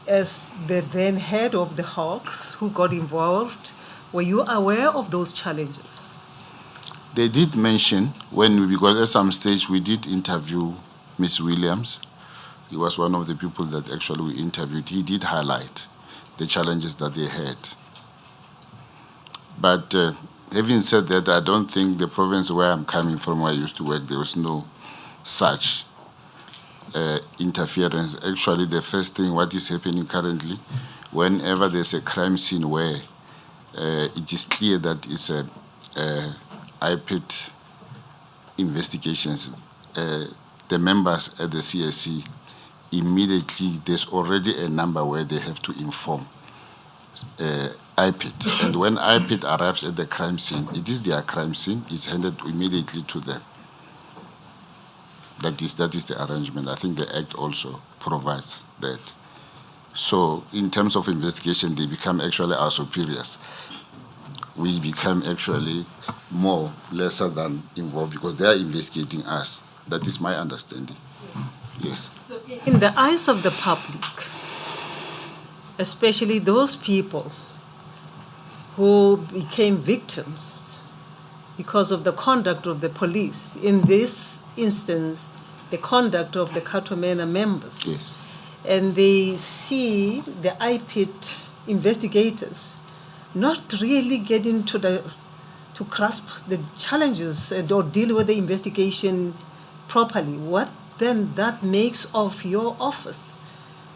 as the then head of the Hawks who got involved, were you aware of those challenges? They did mention because at some stage we did interview Ms. Williams. He was one of the people that actually we interviewed. He did highlight the challenges that they had. But having said that, I don't think the province where I'm coming from, where I used to work, there was no such interference. Actually, the first thing, what is happening currently, whenever there's a crime scene where it is clear that it's a IPID investigations, the members at the CSC, immediately there's already a number where they have to inform IPID. And when IPID arrives at the crime scene, it is their crime scene, it's handed immediately to them. That is the arrangement. I think the Act also provides that. So in terms of investigation, they become actually our superiors. We become actually lesser than involved because they are investigating us. That is my understanding. Yes. So in the eyes of the public, especially those people who became victims because of the conduct of the police, in this instance, the conduct of the Katomena members, Yes. and they see the IPID investigators not really getting to grasp the challenges or deal with the investigation properly, what then that makes of your office,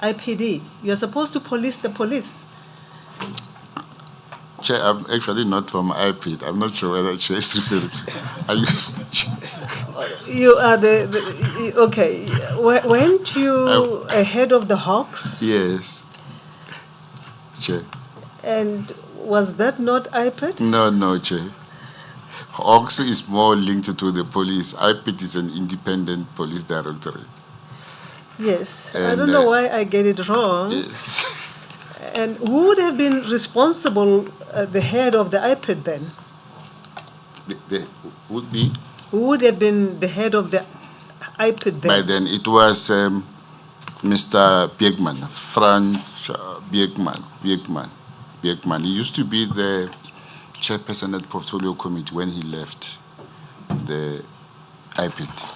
IPD? You're supposed to police the police. Chair, I'm actually not from IPID. I'm not sure whether Chair is referring. Are you? You are okay. Weren't you ahead of the Hawks? Yes. Chair. And was that not IPID? No, Chair. Hawks is more linked to the police. IPID is an independent police directorate. Yes. I And, don't know why I get it wrong. Yes. And who would have been responsible, the head of the IPID then? They would be. Who would have been the head of the IPID then? By then, it was Mr. Biegman, Frank Biegman. He used to be the chairperson at Prosecutorial Committee when he left the IPID.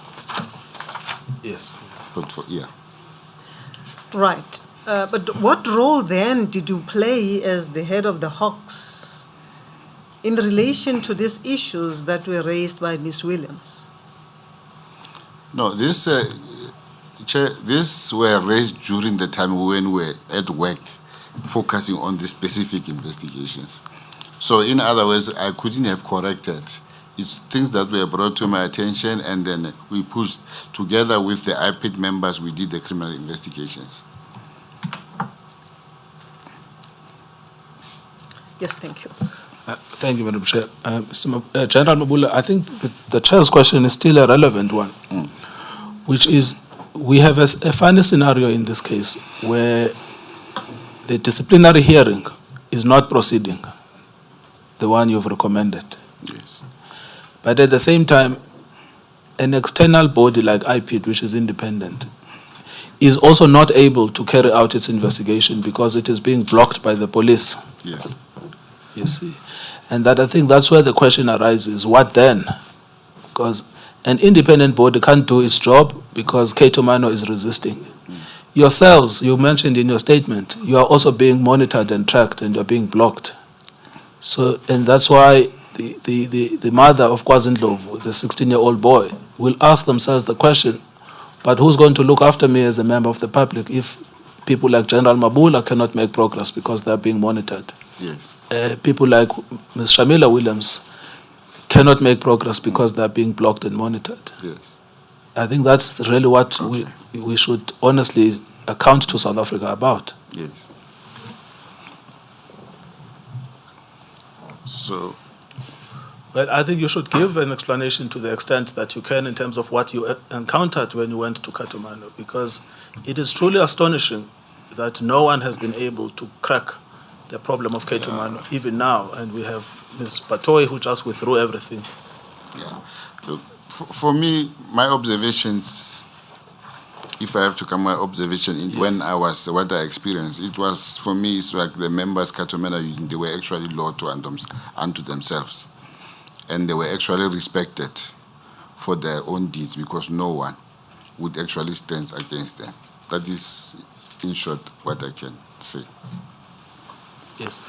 Yes. Yeah. Right. But what role then did you play as the head of the Hawks in relation to these issues that were raised by Ms. Williams? No, this were raised during the time when we were at work, focusing on the specific investigations. So in other words, I couldn't have corrected. It's things that were brought to my attention, and then we pushed together with the IPID members, we did the criminal investigations. Yes, thank you. Thank you, Madam Chair. General Mabula, I think the Chair's question is still a relevant one, which is we have a funny scenario in this case where the disciplinary hearing is not proceeding, the one you've recommended. Yes. But at the same time, an external body like IPID, which is independent, is also not able to carry out its investigation because it is being blocked by the police. Yes. You see. And that I think that's where the question arises, what then? Because an independent body can't do its job because Cato Mano is resisting. Yourselves, you mentioned in your statement, you are also being monitored and tracked and you're being blocked. So, and that's why the mother of Kwazindlovu, the 16-year-old boy, will ask themselves the question, but who's going to look after me as a member of the public if people like General Mabula cannot make progress because they're being monitored? Yes. People like Ms. Shamila Williams cannot make progress because they're being blocked and monitored. Yes. I think that's really what we should honestly account to South Africa about. Yes. So, Well, I think you should give an explanation to the extent that you can in terms of what you encountered when you went to Katumano, because it is truly astonishing that no one has been able to crack the problem of Katumano, even now, and we have Ms. Batoy who just withdrew everything. yeah. Look, for me, my observations, if I have to come, my observation in when I was, what I experienced, it was, for me, it's like the members, Katumena, they were actually law unto themselves. And they were actually respected for their own deeds because no one would actually stand against them. That is, in short, what I can say. Yes,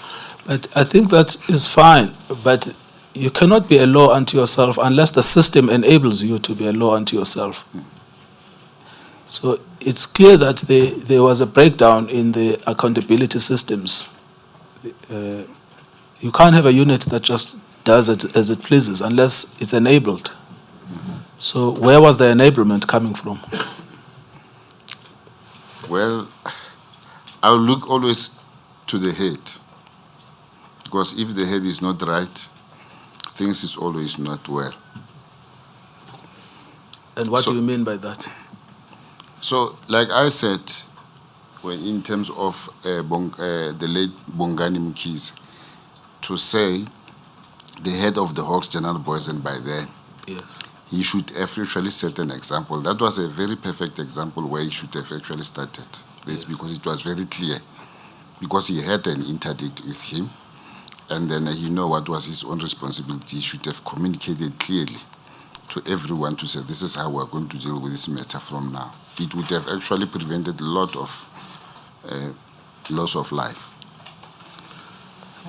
but I think that is fine, but you cannot be a law unto yourself unless the system enables you to be a law unto yourself. So it's clear that there was a breakdown in the accountability systems. You can't have a unit that just does it as it pleases unless it's enabled. So where was the enablement coming from? Well, I'll look always to the head. Because if the head is not right, things is always not well. And what do you mean by that? So, like I said, when in terms of the late Bongani Mkhize, to say the head of the Hawks General Boysen by then, yes, he should have actually set an example. That was a very perfect example where he should have actually started this, because it was very clear. Because he had an interdict with him, and then he know what was his own responsibility. He should have communicated clearly to everyone to say, this is how we're going to deal with this matter from now. It would have actually prevented a lot of loss of life.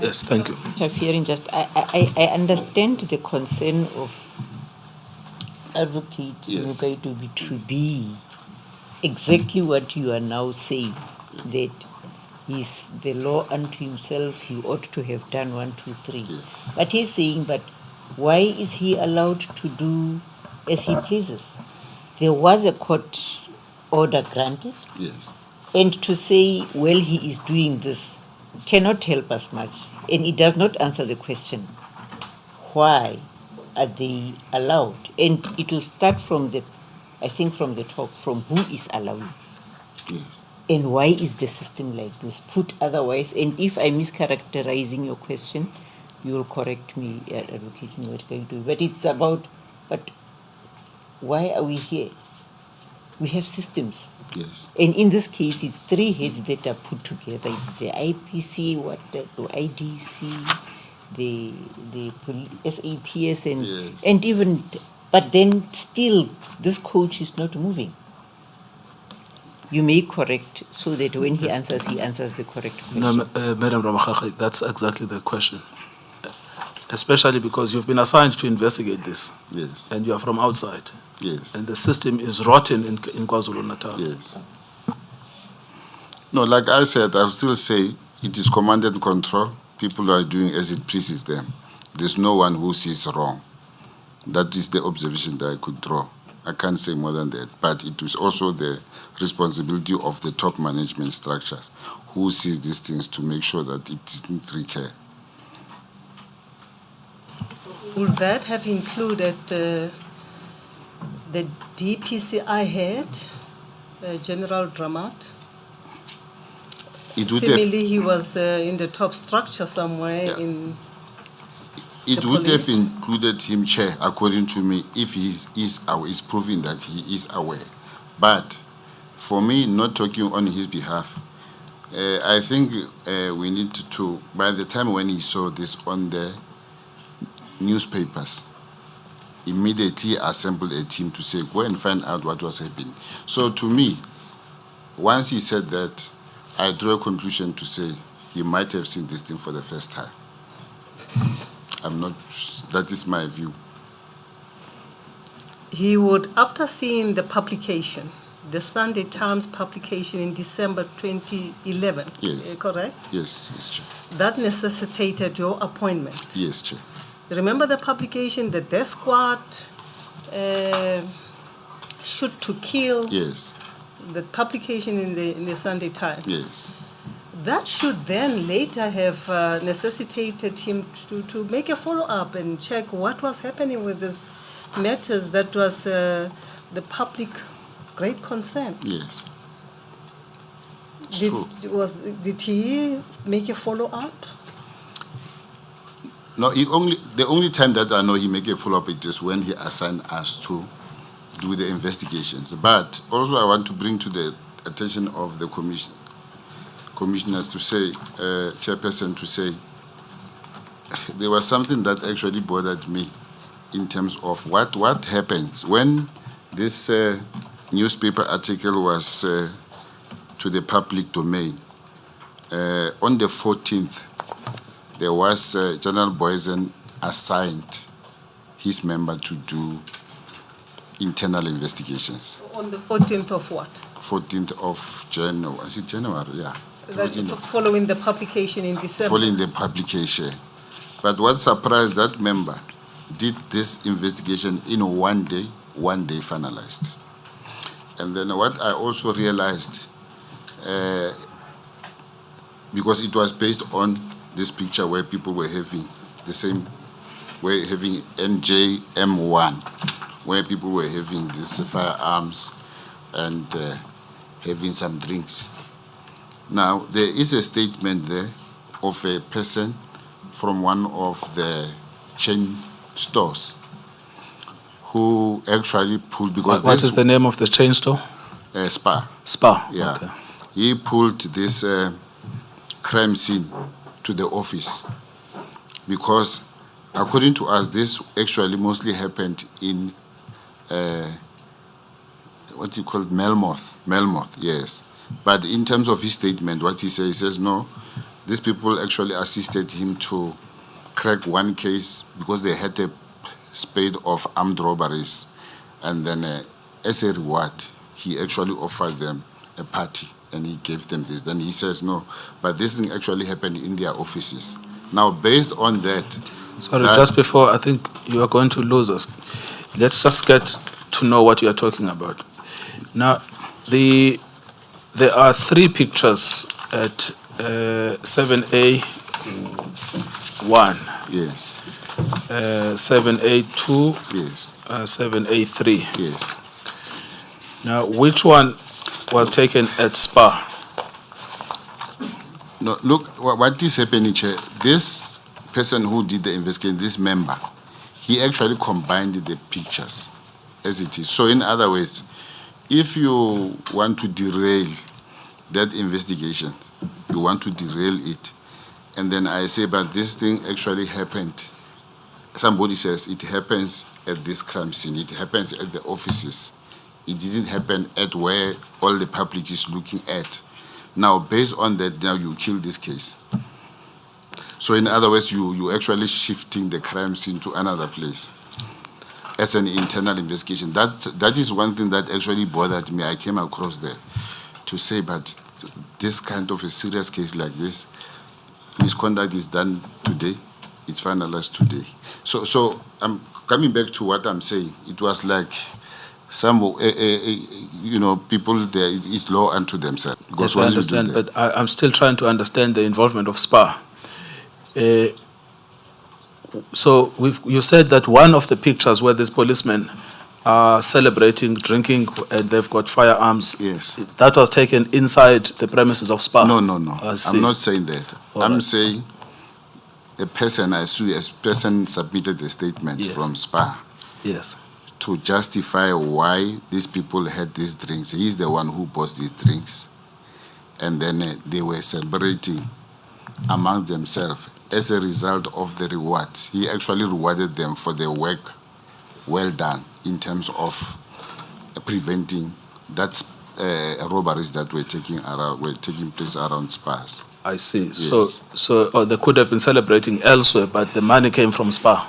Yes, thank you. Interfering, just I understand the concern of Advocate Nkabinde to be exactly what you are now saying, that he's the law unto himself, he ought to have done 1, 2, 3. Yes. But he's saying, but why is he allowed to do as he pleases? There was a court order granted, Yes. and to say, well, he is doing this cannot help us much, and it does not answer the question, why are they allowed? And it will start from the, I think from the top, from who is allowing. Yes. And why is the system like this? Put otherwise, and if I'm mischaracterizing your question, you will correct me, Advocate Nkabinde. But it's about, but why are we here? We have systems. Yes. And in this case, it's 3 heads that are put together. It's the IPC, the IDC, the SAPS, and Yes. and even, but then still, this coach is not moving. You may correct so that when he answers the correct question. No, Madam Ramachakha, that's exactly the question. Especially because you've been assigned to investigate this. Yes. And you are from outside. Yes. And the system is rotten in KwaZulu-Natal. Yes. No, like I said, I'll still say it is command and control. People are doing as it pleases them. There's no one who sees wrong. That is the observation that I could draw. I can't say more than that. But it was also the responsibility of the top management structures who sees these things to make sure that it didn't recur. Would that have included the DPCI head, General Dramat? It would have, Seemingly he was in the top structure somewhere Yeah. in it the would have police. included him, Chair, according to me, if he is proving that he is aware. But for me, not talking on his behalf, I think we need to, by the time when he saw this on the newspapers, immediately assembled a team to say, go and find out what was happening. So to me, once he said that, I drew a conclusion to say he might have seen this thing for the first time. I'm not, that is my view. He would, after seeing the publication, the Sunday Times publication in December 2011, Yes. Correct? Yes, Chair. That necessitated your appointment. Yes, Chair. Remember the publication, the death squad, shoot to kill, Yes, the publication in the Sunday Times. yes. That should then later have necessitated him to make a follow-up and check what was happening with these matters that was the public great concern. Yes. It's true. Did he make a follow-up? No, the only time that I know he make a follow-up is just when he assigned us to do the investigations. But also I want to bring to the attention of the commissioners to say, chairperson to say, there was something that actually bothered me in terms of what happens when this newspaper article was to the public domain. On the 14th, there was General Boysen assigned his member to do internal investigations. On the 14th of what? 14th of January, is it January? Yeah. Following the publication in December. Following the publication. But what surprised, that member did this investigation in one day finalized. And then what I also realized, because it was based on this picture where people were having the same, were having NJM1, where people were having these firearms and having some drinks. Now, there is a statement there of a person from one of the chain stores who actually pulled, because What is the name of the chain store? Spa. Spa. Yeah. Okay. He pulled this crime scene to the office because, according to us, this actually mostly happened in what you call Melmoth, yes. But in terms of his statement, what he says no, these people actually assisted him to crack one case because they had a spate of armed robberies. And then as a reward, he actually offered them a party and he gave them this. Then he says no, but this thing actually happened in their offices. Now, based on that... Sorry, just before, I think you are going to lose us. Let's just get to know what you are talking about. Now, there are three pictures at 7A1. Yes. 7A2. Yes. 7A3. Yes. Now, which one was taken at Spa? No, look, what is happening here, this person who did the investigation, this member, he actually combined the pictures as it is. So in other words, if you want to derail that investigation, you want to derail it, and then I say, but this thing actually happened. Somebody says it happens at this crime scene, it happens at the offices. It didn't happen at where all the public is looking at. Now, based on that, now you kill this case. So in other words, you actually shifting the crime scene to another place as an internal investigation. That is one thing that actually bothered me. I came across that to say, but this kind of a serious case like this, misconduct is done today, it's finalized today. So I'm coming back to what I'm saying. It was like some, people there is law unto themselves. Yes, I understand, but I'm still trying to understand the involvement of SPA. So you said that one of the pictures where these policemen are celebrating, drinking, and they've got firearms. Yes. That was taken inside the premises of SPA. No. I see. I'm not saying that. All I'm right. saying a person submitted a statement Yes. from SPA Yes. to justify why these people had these drinks. He's the one who bought these drinks. And then they were celebrating among themselves as a result of the reward. He actually rewarded them for their work well done in terms of preventing that robberies that were taking place around SPAs. I see. Yes. So they could have been celebrating elsewhere, but the money came from SPA.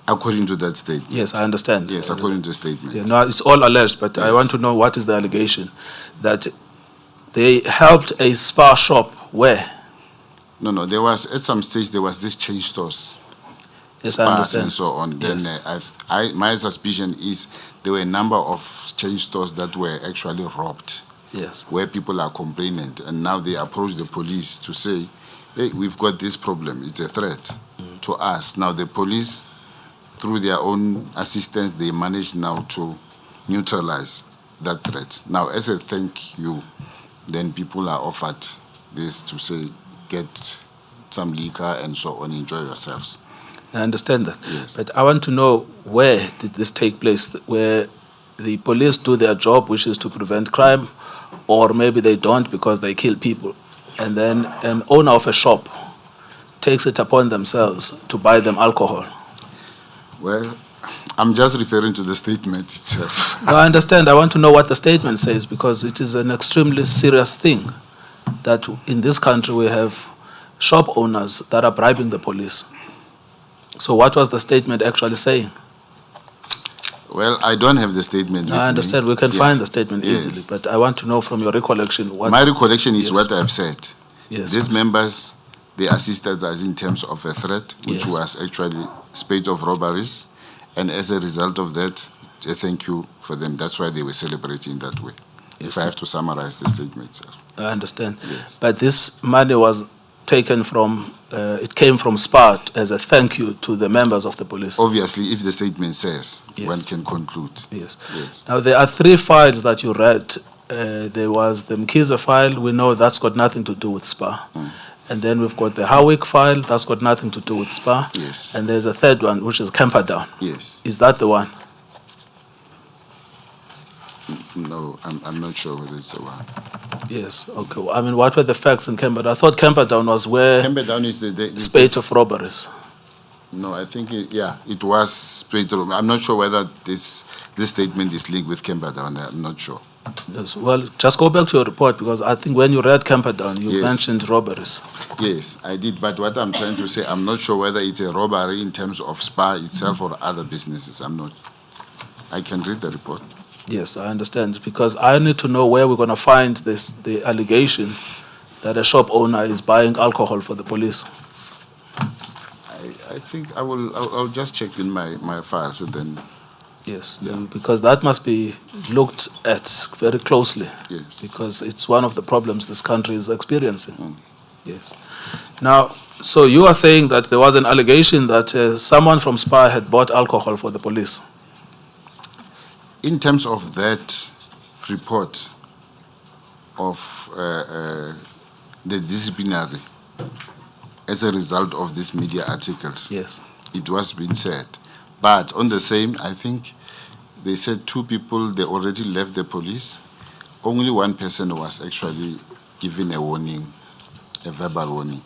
According to that statement. Yes, I understand. Yes, according to the statement. Yeah, no, it's all alleged, but I Yes. want to know what is the allegation that they helped a SPA shop where? No. There was at some stage there was this chain stores, Yes, I spas understand. and so on. Yes. Then my suspicion is there were a number of chain stores that were actually robbed, Yes. where people are complaining, and now they approach the police to say, "Hey, we've got this problem. It's a threat to us." Now the police, through their own assistance, they manage now to neutralize that threat. Now, as a thank you, then people are offered this to say, get some liquor and so on, enjoy yourselves. I understand that. Yes. But I want to know, where did this take place, where the police do their job, which is to prevent crime, or maybe they don't because they kill people, and then an owner of a shop takes it upon themselves to buy them alcohol. Well, I'm just referring to the statement itself. No, I understand. I want to know what the statement says, because it is an extremely serious thing that in this country we have shop owners that are bribing the police. So what was the statement actually saying? Well, I don't have the statement with I understand. me. We can Yes. find the statement Yes. easily, but I want to know from your recollection what... My recollection is Yes. what I've said. Yes. These members, they assisted us in terms of a threat, which Yes. was actually spate of robberies. And as a result of that, a thank you for them. That's why they were celebrating that way. If I have to summarize the statement itself. I understand. Yes. But this money was taken from, it came from SPA as a thank you to the members of the police. Obviously, if the statement says, Yes. one can conclude. Yes. Yes. Now, there are three files that you read. There was the Mkiza file. We know that's got nothing to do with SPA. And then we've got the Howick file. That's got nothing to do with SPA. Yes. And there's a third one, which is Camperdown. Yes. Is that the one? No, I'm not sure whether it's the one. Yes. Okay. Well, I mean, what were the facts in Camperdown? I thought Camperdown was where Camperdown is the spate of robberies. No, I think, it was spate of. I'm not sure whether this statement is linked with Camperdown. I'm not sure. Yes. Well, just go back to your report, because I think when you read Camperdown, you Yes. mentioned robberies. Yes, I did. But what I'm trying to say, I'm not sure whether it's a robbery in terms of SPA itself or other businesses. I'm not. I can read the report. Yes, I understand, because I need to know where we're going to find the allegation that a shop owner is buying alcohol for the police. I think I'll just check in my files and then. Yes, Yeah. because that must be looked at very closely. Yes. Because it's one of the problems this country is experiencing. Yes. Now, so you are saying that there was an allegation that someone from SPA had bought alcohol for the police. In terms of that report of the disciplinary, as a result of these media articles, Yes. it was being said. But on the same, I think they said two people, they already left the police. Only one person was actually given a warning, a verbal warning.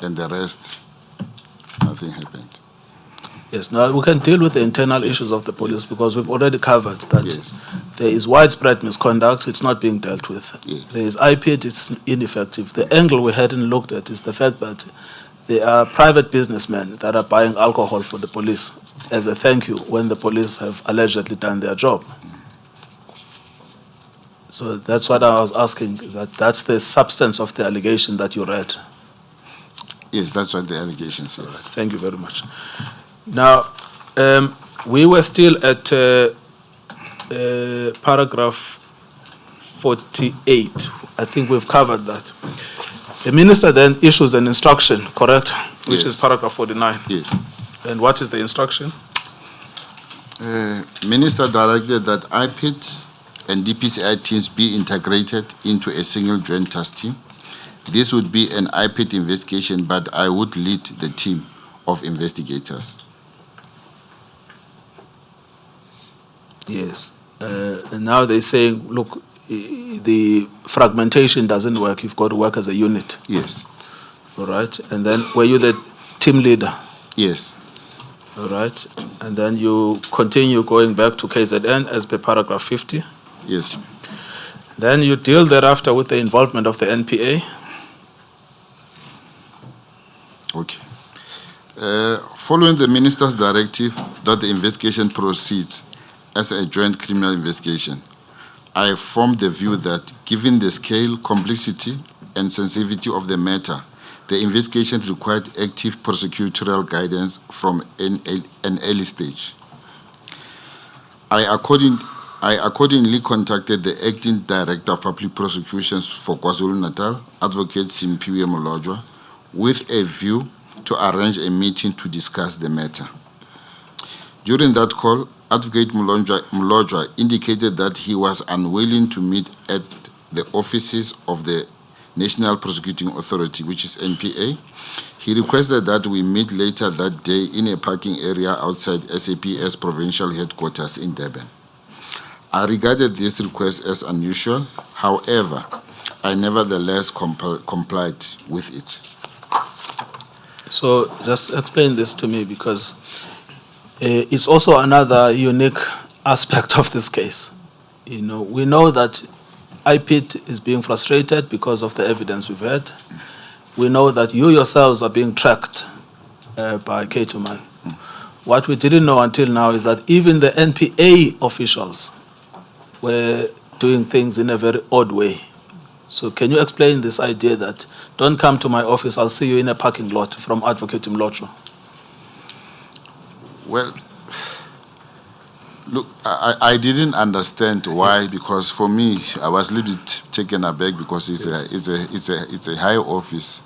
And the rest, nothing happened. Yes, now we can deal with the internal issues of the police, because we've already covered that Yes. there is widespread misconduct, it's not being dealt with. Yes. There is IPID, it's ineffective. The angle we hadn't looked at is the fact that there are private businessmen that are buying alcohol for the police as a thank you when the police have allegedly done their job. So that's what I was asking, that's the substance of the allegation that you read. Yes, that's what the allegation says. Thank you very much. Now, we were still at paragraph 48. I think we've covered that. The minister then issues an instruction, correct? Which is Yes. paragraph 49. Yes. And what is the instruction? Minister directed that IPIT and DPCI teams be integrated into a single joint task team. This would be an IPIT investigation, but I would lead the team of investigators. Yes. And now they're saying, look, the fragmentation doesn't work. You've got to work as a unit. Yes. All right. And then were you the team leader? Yes. All right. And then you continue going back to KZN as per paragraph 50. Yes. Then you deal thereafter with the involvement of the NPA. Okay. Following the minister's directive that the investigation proceeds as a joint criminal investigation, I formed the view that given the scale, complexity, and sensitivity of the matter, the investigation required active prosecutorial guidance from an early stage. I accordingly contacted the Acting Director of Public Prosecutions for KwaZulu-Natal, Advocate Simpiwe Molojwa, with a view to arrange a meeting to discuss the matter. During that call, Advocate Molojwa indicated that he was unwilling to meet at the offices of the National Prosecuting Authority, which is NPA. He requested that we meet later that day in a parking area outside SAPS provincial headquarters in Durban. I regarded this request as unusual. However, I nevertheless complied with it. So just explain this to me, because it's also another unique aspect of this case. You know, we know that IPIT is being frustrated because of the evidence we've had. We know that you yourselves are being tracked by K2Man. What we didn't know until now is that even the NPA officials were doing things in a very odd way. So can you explain this idea that don't come to my office, I'll see you in a parking lot, from Advocate Molojwa? Well, look, I didn't understand why, because for me, I was a little bit taken aback because it's a high office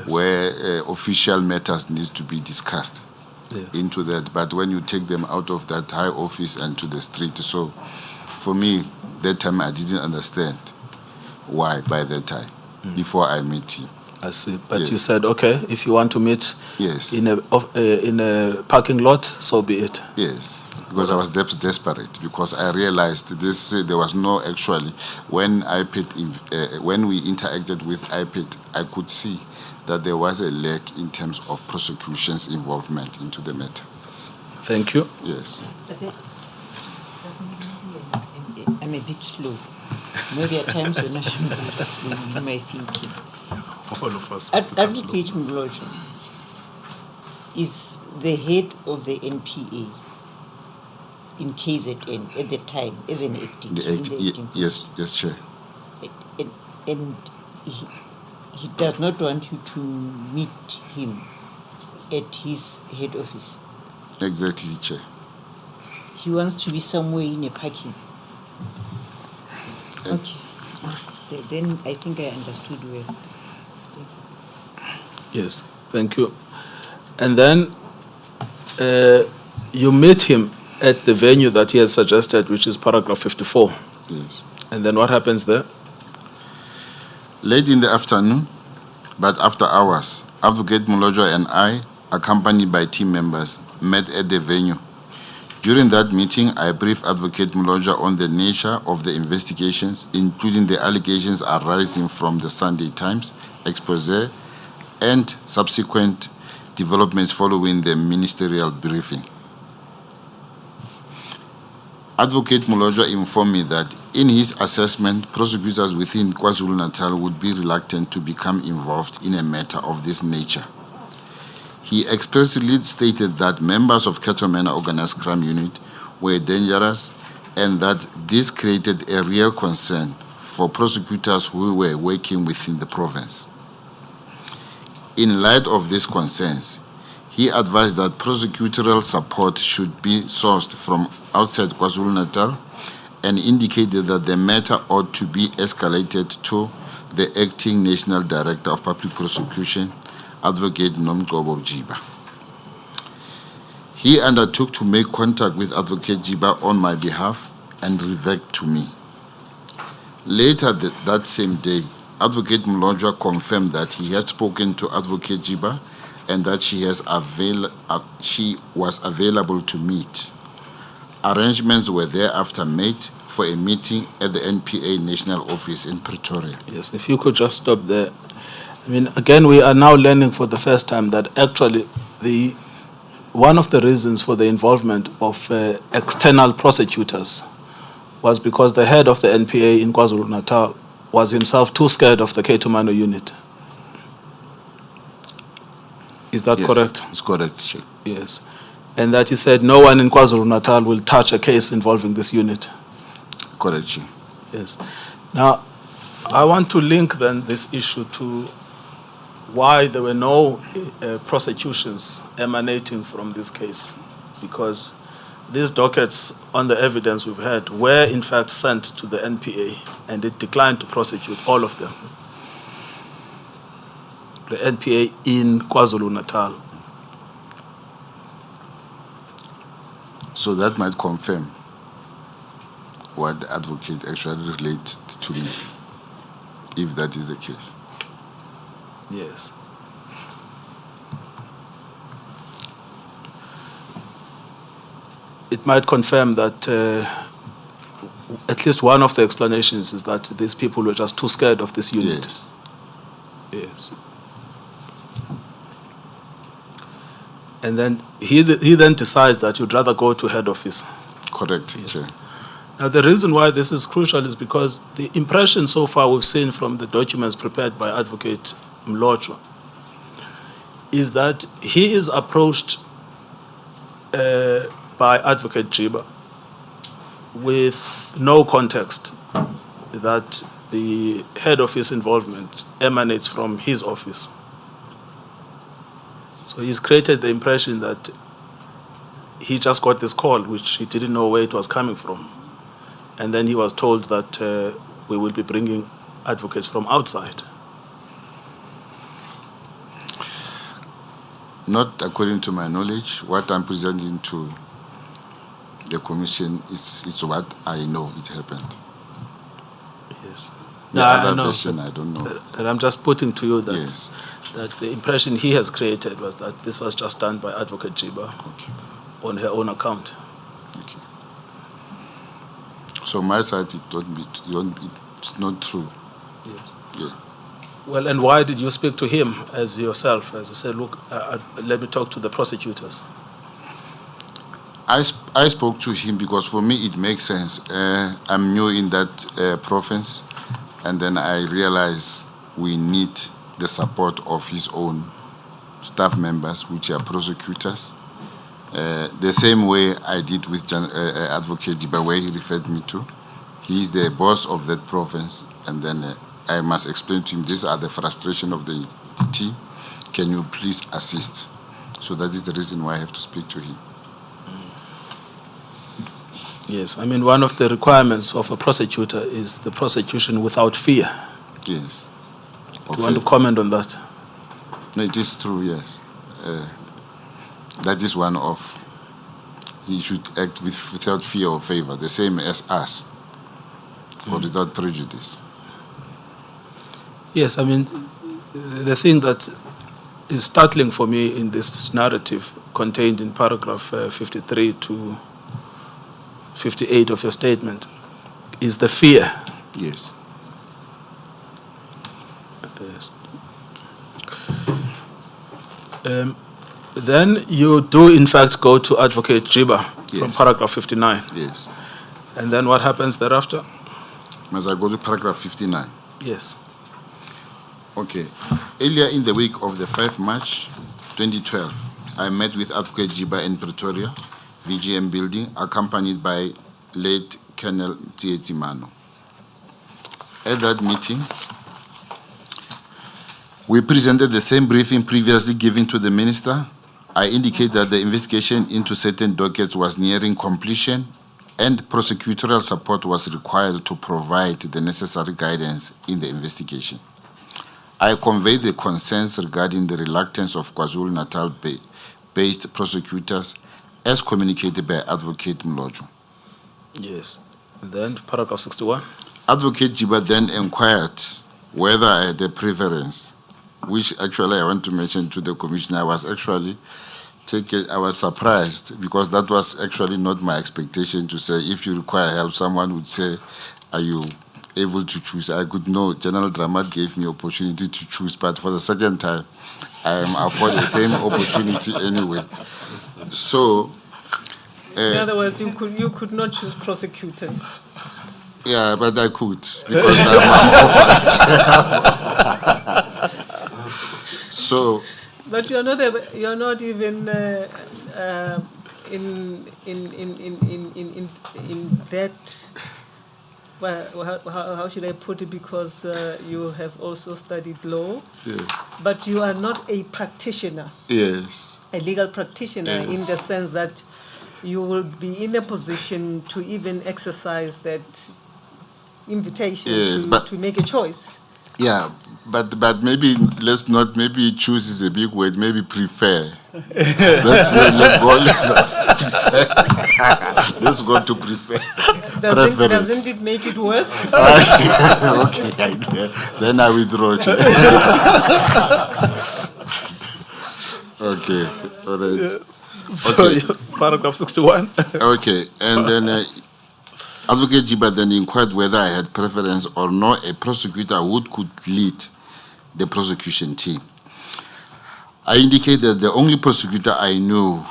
where official matters need to be discussed into that. But when you take them out of that high office and to the street, so for me, that time I didn't understand why by that time before I met him. I see. But you said, okay, if you want to meet Yes. in a parking lot, so be it. Yes, because I was desperate, because I realized this. There was no actually when when we interacted with IPIT, I could see that there was a lack in terms of prosecution's involvement into the matter. Thank you. Yes. I'm a bit slow. Maybe at times when I'm very slow in my thinking. All of us. Advocate Molojwa is the head of the NPA in KZN at the time, as an acting. Yes, Chair. And he does not want you to meet him at his head office. Exactly, Chair. He wants to be somewhere in a parking. Okay. Then I think I understood well. Yes, thank you. And then you meet him at the venue that he has suggested, which is paragraph 54. Yes. And then what happens there? Late in the afternoon, but after hours, Advocate Molojwa and I, accompanied by team members, met at the venue. During that meeting, I briefed Advocate Molojwa on the nature of the investigations, including the allegations arising from the Sunday Times expose and subsequent developments following the ministerial briefing. Advocate Molojwa informed me that in his assessment, prosecutors within KwaZulu-Natal would be reluctant to become involved in a matter of this nature. He expressly stated that members of Ketomena Organized Crime Unit were dangerous and that this created a real concern for prosecutors who were working within the province. In light of these concerns, he advised that prosecutorial support should be sourced from outside KwaZulu-Natal and indicated that the matter ought to be escalated to the Acting National Director of Public Prosecution, Advocate Nomgcobo Jiba. He undertook to make contact with Advocate Jiba on my behalf and revert to me. Later that same day, Advocate Mlonjwa confirmed that he had spoken to Advocate Jiba and that she was available to meet. Arrangements were thereafter made for a meeting at the NPA National Office in Pretoria. Yes, if you could just stop there. I mean, again, we are now learning for the first time that actually one of the reasons for the involvement of external prosecutors was because the head of the NPA in KwaZulu-Natal was himself too scared of the Ketumano unit. Is that correct? It's correct, Chief. Yes. And that he said no one in KwaZulu-Natal will touch a case involving this unit. Correct, Chief. Yes. Now, I want to link then this issue to why there were no prosecutions emanating from this case, because these dockets on the evidence we've had were in fact sent to the NPA and it declined to prosecute all of them. The NPA in KwaZulu-Natal. So that might confirm what the advocate actually relates to me, if that is the case. Yes. It might confirm that at least one of the explanations is that these people were just too scared of this unit. Yes. Yes. And then he then decides that you'd rather go to head office. Correct, Yes. Chair. Now, the reason why this is crucial is because the impression so far we've seen from the documents prepared by Advocate Mlonjwa is that he is approached by Advocate Jiba with no context that the head office involvement emanates from his office. So he's created the impression that he just got this call, which he didn't know where it was coming from. And then he was told that we will be bringing advocates from outside. Not according to my knowledge. What I'm presenting to the commission is what I know it happened. Yes. The other version, I don't know. And I'm just putting to you that, Yes. that the impression he has created was that this was just done by Advocate Jiba on her own account. Okay. So my side, it's not true. Yes. Yeah. Well, and why did you speak to him as yourself? As you said, look, let me talk to the prosecutors. I spoke to him because for me it makes sense. I'm new in that province, and then I realized we need the support of his own staff members, which are prosecutors. The same way I did with Advocate Jiba, where he referred me to. He is the boss of that province, and then I must explain to him, these are the frustration of the team. Can you please assist? So that is the reason why I have to speak to him. Yes, I mean, one of the requirements of a prosecutor is the prosecution without fear. Yes. Do you want to comment on that? No, it is true, yes. That is one of, he should act without fear or favor, the same as us, or without prejudice. Yes, I mean, the thing that is startling for me in this narrative contained in paragraph 53 to 58 of your statement is the fear. Yes. Yes. Then you do, in fact, go to Advocate Jiba from Yes. paragraph 59. Yes. And then what happens thereafter? Must I go to paragraph 59? Yes. Okay. Earlier in the week of the 5th March 2012, I met with Advocate Jiba in Pretoria, VGM building, accompanied by late Colonel Tietimano. At that meeting, we presented the same briefing previously given to the minister. I indicated that the investigation into certain dockets was nearing completion and prosecutorial support was required to provide the necessary guidance in the investigation. I conveyed the concerns regarding the reluctance of KwaZulu-Natal-based prosecutors as communicated by Advocate Mlojo. Yes. And then paragraph 61. Advocate Jiba then inquired whether I had a preference, which actually I want to mention to the commissioner. I was actually I was surprised because that was actually not my expectation to say if you require help, someone would say, are you able to choose? I could know General Dramat gave me opportunity to choose, but for the second time, I am afforded the same opportunity anyway. So, in other words, you could not choose prosecutors. Yeah, but I could because I'm offered. So. But you're not even in that. Well, how should I put it? Because you have also studied law, yeah. But you are not a practitioner. Yes. A legal practitioner, yes. In the sense that you will be in a position to even exercise that invitation, yes, to make a choice. Yeah, but maybe let's not. Maybe choose is a big word. Maybe prefer. Let's go. Let's go to prefer. Doesn't it make it worse? Okay, then I withdraw. Okay, all right. Yeah. So, okay. Paragraph 61. Okay, and then Advocate Jiba then inquired whether I had preference or not a prosecutor who could lead the prosecution team. I indicated that the only prosecutor I knew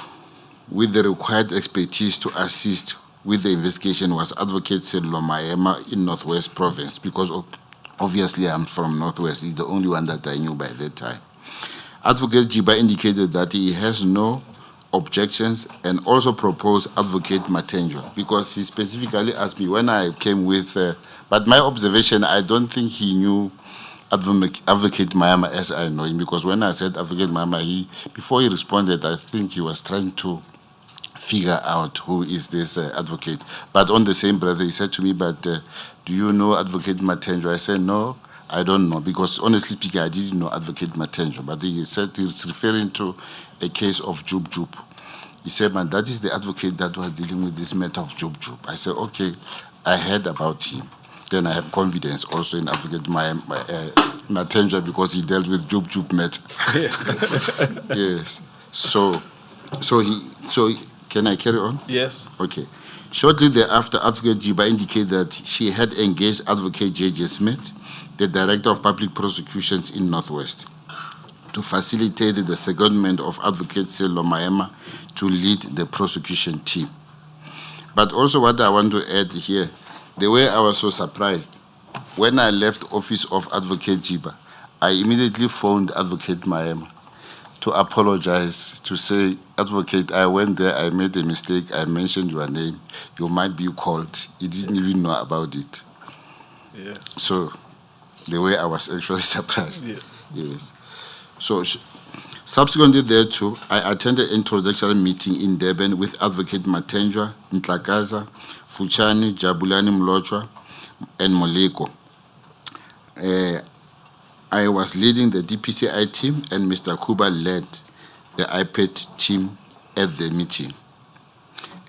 with the required expertise to assist with the investigation was Advocate Nicole Mayet in Northwest Province, because obviously I'm from Northwest. He's the only one that I knew by that time. Advocate Jiba indicated that he has no objections and also proposed Advocate Matenjo, because he specifically asked me when I came with, but my observation, I don't think he knew Advocate Mayama as I know him, because when I said Advocate Mayama, before he responded, I think he was trying to figure out who is this advocate. But on the same breath, he said to me, but do you know Advocate Matenjo? I said, no, I don't know, because honestly speaking, I didn't know Advocate Matenjo, but he said he's referring to a case of Jub Jub. He said, man, that is the advocate that was dealing with this matter of Jub Jub. I said, okay, I heard about him. Then I have confidence also in Advocate Matenjo because he dealt with Jub Jub matter. Yes. So can I carry on? Yes. Okay. Shortly thereafter, Advocate Jiba indicated that she had engaged Advocate J.J. Smith, the Director of Public Prosecutions in Northwest, to facilitate the secondment of Advocate Nicole Mayet to lead the prosecution team. But also what I want to add here, the way I was so surprised, when I left office of Advocate Jiba, I immediately phoned Advocate Mayet to apologize, to say, Advocate, I went there, I made a mistake, I mentioned your name, you might be called. He didn't even know about it. Yes. So, the way I was actually surprised. Yeah. Yes. So, subsequently thereto, I attended an introductory meeting in Durban with Advocate Matenjwa, Ntlakaza, Fuchani, Jabulani Mlochwa, and Moleko. I was leading the DPCI team, and Mr. Kuba led the IPET team at the meeting.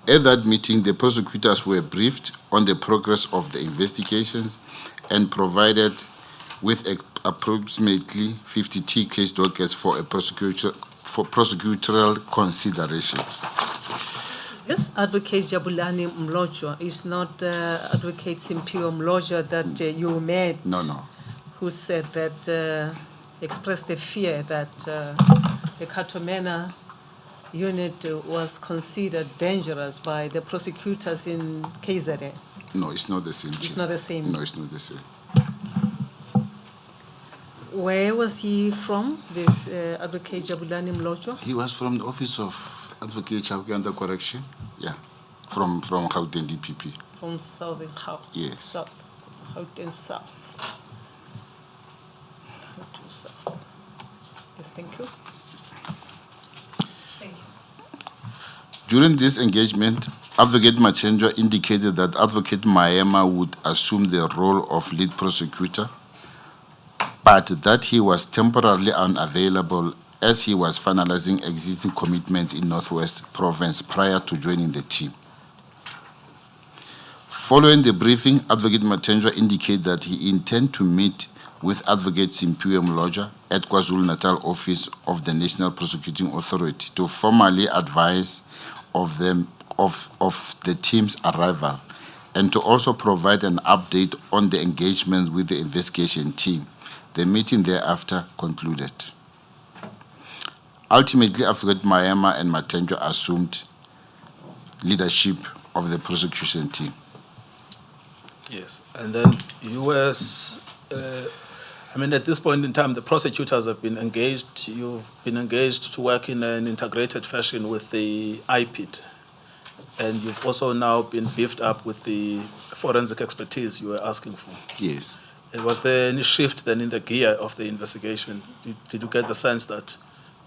At that meeting, the prosecutors were briefed on the progress of the investigations and provided with approximately 52 case dockets for prosecutorial consideration. This Advocate Jabulani Mlochwa is not Advocate Simpio Mlochwa that you met. No. Who said that, expressed the fear that the Katomena unit was considered dangerous by the prosecutors in KZN. No, it's not the same. It's not the same. No, it's not the same. Where was he from, this Advocate Jabulani Mlochwa? He was from the office of Advocate Chauke under correction. Yeah, from Gauteng DPP. From Southern Gauteng. Yes. South. Gauteng South. Yes, thank you. Thank you. During this engagement, Advocate Matenjwa indicated that Advocate Mayema would assume the role of lead prosecutor, but that he was temporarily unavailable as he was finalizing existing commitments in Northwest Province prior to joining the team. Following the briefing, Advocate Matenjwa indicated that he intends to meet with Advocate Simpiwe Mloja at KwaZulu-Natal office of the National Prosecuting Authority to formally advise of the team's arrival and to also provide an update on the engagement with the investigation team. The meeting thereafter concluded. Ultimately, Advocate Mayema and Matenjwa assumed leadership of the prosecution team. Yes, and then you were, at this point in time, the prosecutors have been engaged. You've been engaged to work in an integrated fashion with the IPID. And you've also now been beefed up with the forensic expertise you were asking for. Yes. And was there any shift then in the gear of the investigation? Did you get the sense that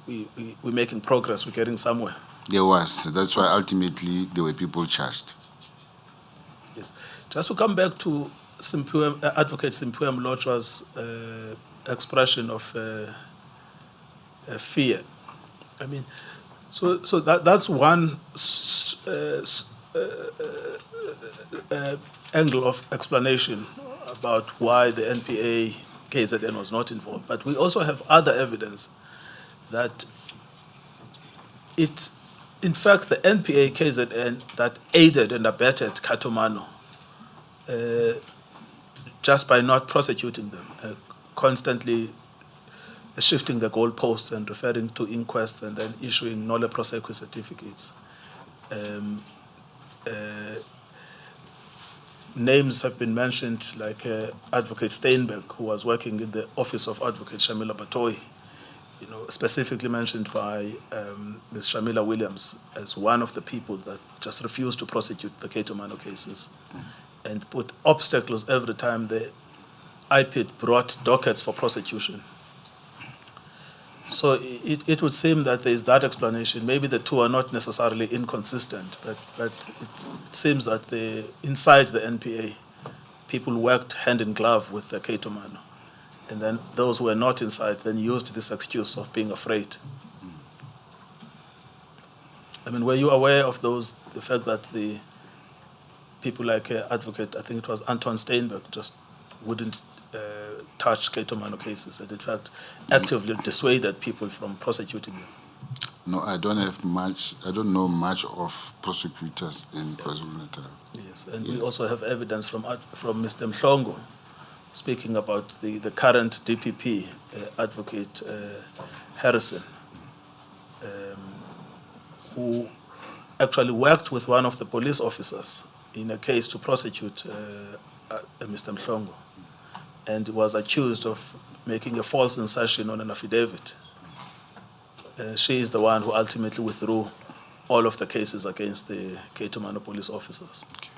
we're making progress, we're getting somewhere? There was. That's why ultimately there were people charged. Yes. Just to come back to Advocate Simpiwe Mloja's expression of fear. So that's one angle of explanation about why the NPA KZN was not involved. But we also have other evidence that it's, in fact, the NPA KZN that aided and abetted Katomano just by not prosecuting them, constantly shifting the goalposts and referring to inquests and then issuing nolle prosequi certificates. Names have been mentioned, like Advocate Steinberg, who was working in the office of Advocate Shamila Batoyi, specifically mentioned by Ms. Shamila Williams as one of the people that just refused to prosecute the Katomano cases and put obstacles every time the IPID brought dockets for prosecution. So it would seem that there is that explanation. Maybe the two are not necessarily inconsistent, but it seems that inside the NPA, people worked hand in glove with the Katomano. And then those who were not inside then used this excuse of being afraid. Were you aware of the fact that the people like Advocate, I think it was Anton Steinberg, just wouldn't touch Katomano cases and in fact actively dissuaded people from prosecuting them? No, I don't know much of prosecutors in KwaZulu-Natal. Yes, and we also have evidence from Mr. Mhlongo speaking about the current DPP, Advocate Harrison, who actually worked with one of the police officers in a case to prosecute Mr. Mhlongo, and was accused of making a false insertion on an affidavit. She is the one who ultimately withdrew all of the cases against the Katomano police officers. Okay.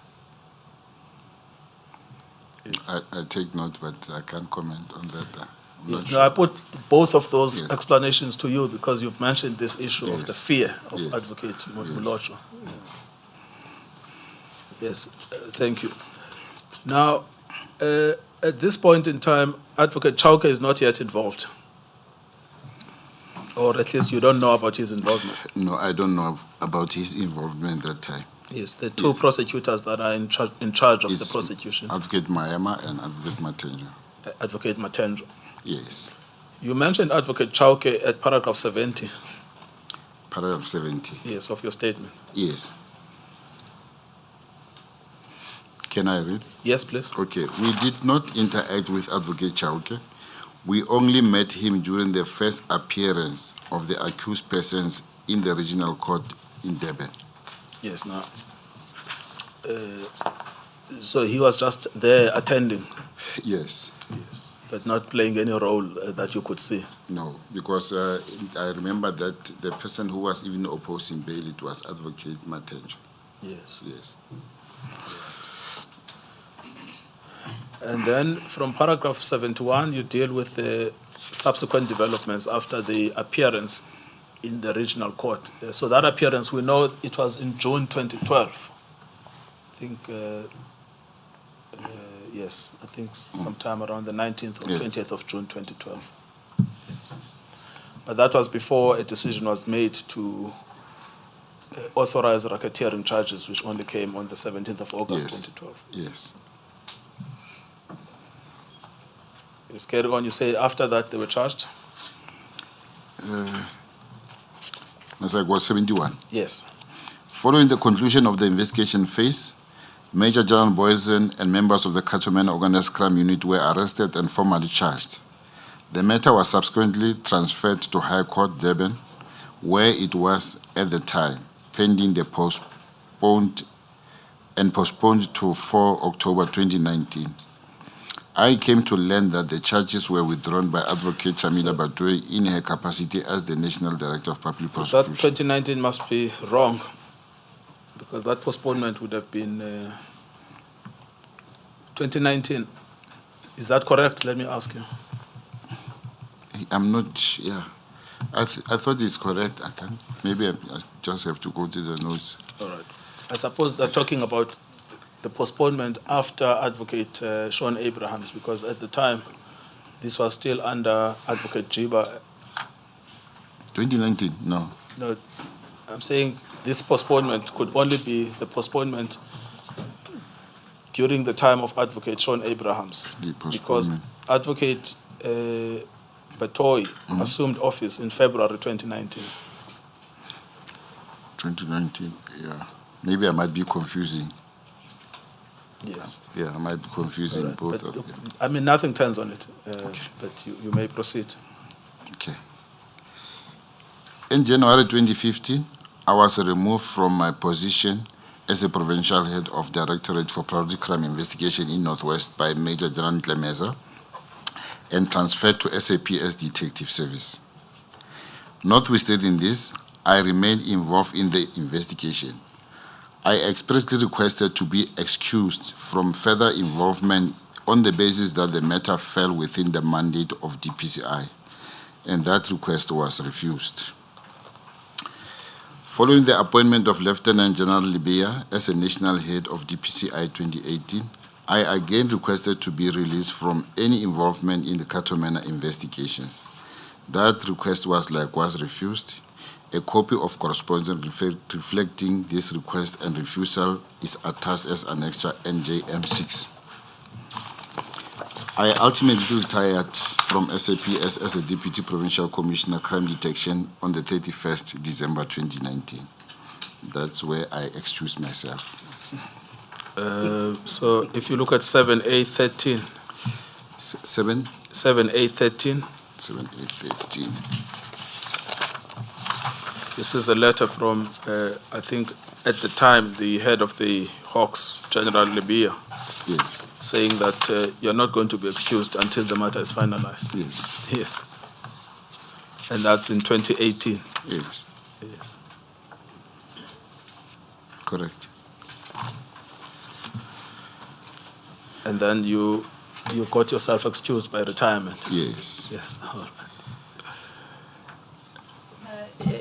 Yes. I take note, but I can't comment on that. Yes. No, I put both of those explanations to you because you've mentioned this issue of the fear of Advocate Mloja. Yes, thank you. Now, at this point in time, Advocate Chauke is not yet involved. Or at least you don't know about his involvement. No, I don't know about his involvement that time. Yes, the two prosecutors that are in charge of the prosecution. Advocate Mayema and Advocate Matenjwa. Advocate Matenjwa. Yes. You mentioned Advocate Chauke at paragraph 70. Paragraph 70. Yes, of your statement. Yes. Can I read? Yes, please. Okay. We did not interact with Advocate Chauke. We only met him during the first appearance of the accused persons in the regional court in Durban. Yes, now. So he was just there attending? Yes. Yes, but not playing any role that you could see? No, because I remember that the person who was even opposing bail, it was Advocate Matenjwa. Yes. Yes. And then from paragraph 71, you deal with the subsequent developments after the appearance in the regional court. So that appearance, we know it was in June 2012. think, yes, I think sometime around the 19th or 20th of June 2012. Yes. But that was before a decision was made to authorize racketeering charges, which only came on the 17th of August 2012. Yes. Yes, carry on. You say after that they were charged? As I was 71. Yes. Following the conclusion of the investigation phase, Major General Boysen and members of the Cattlemen Organized Crime Unit were arrested and formally charged. The matter was subsequently transferred to High Court, Durban, where it was at the time, pending the postponed to 4 October 2019. I came to learn that the charges were withdrawn by Advocate Chamila Batwe in her capacity as the National Director of Public Prosecution. That 2019 must be wrong, because that postponement would have been 2019. Is that correct? Let me ask you. I'm not, yeah. I thought it's correct. Maybe I just have to go to the notes. All right. I suppose they're talking about the postponement after Advocate Sean Abrahams, because at the time, this was still under Advocate Jiba. 2019, no. No, I'm saying this postponement could only be the postponement during the time of Advocate Sean Abrahams, because Advocate Batoy assumed office in February 2019. 2019, yeah. Maybe I might be confusing. Yes. Yeah, I might be confusing both of them. I mean, nothing turns on it, but you may proceed. Okay. In January 2015, I was removed from my position as a provincial head of Directorate for Priority Crime Investigation in Northwest by Major General Nkabinde and transferred to SAP as Detective Service. Notwithstanding this, I remained involved in the investigation. I expressly requested to be excused from further involvement on the basis that the matter fell within the mandate of DPCI, and that request was refused. Following the appointment of Lieutenant General Libya as a national head of DPCI 2018, I again requested to be released from any involvement in the Cattlemen investigations. That request was likewise refused. A copy of correspondence reflecting this request and refusal is attached as Annexure NJM6. I ultimately retired from SAPS as a Deputy Provincial Commissioner Crime Detection on the 31st December 2019. That's where I excused myself. So if you look at 7A13. 7A13. 7A13. This is a letter from, I think, at the time, the head of the Hawks, General Libya, yes, saying that you're not going to be excused until the matter is finalized. Yes. Yes. And that's in 2018. Yes. Yes. Correct. And then you got yourself excused by retirement. Yes. Yes. All right.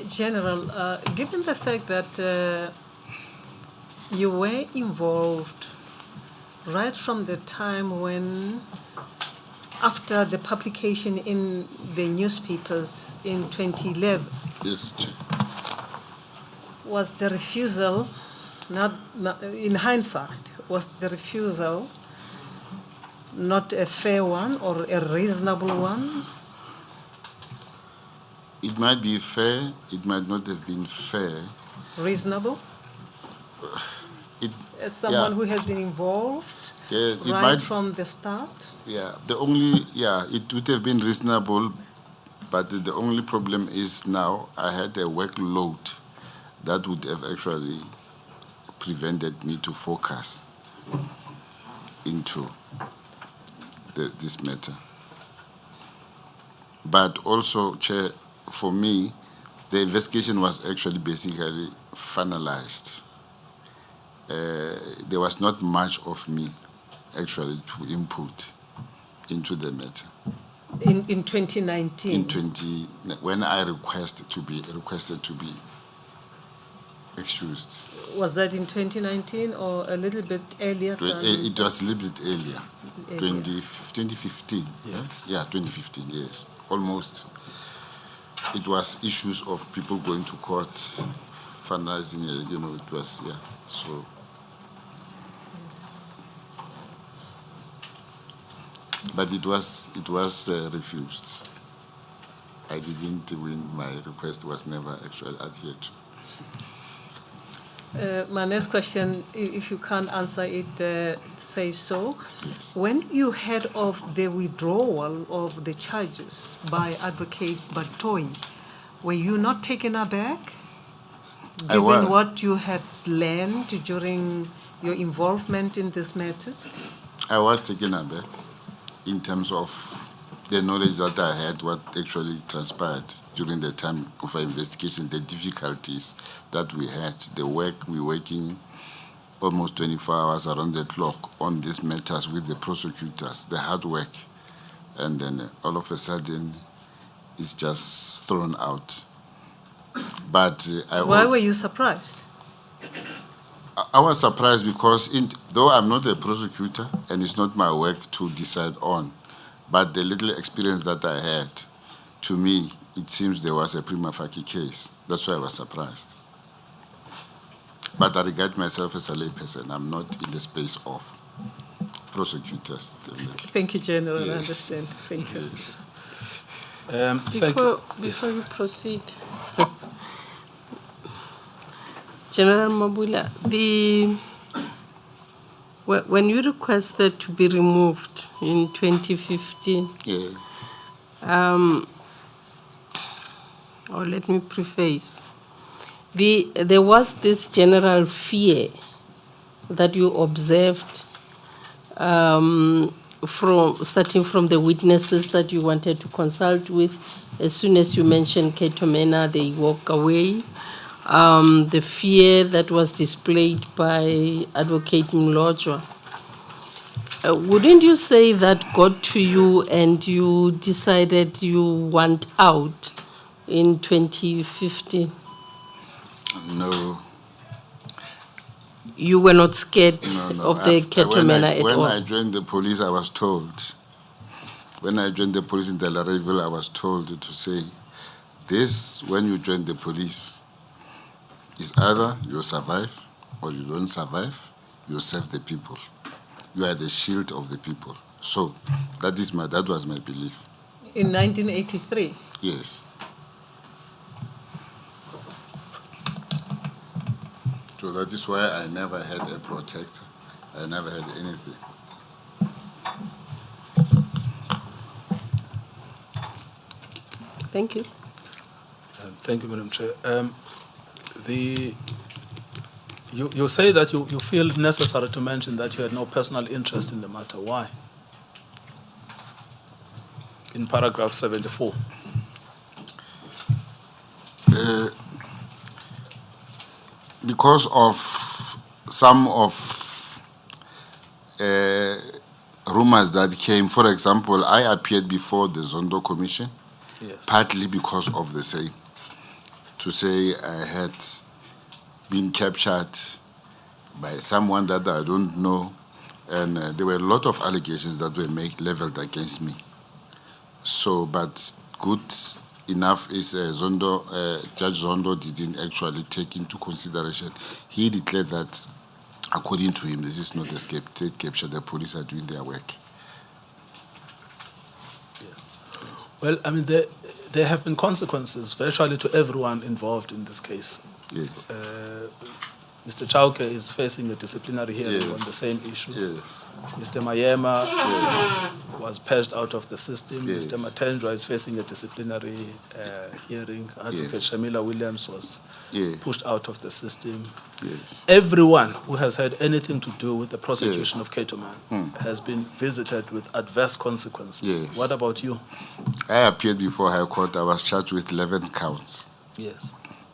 General, given the fact that you were involved right from the time when, after the publication in the newspapers in 2011, yes, was the refusal, not in hindsight, was the refusal not a fair one or a reasonable one? It might be fair, it might not have been fair. Reasonable? As someone who has been involved right from the start? Yeah, it would have been reasonable, but the only problem is now I had a workload that would have actually prevented me to focus into this matter. But also, Chair, for me, the investigation was actually basically finalized. There was not much of me actually to input into the matter. In 2019? When I requested to be excused. Was that in 2019 or a little bit earlier? It was a little bit earlier. Earlier. 2015. Yeah, 2015, yes. Almost. It was issues of people going to court, finalizing, it was, yeah, so. But it was refused. I didn't win. My request was never actually adhered to. My next question, if you can't answer it, say so. Yes. When you heard of the withdrawal of the charges by Advocate Batoyi, were you not taken aback, I was. given what you had learned during your involvement in these matters? I was taken aback in terms of the knowledge that I had, what actually transpired during the time of our investigation, the difficulties that we had, the work we were working almost 24 hours around the clock on these matters with the prosecutors, the hard work, and then all of a sudden it's just thrown out. But Why were you surprised? I was surprised because though I'm not a prosecutor and it's not my work to decide on, but the little experience that I had, to me, it seems there was a prima facie case. That's why I was surprised. But I regard myself as a layperson. I'm not in the space of prosecutors. Thank you, General. Yes. I understand. Thank you. Yes. Thank you. Before you proceed, General Mabula, when you requested to be removed in 2015, Yeah. or let me preface, there was this general fear that you observed starting from the witnesses that you wanted to consult with. As soon as you mentioned Ketomena, they walk away. The fear that was displayed by Advocate Mlojwa. Wouldn't you say that got to you and you decided you want out in 2015? No. You were not scared No. of the Ketomena at all? When I joined the police, I was told. When I joined the police in Delareyville, I was told to say, this, when you join the police, is either you survive or you don't survive, you serve the people. You are the shield of the people. So that was my belief. In 1983? Yes. So that is why I never had a protector. I never had anything. Thank you. Thank you, Madam Chair. You say that you feel necessary to mention that you had no personal interest in the matter. Why? In paragraph 74. Because of some of rumors that came, for example, I appeared before the Zondo Commission, Yes. partly because of the same. To say I had been captured by someone that I don't know, and there were a lot of allegations that were leveled against me. So, but good enough is Judge Zondo didn't actually take into consideration. He declared that, according to him, this is not a state capture. The police are doing their work. Well, I mean, there have been consequences virtually to everyone involved in this case. Yes. Mr. Chauke is facing a disciplinary hearing on the same issue. Yes. Mr. Mayema was purged out of the system. Yes. Mr. Matendra is facing a disciplinary hearing. Advocate Shamila Williams was pushed out of the system. Yes. Everyone who has had anything to do with the prosecution of Ketomena has been visited with adverse consequences. Yes. What about you? I appeared before High Court. I was charged with 11 counts. Yes.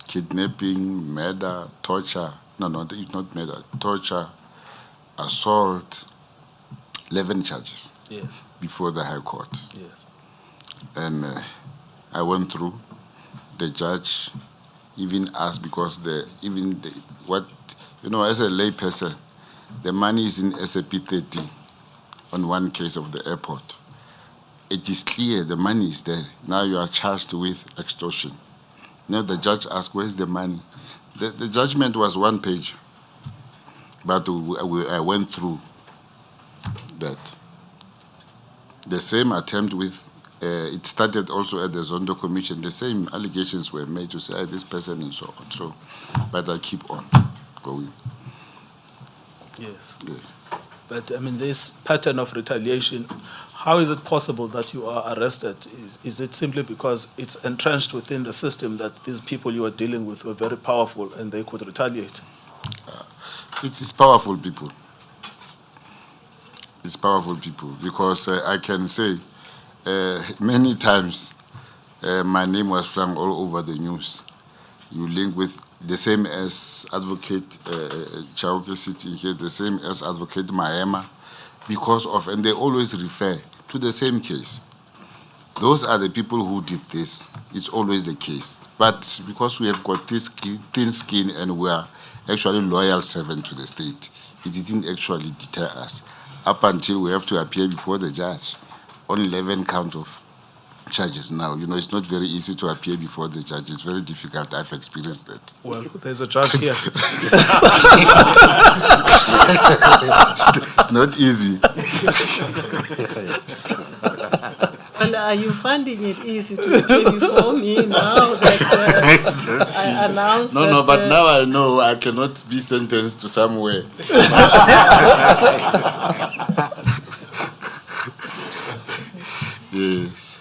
Kidnapping, murder, torture. No, it's not murder. Torture, assault, 11 charges. Yes. Before the High Court. Yes. And I went through. The judge even asked, because what You know, as a layperson, the money is in SAP 30 on one case of the airport. It is clear the money is there. Now you are charged with extortion. Now the judge asked, where's the money? The judgment was 1 page, but I went through that. The same attempt with, it started also at the Zondo Commission, the same allegations were made to say, this person and so on. So, but I keep on going. Yes. Yes. But I mean, this pattern of retaliation, how is it possible that you are arrested? Is it simply because it's entrenched within the system that these people you are dealing with were very powerful and they could retaliate? It's powerful people. It's powerful people because I can say many times my name was flung all over the news. You link with the same as Advocate Chauke sitting here, the same as Advocate Mahema, because of, and they always refer to the same case. Those are the people who did this. It's always the case. But because we have got this thin skin and we are actually loyal servant to the state, it didn't actually deter us. Up until we have to appear before the judge on 11 count of charges now. You know, it's not very easy to appear before the judge. It's very difficult. I've experienced that. Well, there's a judge here. It's not easy. Well, are you finding it easy to appear before me now that I announced that... No, but now I know I cannot be sentenced to somewhere. Yes.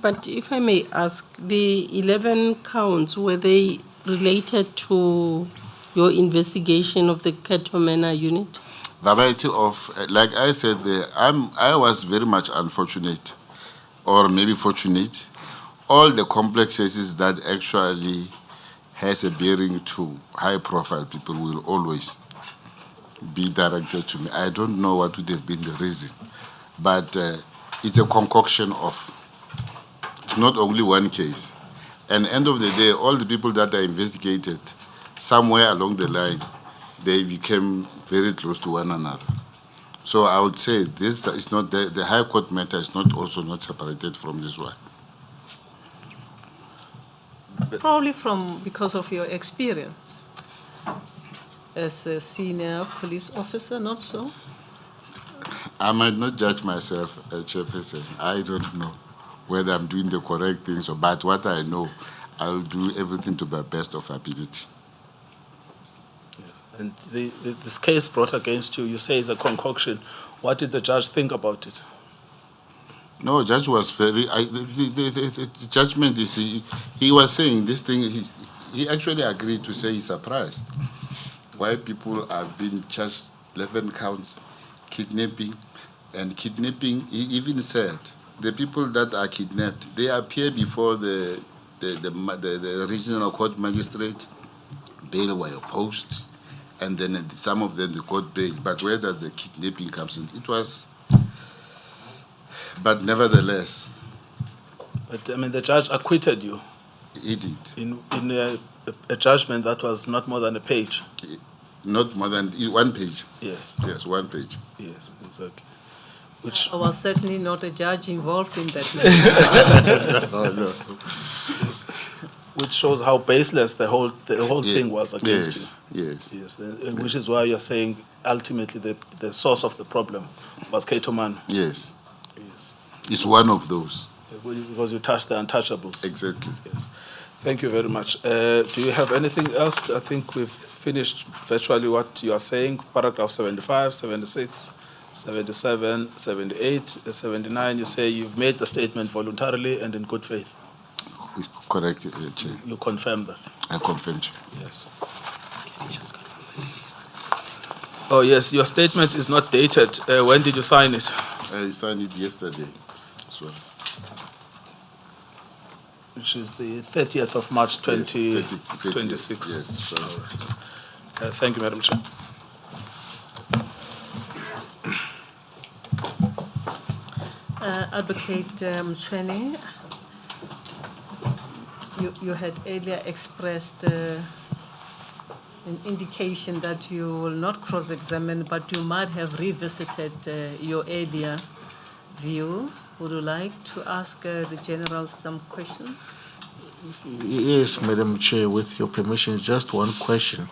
But if I may ask, the 11 counts, were they related to your investigation of the Ketomena unit? Variety of, like I said, I was very much unfortunate, or maybe fortunate. All the complex cases that actually has a bearing to high-profile people will always be directed to me. I don't know what would have been the reason, but it's a concoction of, it's not only one case. And end of the day, all the people that are investigated, somewhere along the line, they became very close to one another. So I would say this is not, the High Court matter is not also not separated from this one. Probably because of your experience as a senior police officer, not so? I might not judge myself a chairperson. I don't know whether I'm doing the correct things, but what I know, I'll do everything to my best of ability. Yes. And this case brought against you, you say is a concoction. What did the judge think about it? No, judge was very. The judgment is he was saying this thing. He actually agreed to say he's surprised why people are being charged 11 counts, kidnapping, and kidnapping. He even said the people that are kidnapped, they appear before the regional court magistrate. Bail were opposed, and then some of them they got bail. But whether the kidnapping comes in, it was. But nevertheless, But I mean, the judge acquitted you he did. in a judgment that was not more than a page. Not more than 1 page. Yes, Yes, 1 page. yes, exactly. Which I was certainly not a judge involved in that matter. Oh, no. which shows how baseless the whole thing was against you. Yes. Yes, which is why you're saying ultimately the source of the problem was Ketomana. Yes. Yes, It's one of those. because you touched the untouchables. Exactly. Yes. Thank you very much. Do you have anything else? I think we've finished virtually what you are saying. Paragraph 75, 76, 77, 78, 79. You say you've made the statement voluntarily and in good faith. Correct, Chair. You confirm that. I confirm, Chair. Yes. Oh, yes. Your statement is not dated. When did you sign it? I signed it yesterday as well. Which is the 30th of March, 2026. Yes, sorry. Thank you, Madam Chair. Advocate Mchweni, you had earlier expressed an indication that you will not cross-examine, but you might have revisited your earlier view. Would you like to ask the General some questions? Yes, Madam Chair, with your permission, just one question.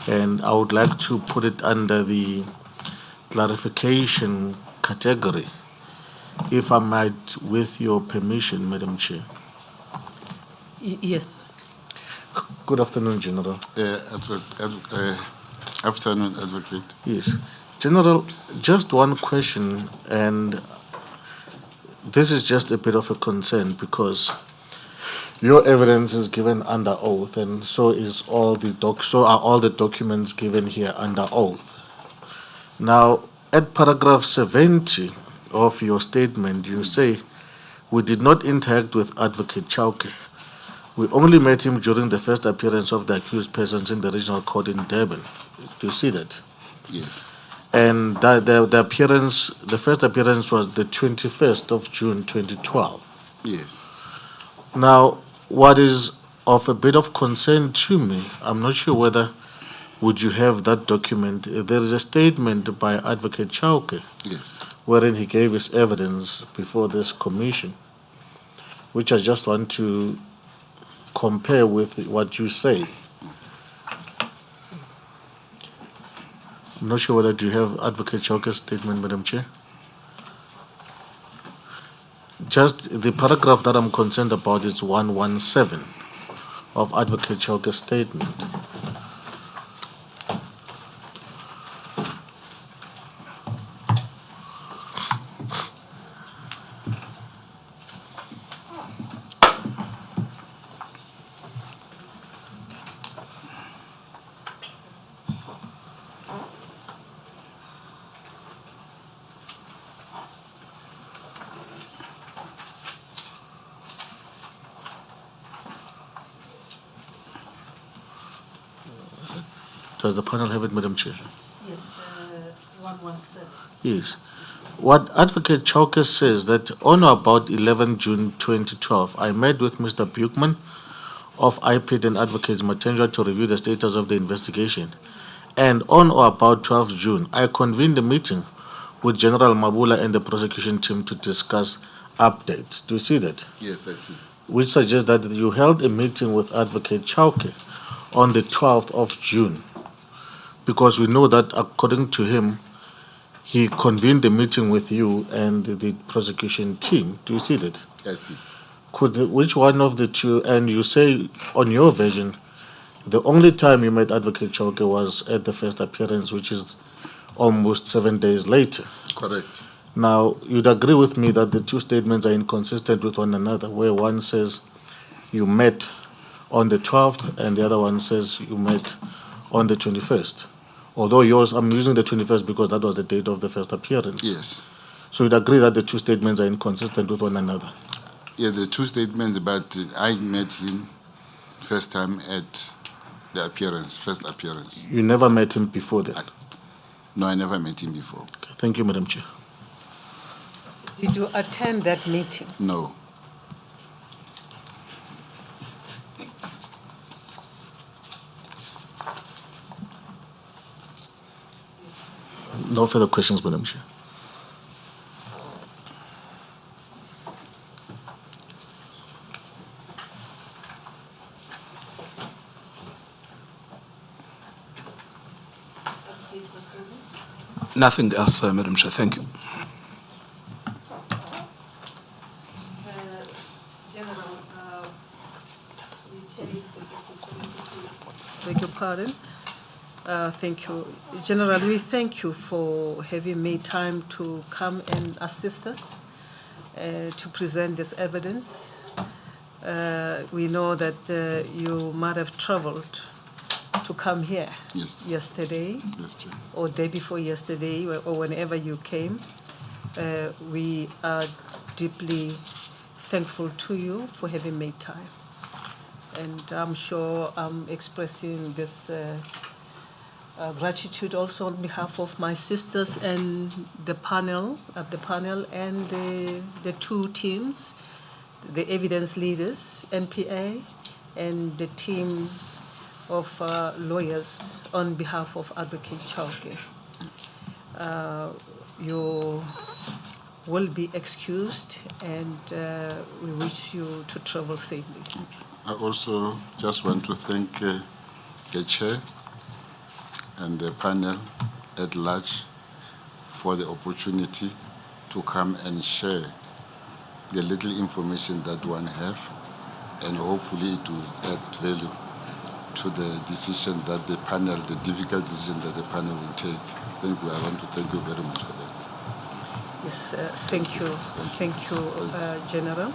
And I would like to put it under the clarification category, if I might, with your permission, Madam Chair. Yes. Good afternoon, General. Afternoon, Advocate. Yes. General, just one question, and this is just a bit of a concern because your evidence is given under oath, and so are all the documents given here under oath. Now, at paragraph 70 of your statement, you say, "We did not interact with Advocate Chauke. We only met him during the first appearance of the accused persons in the regional court in Durban." Do you see that? Yes. And the first appearance was the 21st of June 2012. Yes. Now, what is of a bit of concern to me, I'm not sure whether would you have that document. There is a statement by Advocate Chauke Yes. wherein he gave his evidence before this commission, which I just want to compare with what you say. I'm not sure whether you have Advocate Chauke's statement, Madam Chair. Just the paragraph that I'm concerned about is 117 of Advocate Chauke's statement. Does the panel have it, Madam Chair? Yes, 117. Yes. What Advocate Chauke says that on or about 11 June 2012, I met with Mr. Buchman of IPID and Advocates Matenjwa to review the status of the investigation. And on or about 12 June, I convened a meeting with General Mabula and the prosecution team to discuss updates. Do you see that? Yes, I see. Which suggests that you held a meeting with Advocate Chauke on the 12th of June. Because we know that according to him, he convened a meeting with you and the prosecution team. Do you see that? I see. Which one of the two, and you say on your version, the only time you met Advocate Chauke was at the first appearance, which is almost 7 days later. Correct. Now, you'd agree with me that the two statements are inconsistent with one another, where one says you met on the 12th and the other one says you met on the 21st. Although yours, I'm using the 21st because that was the date of the first appearance. Yes. So you'd agree that the two statements are inconsistent with one another? Yeah, the two statements, but I met him first time at the first appearance. You never met him before that? No, I never met him before. Okay. Thank you, Madam Chair. Did you attend that meeting? No. No further questions, Madam Chair. Nothing else, Madam Chair. Thank you. General, we take this opportunity to beg your pardon. Thank you. General, we thank you for having made time to come and assist us to present this evidence. We know that you might have traveled to come here yesterday or day before yesterday or whenever you came. We are deeply thankful to you for having made time. And I'm sure I'm expressing this gratitude also on behalf of my sisters and the panel and the two teams, the evidence leaders, NPA, and the team of lawyers on behalf of Advocate Chauke. You will be excused, and we wish you to travel safely. I also just want to thank the chair and the panel at large for the opportunity to come and share the little information that one have, and hopefully it will add value to the decision that the panel, the difficult decision that the panel will take. Thank you. I want to thank you very much for that. Yes, thank you. Thank you, General.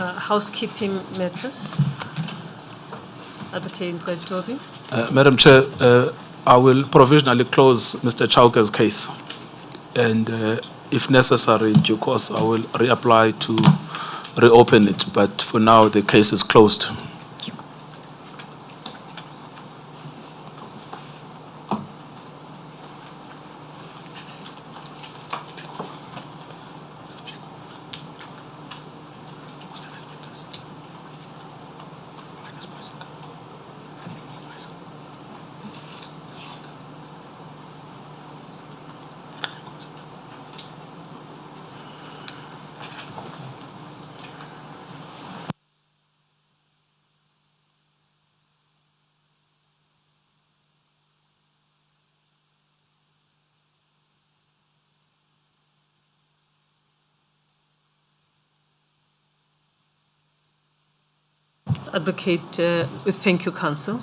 Housekeeping matters. Advocate Nkabinde. Madam Chair, I will provisionally close Mr. Chauke's case, and if necessary, in due course, I will reapply to reopen it. But for now, the case is closed. Advocate, thank you, Counsel.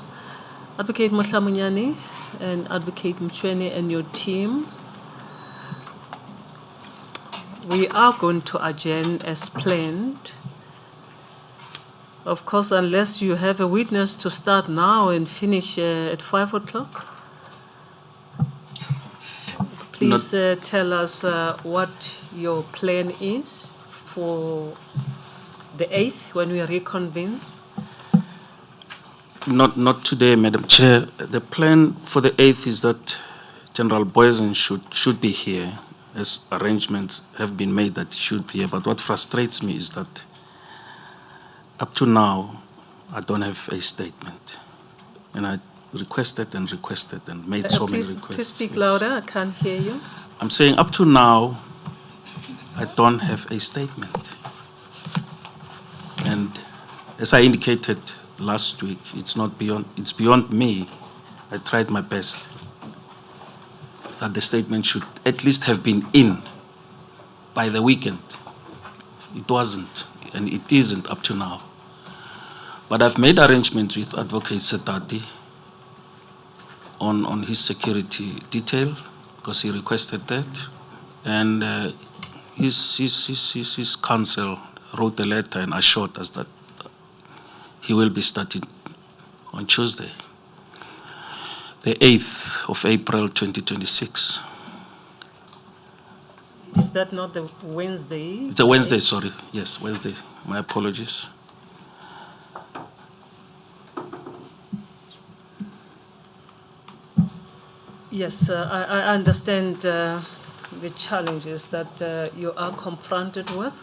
Advocate Motlamunyane and Advocate Mchweni and your team, we are going to adjourn as planned. Of course, unless you have a witness to start now and finish at 5 o'clock. Please tell us what your plan is for the 8th when we reconvene. Not today, Madam Chair. The plan for the 8th is that General Boysen should be here, as arrangements have been made that he should be here. But what frustrates me is that up to now, I don't have a statement. And I requested and made so many requests. Please speak louder, I can't hear you. I'm saying up to now, I don't have a statement. And as I indicated last week, it's beyond me. I tried my best that the statement should at least have been in by the weekend. It wasn't, and it isn't up to now. But I've made arrangements with Advocate Setati on his security detail, because he requested that. And his counsel wrote a letter and assured us that he will be starting on Tuesday, the 8th of April 2026. Is that not the Wednesday? It's a Wednesday, sorry. Yes, Wednesday. My apologies. Yes, I understand the challenges that you are confronted with.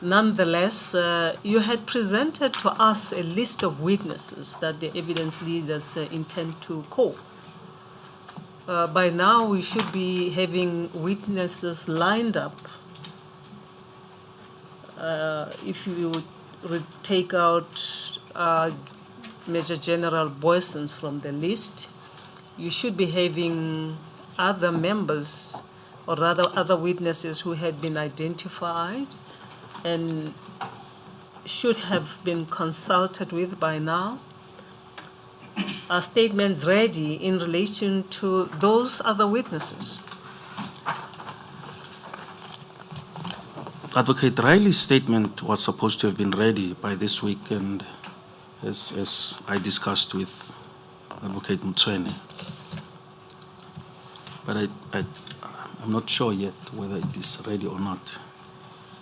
Nonetheless, you had presented to us a list of witnesses that the evidence leaders intend to call. By now, we should be having witnesses lined up. If you would take out Major General Boysen from the list, you should be having other members, or rather other witnesses who had been identified and should have been consulted with by now. Are statements ready in relation to those other witnesses? Advocate Riley's statement was supposed to have been ready by this weekend, as I discussed with Advocate Mchweni. But I'm not sure yet whether it is ready or not.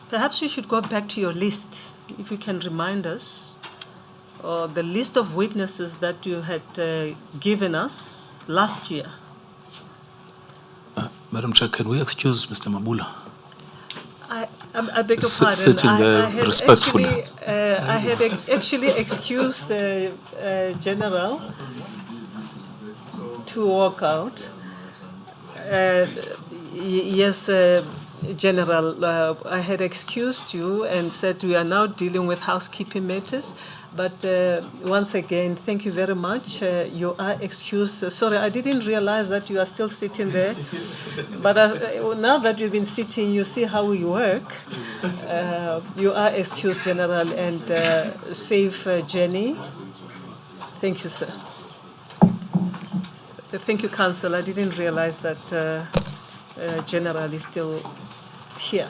Perhaps you should go back to your list, if you can remind us, the list of witnesses that you had given us last year. Madam Chair, can we excuse Mr. Mabula? I beg your pardon. Sitting there I had respectfully. actually excused the general to walk out. Yes, General, I had excused you and said we are now dealing with housekeeping matters. But once again, thank you very much. You are excused. Sorry, I didn't realize that you are still sitting there. But now that you've been sitting, you see how we work. You are excused, General, and safe journey. Thank you, sir. Thank you, Council. I didn't realize that General is still here.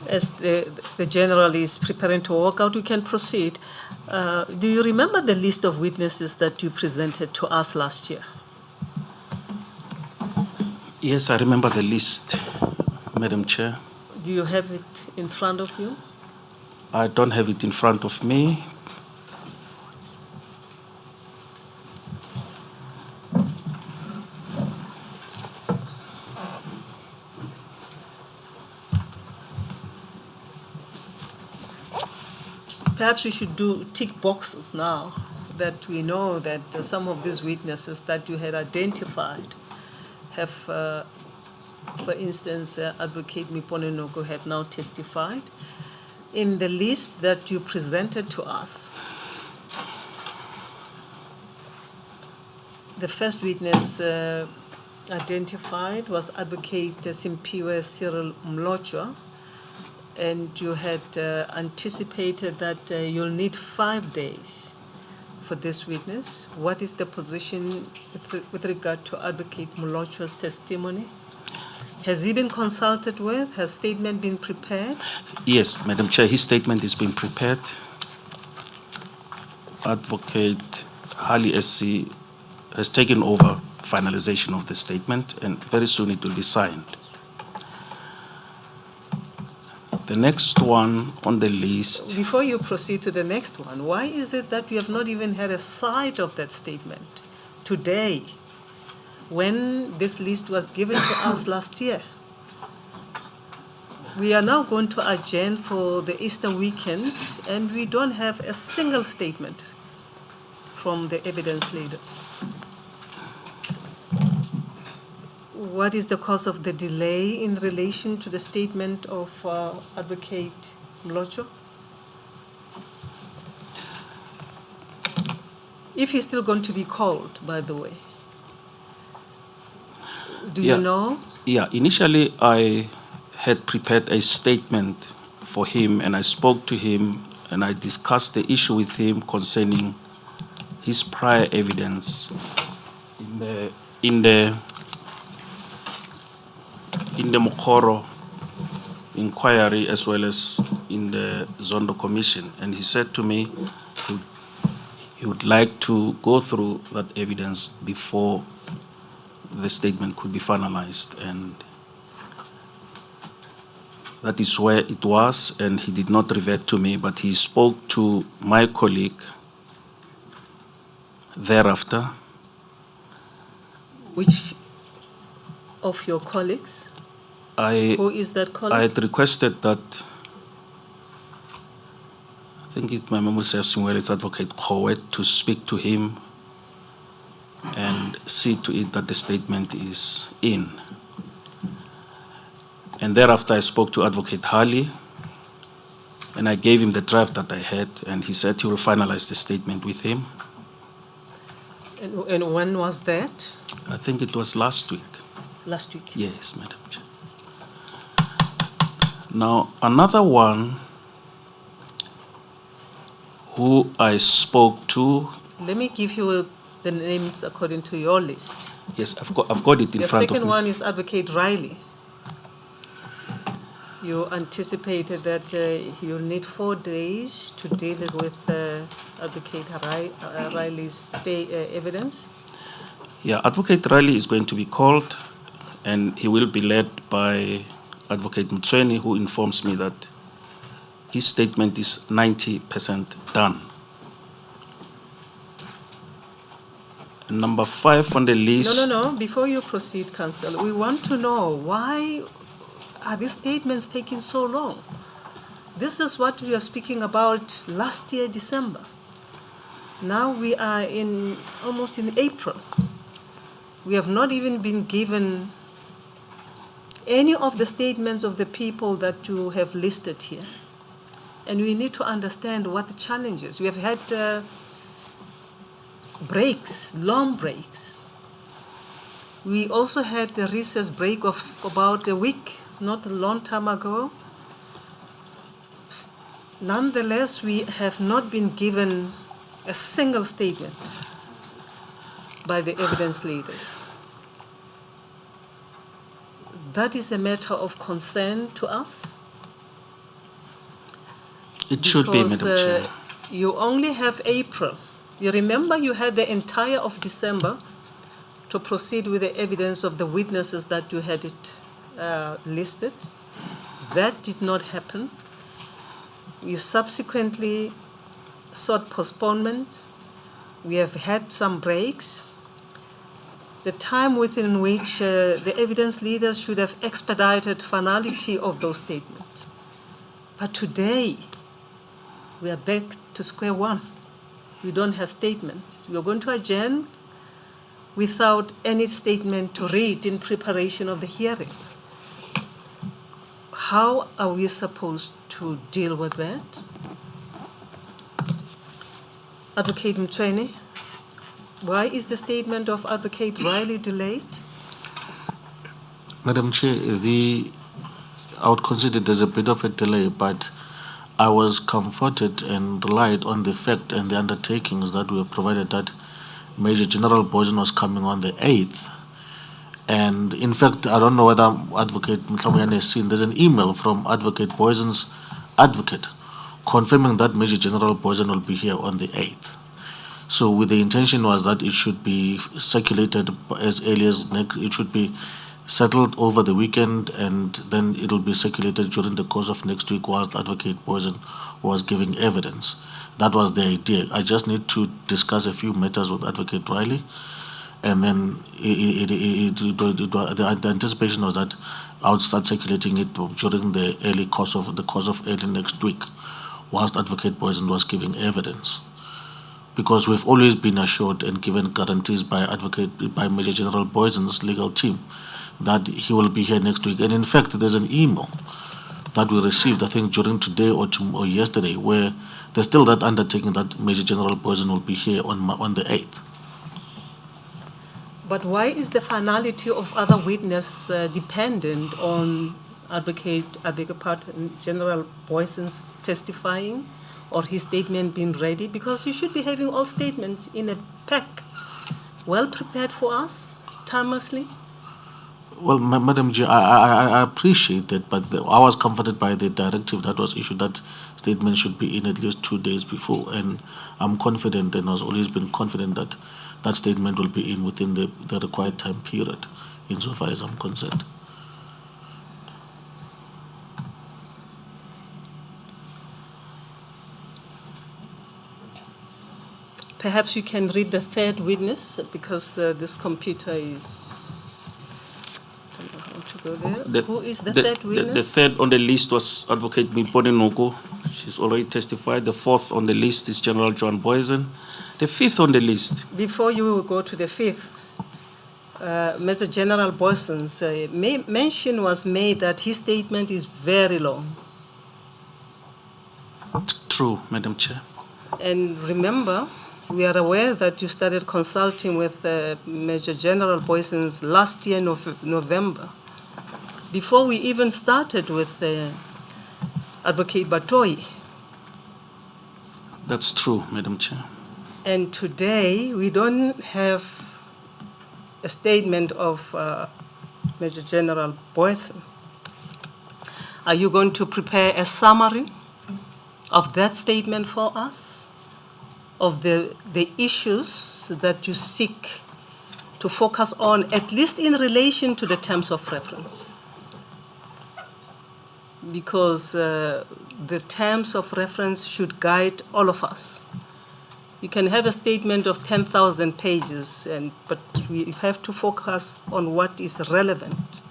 As the General is preparing to walk out, we can proceed. Do you remember the list of witnesses that you presented to us last year? Yes, I remember the list, Madam Chair. Do you have it in front of you? I don't have it in front of me. Perhaps we should do tick boxes now that we know that some of these witnesses that you had identified have, for instance, Advocate Miponenoko had now testified. In the list that you presented to us, the first witness identified was Advocate Simpiwe Cyril Mlochwa, and you had anticipated that you'll need 5 days for this witness. What is the position with regard to Advocate Mlochwa's testimony? Has he been consulted with? Has statement been prepared? Yes, Madam Chair, his statement is being prepared. Advocate Hali SC has taken over finalization of the statement, and very soon it will be signed. The next one on the list. Before you proceed to the next one, why is it that you have not even had a sight of that statement today when this list was given to us last year? We are now going to adjourn for the Easter weekend, and we don't have a single statement from the evidence leaders. What is the cause of the delay in relation to the statement of Advocate Mlochwa? If he's still going to be called, by the way. Do you know? Yeah, initially I had prepared a statement for him, and I spoke to him and I discussed the issue with him concerning his prior evidence in the Mokoro inquiry as well as in the Zondo Commission. And he said to me he would like to go through that evidence before the statement could be finalized. And that is where it was, and he did not revert to me, but he spoke to my colleague thereafter. Which of your colleagues? Who is that colleague? I had requested that, I think if my memory serves me well, it's Advocate Chauke, to speak to him and see to it that the statement is in. And thereafter I spoke to Advocate Hali, and I gave him the draft that I had, and he said he will finalize the statement with him. And when was that? I think it was last week. Last week? Yes, Madam Chair. Now, another one who I spoke to. Let me give you the names according to your list. Yes, I've got it in front of me. The second one is Advocate Riley. You anticipated that you'll need 4 days to deal with Advocate Riley's evidence. Yeah, Advocate Riley is going to be called, and he will be led by Advocate Mtsweni, who informs me that his statement is 90% done. And number 5 on the list. No. Before you proceed, Counsel, we want to know why are these statements taking so long? This is what we are speaking about last year, December. Now we are almost in April. We have not even been given any of the statements of the people that you have listed here. And we need to understand what the challenge is. We have had breaks, long breaks. We also had a recess break of about a week, not a long time ago. Nonetheless, we have not been given a single statement by the evidence leaders. That is a matter of concern to us. It should be, Madam Chair. You only have April. You remember you had the entire of December to proceed with the evidence of the witnesses that you had listed. That did not happen. You subsequently sought postponement. We have had some breaks. The time within which the evidence leaders should have expedited finality of those statements. But today, we are back to square one. We don't have statements. We are going to adjourn without any statement to read in preparation of the hearing. How are we supposed to deal with that? Advocate Mchweni, why is the statement of Advocate Riley delayed? Madam Chair, I would consider there's a bit of a delay, but I was comforted and relied on the fact and the undertakings that were provided that Major General Boysen was coming on the 8th. And in fact, I don't know whether Advocate Nkabinde has seen, there's an email from Advocate Boysen's advocate confirming that Major General Boysen will be here on the 8th. So with the intention was that it should be circulated as early as it should be settled over the weekend, and then it'll be circulated during the course of next week whilst Advocate Boysen was giving evidence. That was the idea. I just need to discuss a few matters with Advocate Riley, and then the anticipation was that I would start circulating it during the course of early next week, whilst Advocate Boysen was giving evidence. Because we've always been assured and given guarantees by Major General Boysen's legal team that he will be here next week. And in fact, there's an email that we received, I think, during today or yesterday, where there's still that undertaking that Major General Boysen will be here on the 8th. But why is the finality of other witness dependent on General Boysen's testifying or his statement being ready? Because we should be having all statements in a pack, well prepared for us, timelessly. Well, Madam Chair, I appreciate that, but I was comforted by the directive that was issued that statement should be in at least 2 days before, and I'm confident, and has always been confident that that statement will be in within the required time period, insofar as I'm concerned. Perhaps you can read the third witness, because this computer is... to go there. Who is the third witness? The third on the list was Advocate Mipone Noko. She's already testified. The fourth on the list is General John Boysen. The fifth on the list. Before you go to the fifth, Major General Boysen's mention was made that his statement is very long. True, Madam Chair. And remember, we are aware that you started consulting with Major General Boysen's last year, November, before we even started with Advocate Batoi. That's true, Madam Chair. And today, we don't have a statement of Major General Boysen. Are you going to prepare a summary of that statement for us, of the issues that you seek to focus on, at least in relation to the terms of reference? because the terms of reference should guide all of us. You can have a statement of 10,000 pages, but we have to focus on what is relevant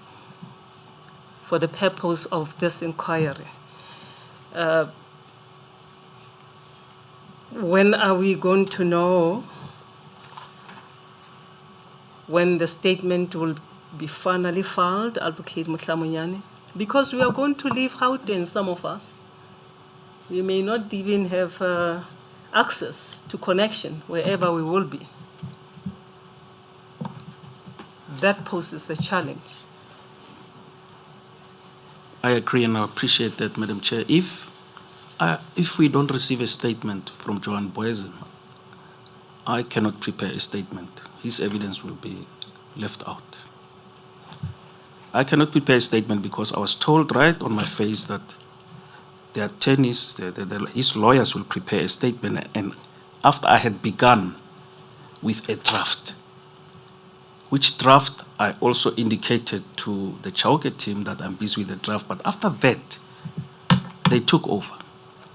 for the purpose of this inquiry. When are we going to know when the statement will be finally filed, Advocate Mhlamunyane? Because we are going to leave Gauteng, some of us. We may not even have access to connection wherever we will be. That poses a challenge. I agree and I appreciate that, Madam Chair. If we don't receive a statement from Johan Boysen, I cannot prepare a statement. His evidence will be left out. I cannot prepare a statement because I was told right on my face that the attorneys, his lawyers will prepare a statement, and after I had begun with a draft, which draft I also indicated to the Chauke team that I'm busy with the draft, but after that, they took over.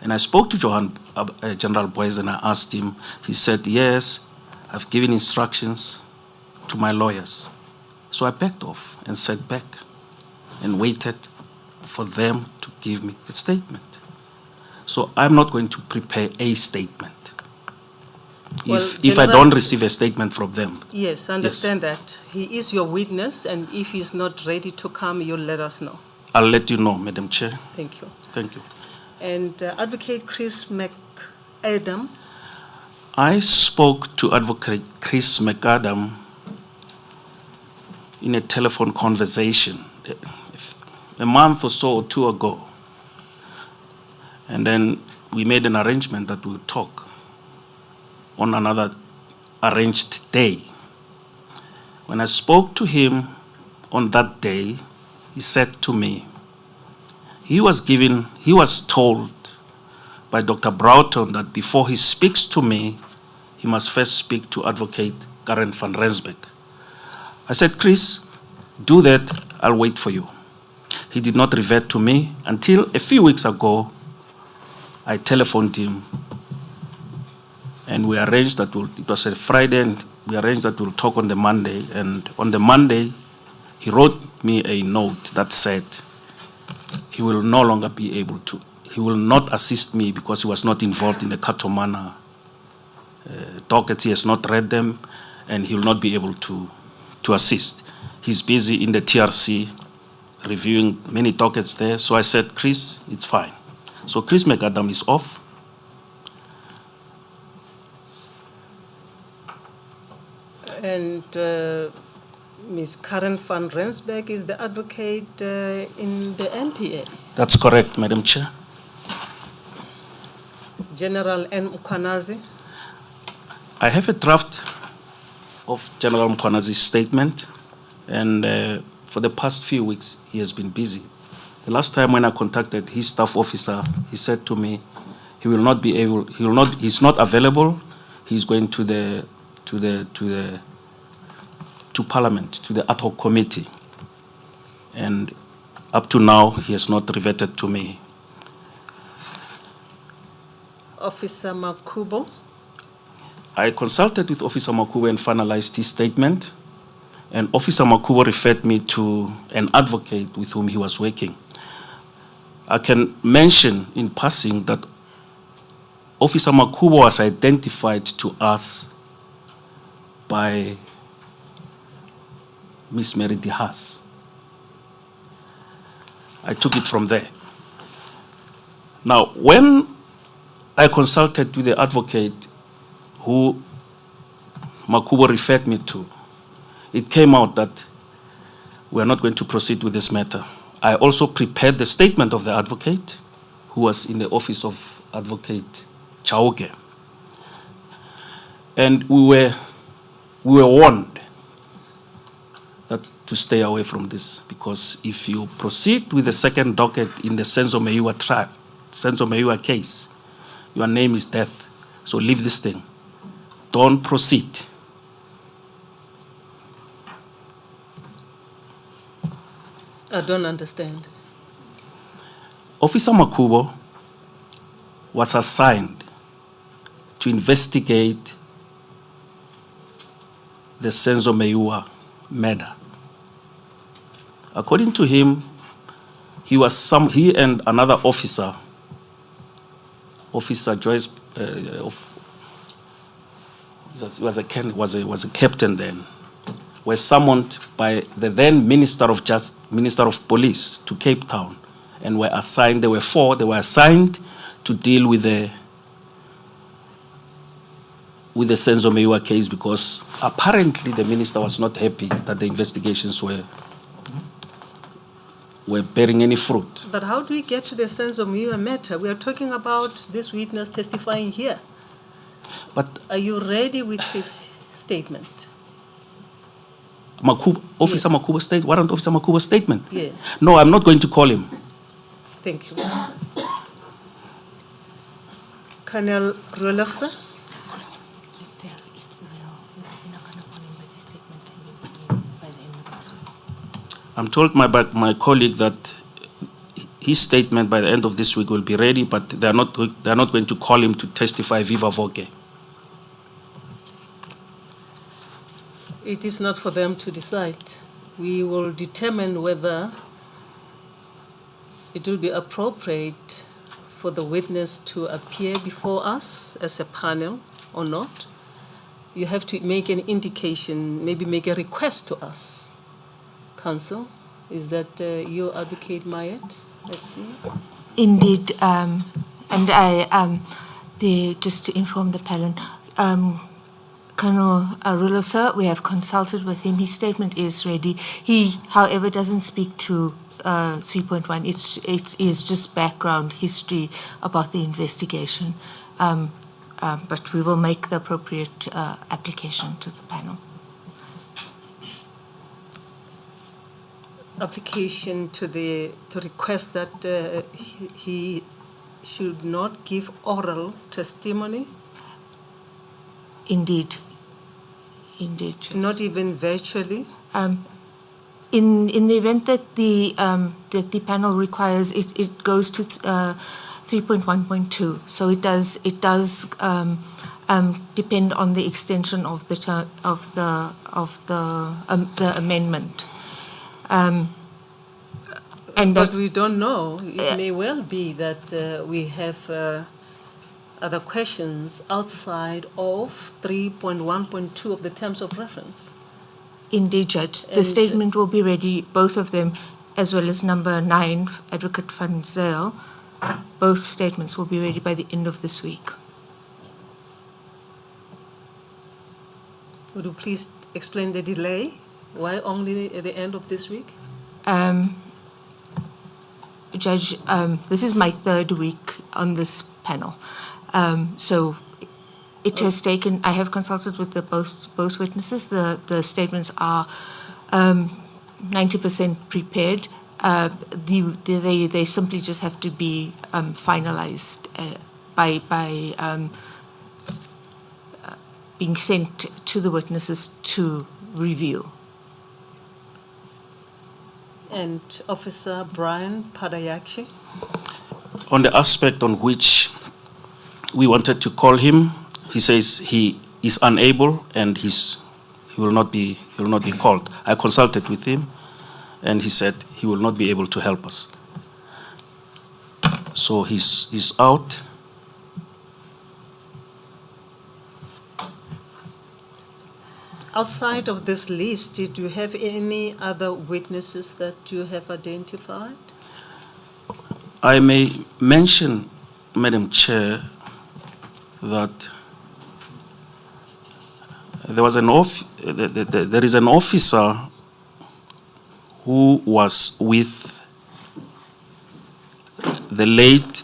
And I spoke to General Boysen, and I asked him, he said, yes, I've given instructions to my lawyers. So I backed off and sat back and waited for them to give me a statement. So I'm not going to prepare a statement if I don't receive a statement from them. Yes, I understand that. He is your witness, and if he's not ready to come, you'll let us know. I'll let you know, Madam Chair. Thank you. Thank you. And Advocate Chris McAdam. I spoke to Advocate Chris McAdam in a telephone conversation a month or so or two ago. And then we made an arrangement that we'll talk on another arranged day. When I spoke to him on that day, he said to me, he was told by Dr. Broughton that before he speaks to me, he must first speak to Advocate Karen van Rensburg. I said, Chris, do that, I'll wait for you. He did not revert to me until a few weeks ago. I telephoned him and we arranged that it was a Friday, and we arranged that we'll talk on the Monday. And on the Monday, he wrote me a note that said he will no longer be able to, he will not assist me because he was not involved in the Katomana dockets. He has not read them, and he will not be able to assist. He's busy in the TRC reviewing many dockets there. So I said, Chris, it's fine. So Chris McAdam is off. And Ms. Karen van Rensburg is the advocate in the NPA. That's correct, Madam Chair. General N. Mkwanazi. I have a draft of General Mkwanazi's statement, and for the past few weeks, he has been busy. The last time when I contacted his staff officer, he said to me, he will not be able, he's not available. He's going to Parliament, to the ad hoc committee. And up to now, he has not reverted to me. Officer Makubo. I consulted with Officer Makubo and finalized his statement. And Officer Makubo referred me to an advocate with whom he was working. I can mention in passing that Officer Makubo was identified to us by Miss Mary Dihas. I took it from there. Now, when I consulted with the advocate who Makubo referred me to, it came out that we are not going to proceed with this matter. I also prepared the statement of the advocate, who was in the office of Advocate Chauke. And we were warned that to stay away from this, because if you proceed with the second docket in the Senzo Meyiwa case, your name is death. So leave this thing. Don't proceed. I don't understand. Officer Makubo was assigned to investigate the Senzo Meiwa murder. According to him, he and another officer, Officer Joyce, was a captain then, were summoned by the then Minister of Police to Cape Town, and were assigned. There were 4. They were assigned to deal with the Senzo Meiwa case because apparently the minister was not happy that the investigations were bearing any fruit. But how do we get to the Senzo Meiwa matter? We are talking about this witness testifying here. But are you ready with his statement? Officer Makubo's statement? Warrant Officer Makubo's statement? Yes. No, I'm not going to call him. Thank you. Colonel Rolofsa? I'm told my colleague that his statement by the end of this week will be ready, but they're not going to call him to testify viva voce. It is not for them to decide. We will determine whether it will be appropriate for the witness to appear before us as a panel or not. You have to make an indication, maybe make a request to us. Counsel, is that you, Advocate Mayet SC? Indeed, and I just to inform the panel, Colonel Rulo, sir, we have consulted with him. His statement is ready. He, however, doesn't speak to 3.1. It is just background history about the investigation, but we will make the appropriate application to the panel. Application to request that he should not give oral testimony? Indeed. Not even virtually? In the event that the panel requires, it goes to 3.1.2. So it does depend on the extension of the amendment. But we don't know. It may well be that we have other questions outside of 3.1.2 of the terms of reference. Indeed, Judge. The statement will be ready, both of them, as well as number 9, Advocate Van Zyl. Both statements will be ready by the end of this week. Would you please explain the delay? Why only at the end of this week? Judge, this is my 3rd week on this panel. So it has taken, I have consulted with both witnesses. The statements are 90% prepared. They simply just have to be finalized by being sent to the witnesses to review. And Officer Brian Padayakshi? On the aspect on which we wanted to call him, he says he is unable and he will not be called. I consulted with him, and he said he will not be able to help us. So he's out. Outside of this list, did you have any other witnesses that you have identified? I may mention, Madam Chair, that there is an officer who was with the late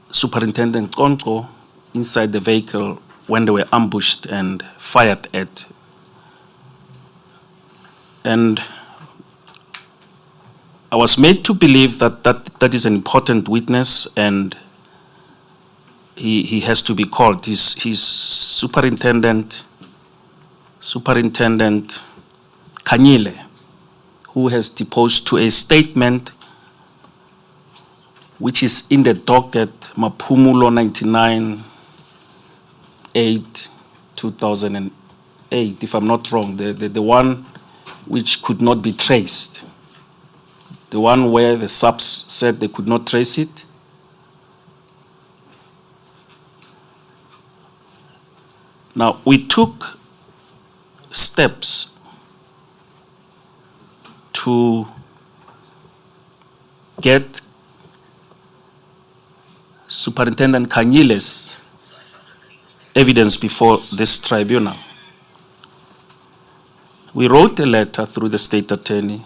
Superintendent Konko inside the vehicle when they were ambushed and fired at. And I was made to believe that is an important witness, and he has to be called. He's Superintendent Kanyile, who has deposed to a statement which is in the docket Mapumulo 99/8/2008, if I'm not wrong, the one which could not be traced, the one where the subs said they could not trace it. Now, we took steps to get Superintendent Kanyile's evidence before this tribunal. We wrote a letter through the state attorney.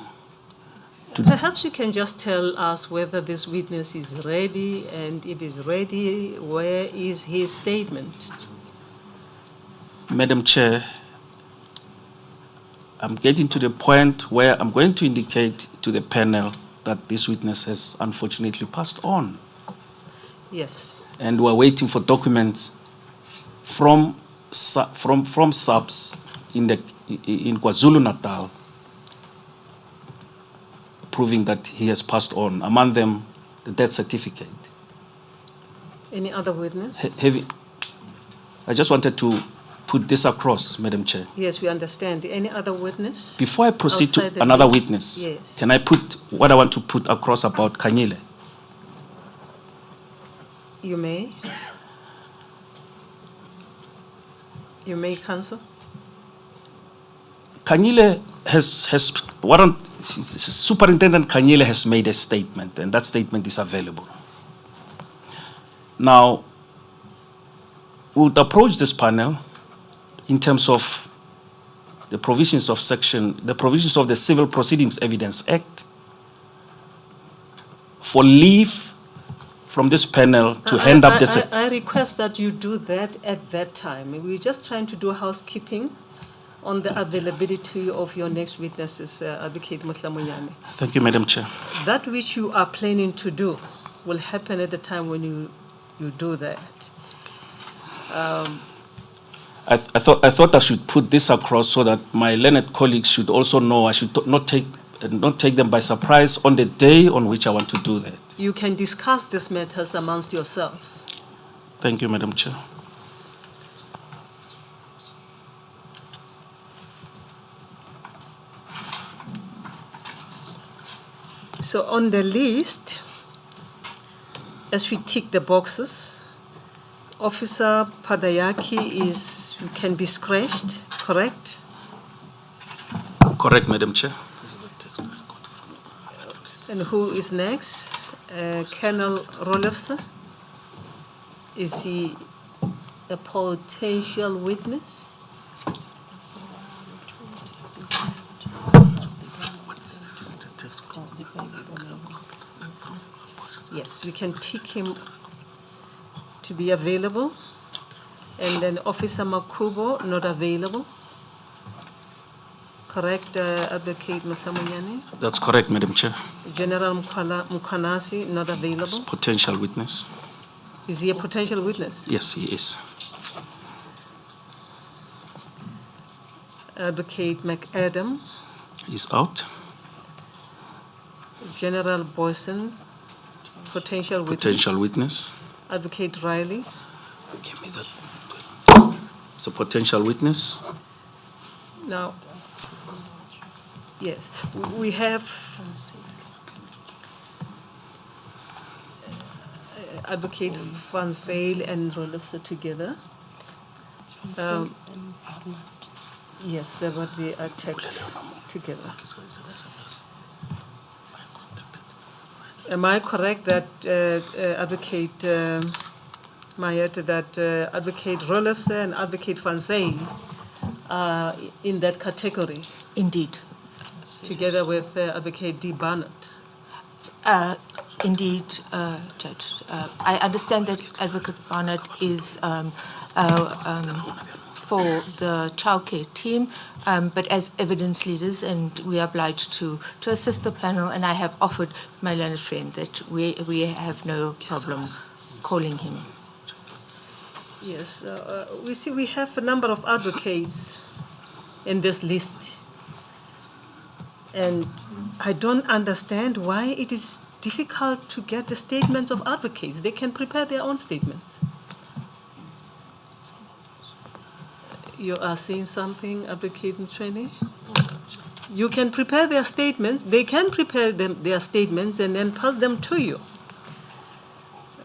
Perhaps you can just tell us whether this witness is ready, and if he's ready, where is his statement? Madam Chair, I'm getting to the point where I'm going to indicate to the panel that this witness has unfortunately passed on. Yes. And we're waiting for documents from subs in KwaZulu-Natal proving that he has passed on, among them the death certificate. Any other witness? I just wanted to put this across, Madam Chair. Yes, we understand. Any other witness? Before I proceed Outside to the another list? witness, Yes. can I put what I want to put across about Kanyile? You may. You may, Counsel. Kanyile Superintendent Kanyile has made a statement, and that statement is available. Now, we would approach this panel in terms of the provisions of the Civil Proceedings Evidence Act for leave from this panel to hand up the... I request that you do that at that time. We're just trying to do housekeeping on the availability of your next witnesses, Advocate Motlamunyane. Thank you, Madam Chair. That which you are planning to do will happen at the time when you do that. I thought I should put this across so that my learned colleagues should also know. I should not take them by surprise on the day on which I want to do that. You can discuss these matters amongst yourselves. Thank you, Madam Chair. So on the list, as we tick the boxes, Officer Padayaki can be scratched, correct? Correct, Madam Chair. And who is next? Colonel Rolefse. Is he a potential witness? Yes, we can tick him to be available. And then Officer Makubo, not available. Correct, Advocate Motlamunyane? That's correct, Madam Chair. General Mukwanasi, not available. Potential witness. Is he a potential witness? Yes, he is. Advocate McAdam. He's out. General Boyson, potential witness. Potential witness. Advocate Riley. Give me that. It's a potential witness. Now, yes, we have Advocate Van Zyl and Rolefse together. Yes, but they are tagged together. Am I correct that Advocate Mayet, that Advocate Rolefse and Advocate Van Zyl are in that category? Indeed. Together with Advocate D. Barnett? Indeed, Judge. I understand that Advocate Barnett is for the Chauke team, but as evidence leaders, and we are obliged to assist the panel, and I have offered my learned friend that we have no problem calling him. Yes, we see we have a number of advocates in this list, and I don't understand why it is difficult to get the statements of advocates. They can prepare their own statements. You are saying something, Advocate Mchweni? You can prepare their statements. They can prepare their statements and then pass them to you.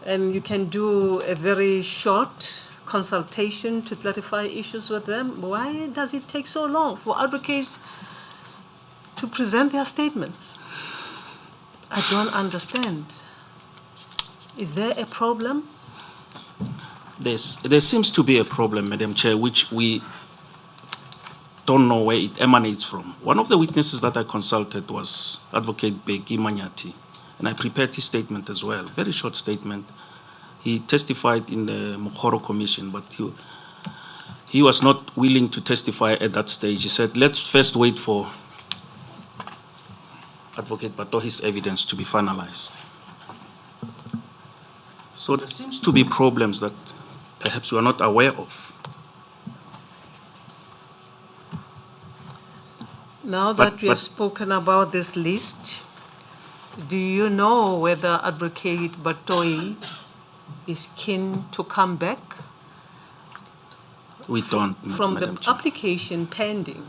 And you can do a very short consultation to clarify issues with them. Why does it take so long for advocates to present their statements? I don't understand. Is there a problem? There seems to be a problem, Madam Chair, which we don't know where it emanates from. One of the witnesses that I consulted was Advocate Beki Manyati, and I prepared his statement as well, very short statement. He testified in the Mokoro Commission, but he was not willing to testify at that stage. He said, let's first wait for Advocate Batohi's evidence to be finalized. So there seems to be problems that perhaps we are not aware of. Now that we have spoken about this list, do you know whether Advocate Batoi is keen to come back? We don't, From Madam the Chair. application pending,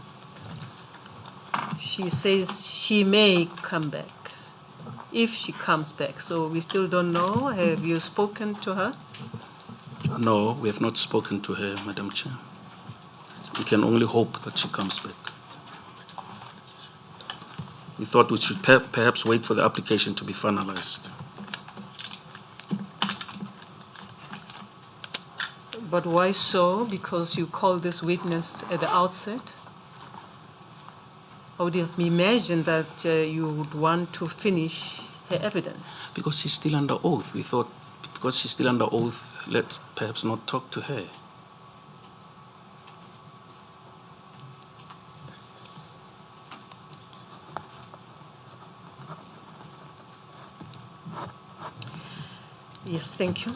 she says she may come back if she comes back. So we still don't know. Have you spoken to her? No, we have not spoken to her, Madam Chair. We can only hope that she comes back. We thought we should perhaps wait for the application to be finalized. But why so? Because you called this witness at the outset? I would have imagined that you would want to finish her evidence. Because she's still under oath. We thought, because she's still under oath, let's perhaps not talk to her. Yes, thank you.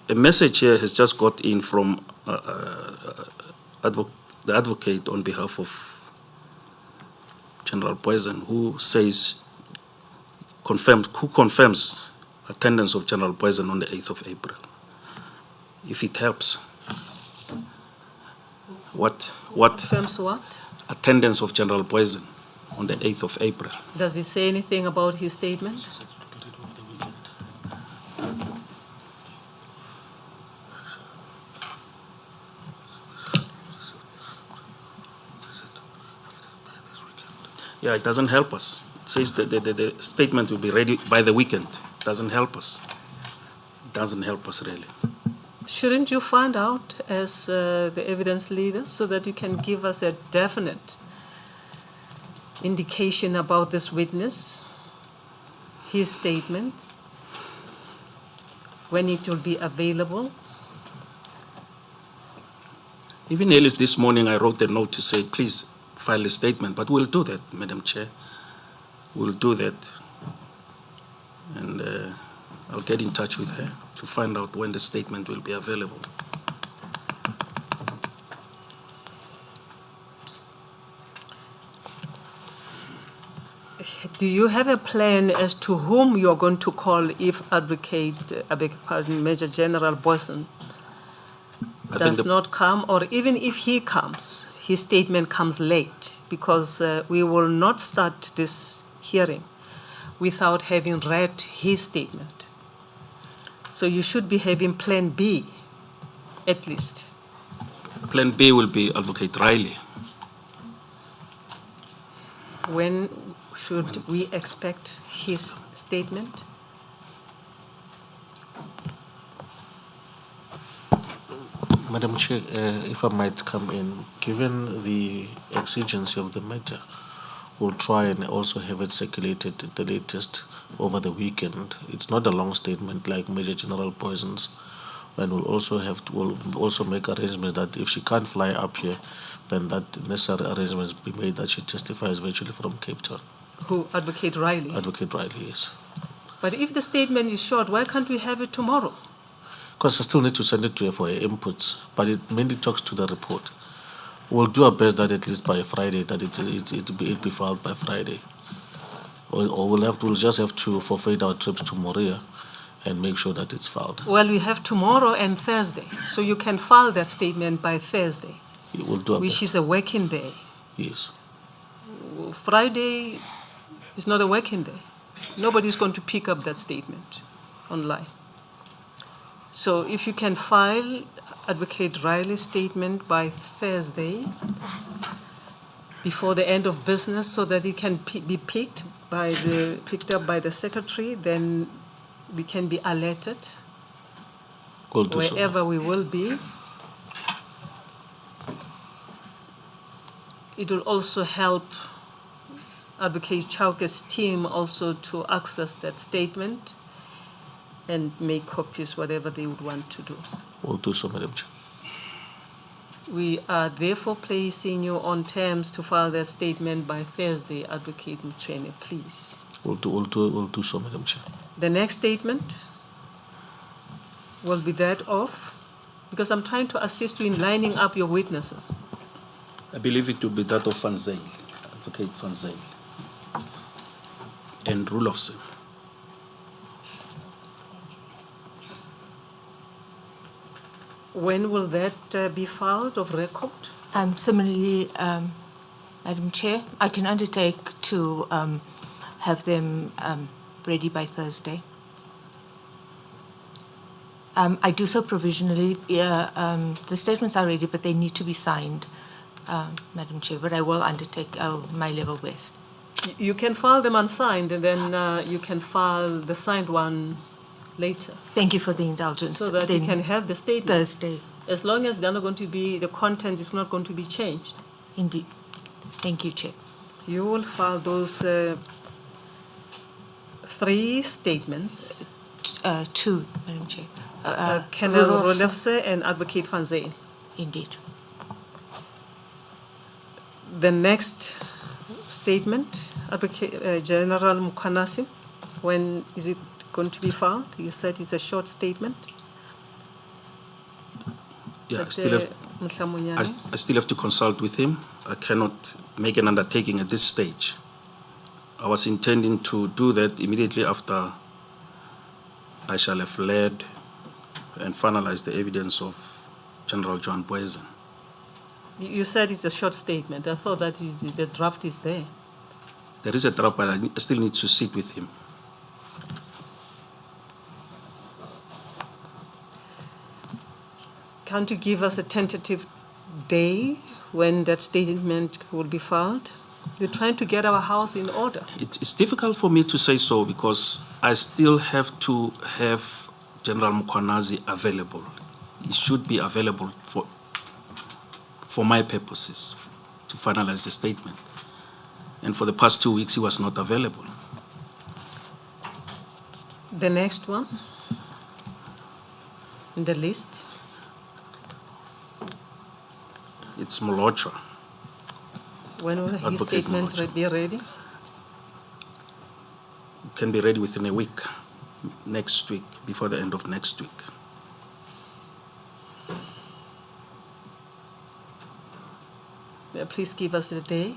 A message here has just got in from the advocate on behalf of General Poison, who says, confirms attendance of General Poison on the 8th of April. If it helps. What Confirms what? attendance of General Poison on the 8th of April. Does he say anything about his statement? Yeah, it doesn't help us. It says that the statement will be ready by the weekend. It doesn't help us. It doesn't help us really. Shouldn't you find out as the evidence leader so that you can give us a definite indication about this witness, his statement, when it will be available? Even earlier this morning, I wrote a note to say, please file a statement, but we'll do that, Madam Chair. We'll do that. And I'll get in touch with her to find out when the statement will be available. Do you have a plan as to whom you're going to call if Major General Boyson does not come, or even if he comes, his statement comes late? Because we will not start this hearing without having read his statement. So you should be having Plan B, at least. Plan B will be Advocate Riley. When should we expect his statement? Madam Chair, if I might come in, given the exigency of the matter, we'll try and also have it circulated at the latest over the weekend. It's not a long statement like Major General Poison's, and we'll also make arrangements that if she can't fly up here, then that necessary arrangements be made that she testifies virtually from Cape Town. Who? Advocate Riley? Advocate Riley, yes. But if the statement is short, why can't we have it tomorrow? because I still need to send it to her for her inputs, but it mainly talks to the report. We'll do our best that at least by Friday, that it be filed by Friday. Or we'll just have to forfeit our trips to Moria and make sure that it's filed. Well, we have tomorrow and Thursday, so you can file that statement by Thursday, We'll do our which best. is a working day. Yes. Friday is not a working day. Nobody's going to pick up that statement online. So if you can file Advocate Riley's statement by Thursday before the end of business so that it can be picked up by the secretary, then we can be alerted We'll do so. wherever we will be. It will also help Advocate Chauke's team also to access that statement and make copies, whatever they would want to do. We'll do so, Madam Chair. We are therefore placing you on terms to file their statement by Thursday, Advocate Mchene, please. We'll do so, Madam Chair. The next statement will be that of, because I'm trying to assist you in lining up your witnesses. I believe it will be that of Van Zyl, Advocate Van Zyl, and Rulofse. When will that be filed of record? Similarly, Madam Chair, I can undertake to have them ready by Thursday. I do so provisionally. The statements are ready, but they need to be signed, Madam Chair, but I will undertake my level best. You can file them unsigned, and then you can file the signed one later, Thank you for the indulgence. so that you can have the statement. Thursday, As long as they're not going to be, the content is not going to be changed. indeed. Thank you, Chair. You will file those 3 statements. 2, Madam Chair. Colonel Rulofse. Rulofse and Advocate Van Zyl. Indeed. The next statement, Advocate General Mukwanasi, when is it going to be filed? You said it's a short statement. Yeah, But, Mhlamunyane? I still have to consult with him. I cannot make an undertaking at this stage. I was intending to do that immediately after I shall have led and finalized the evidence of General John Boysen. You said it's a short statement. I thought that the draft is there. There is a draft, but I still need to sit with him. Can't you give us a tentative day when that statement will be filed? We're trying to get our house in order. It's difficult for me to say so because I still have to have General Mukwanasi available. He should be available for my purposes to finalize the statement. And for the past 2 weeks, he was not available. The next one in the list. It's Molocha. When will his Advocate statement Molocha. be ready? It can be ready within a week, next week, before the end of next week. Please give us a day.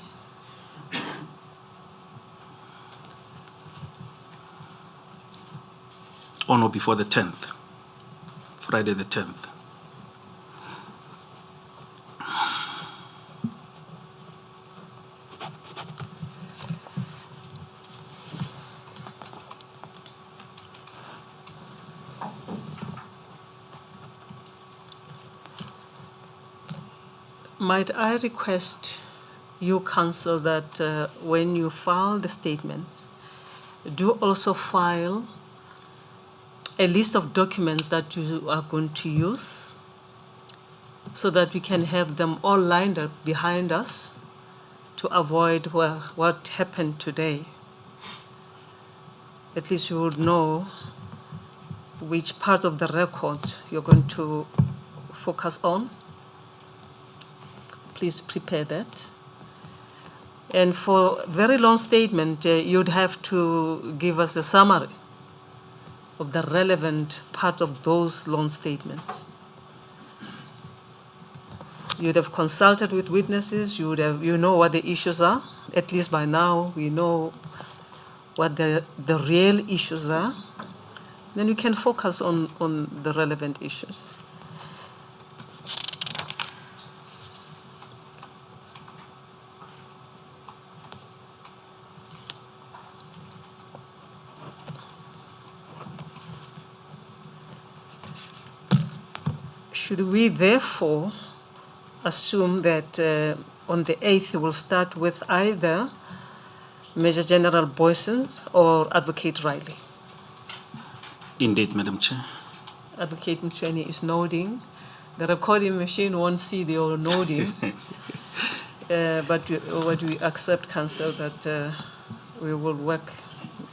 Or no, before the 10th, Friday the 10th. Might I request you, Counsel, that when you file the statements, do also file a list of documents that you are going to use so that we can have them all lined up behind us to avoid what happened today. At least you would know which part of the records you're going to focus on. Please prepare that. And for a very long statement, you'd have to give us a summary of the relevant part of those loan statements. You'd have consulted with witnesses, you know what the issues are. At least by now, we know what the real issues are. Then we can focus on the relevant issues. Should we therefore assume that on the 8th we'll start with either Major General Boyson or Advocate Riley? Indeed, Madam Chair. Advocate Mchweni is nodding. The recording machine won't see the nodding, but we accept, Council, that we will work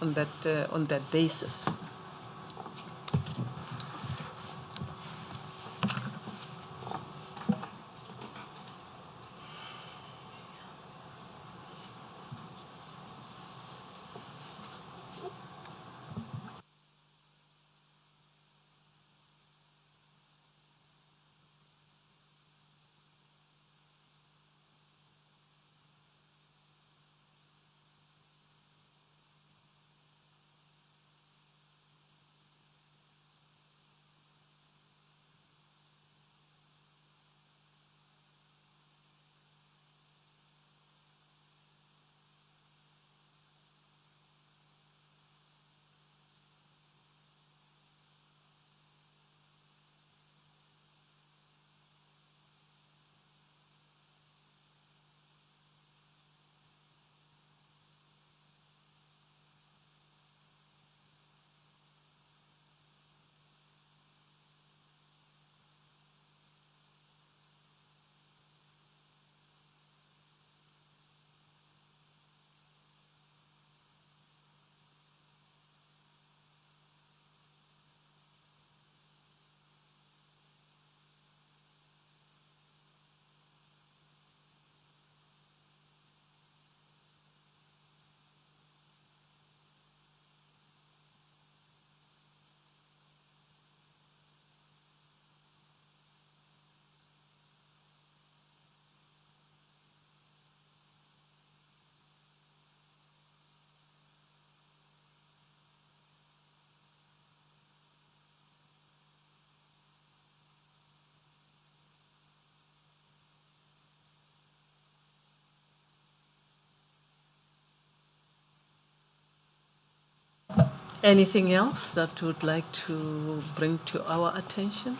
on that basis. Anything else that you would like to bring to our attention?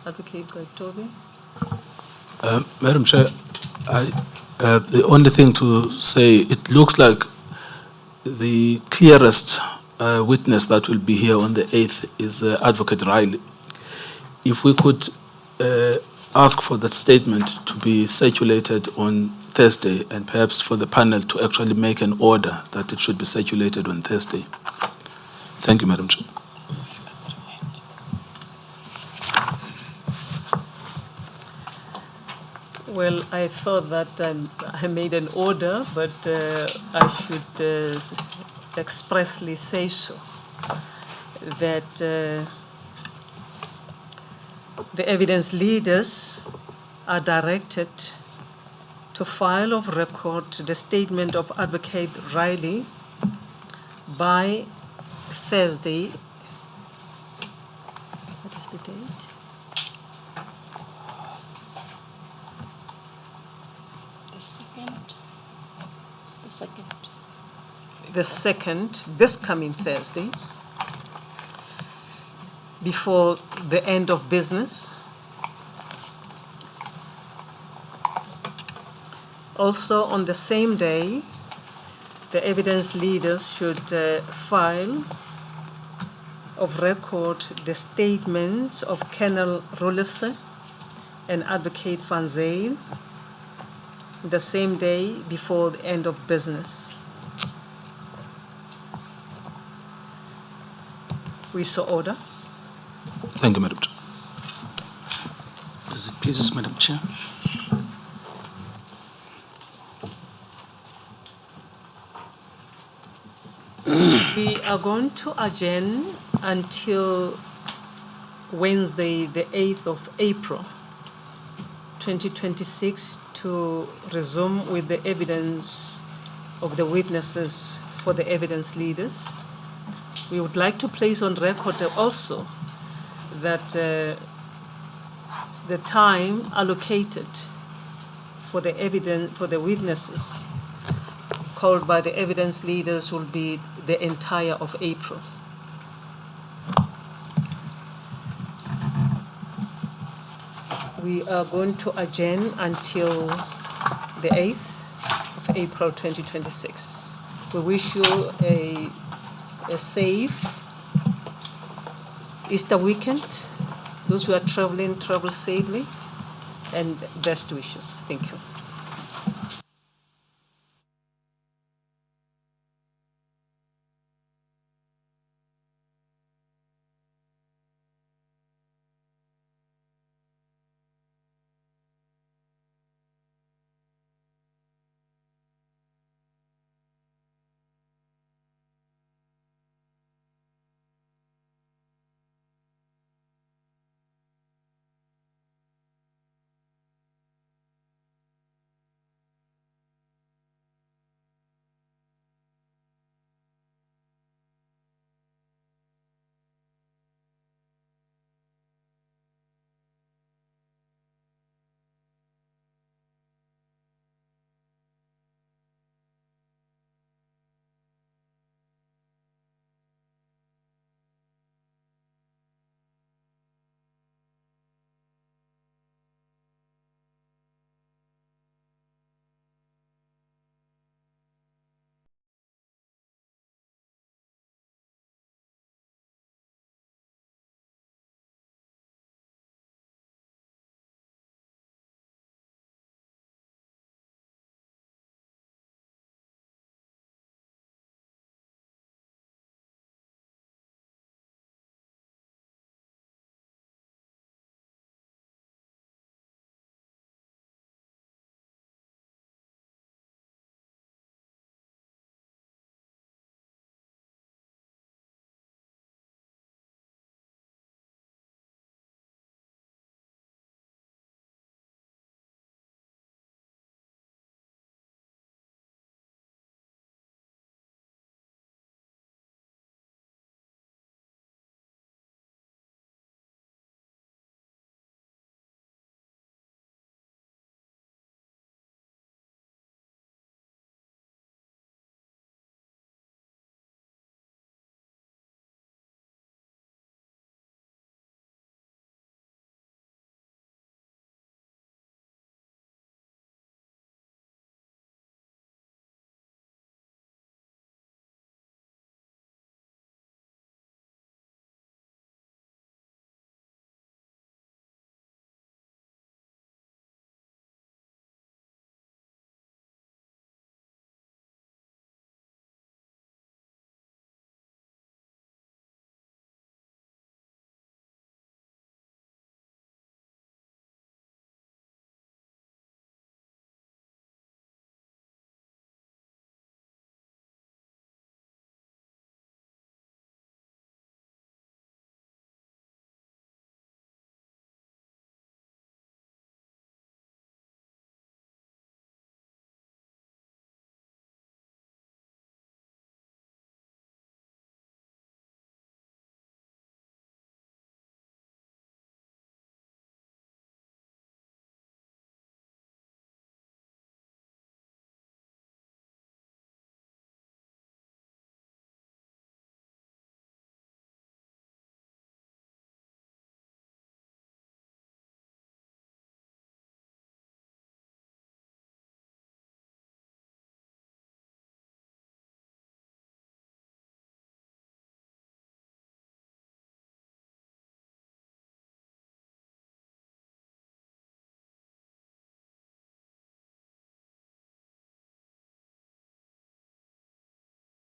Advocate Goitobi? Madam Chair, the only thing to say, it looks like the clearest witness that will be here on the 8th is Advocate Riley. If we could ask for that statement to be circulated on Thursday, and perhaps for the panel to actually make an order that it should be circulated on Thursday. Thank you, Madam Chair. Well, I thought that I made an order, but I should expressly say so, that the evidence leaders are directed to file of record the statement of Advocate Riley by Thursday. What is the date? The second, this coming Thursday, before the end of business. Also, on the same day, the evidence leaders should file of record the statements of Colonel Roelofse and Advocate Van Zyl the same day before the end of business. We so order. Thank you, Madam Chair. Does it please, Madam Chair? We are going to adjourn until Wednesday, the 8th of April, 2026, to resume with the evidence of the witnesses for the evidence leaders. We would like to place on record also that the time allocated for the evidence, for the witnesses called by the evidence leaders will be the entire of April. We are going to adjourn until the 8th of April 2026. We wish you a safe Easter weekend. Those who are traveling, travel safely, and best wishes. Thank you.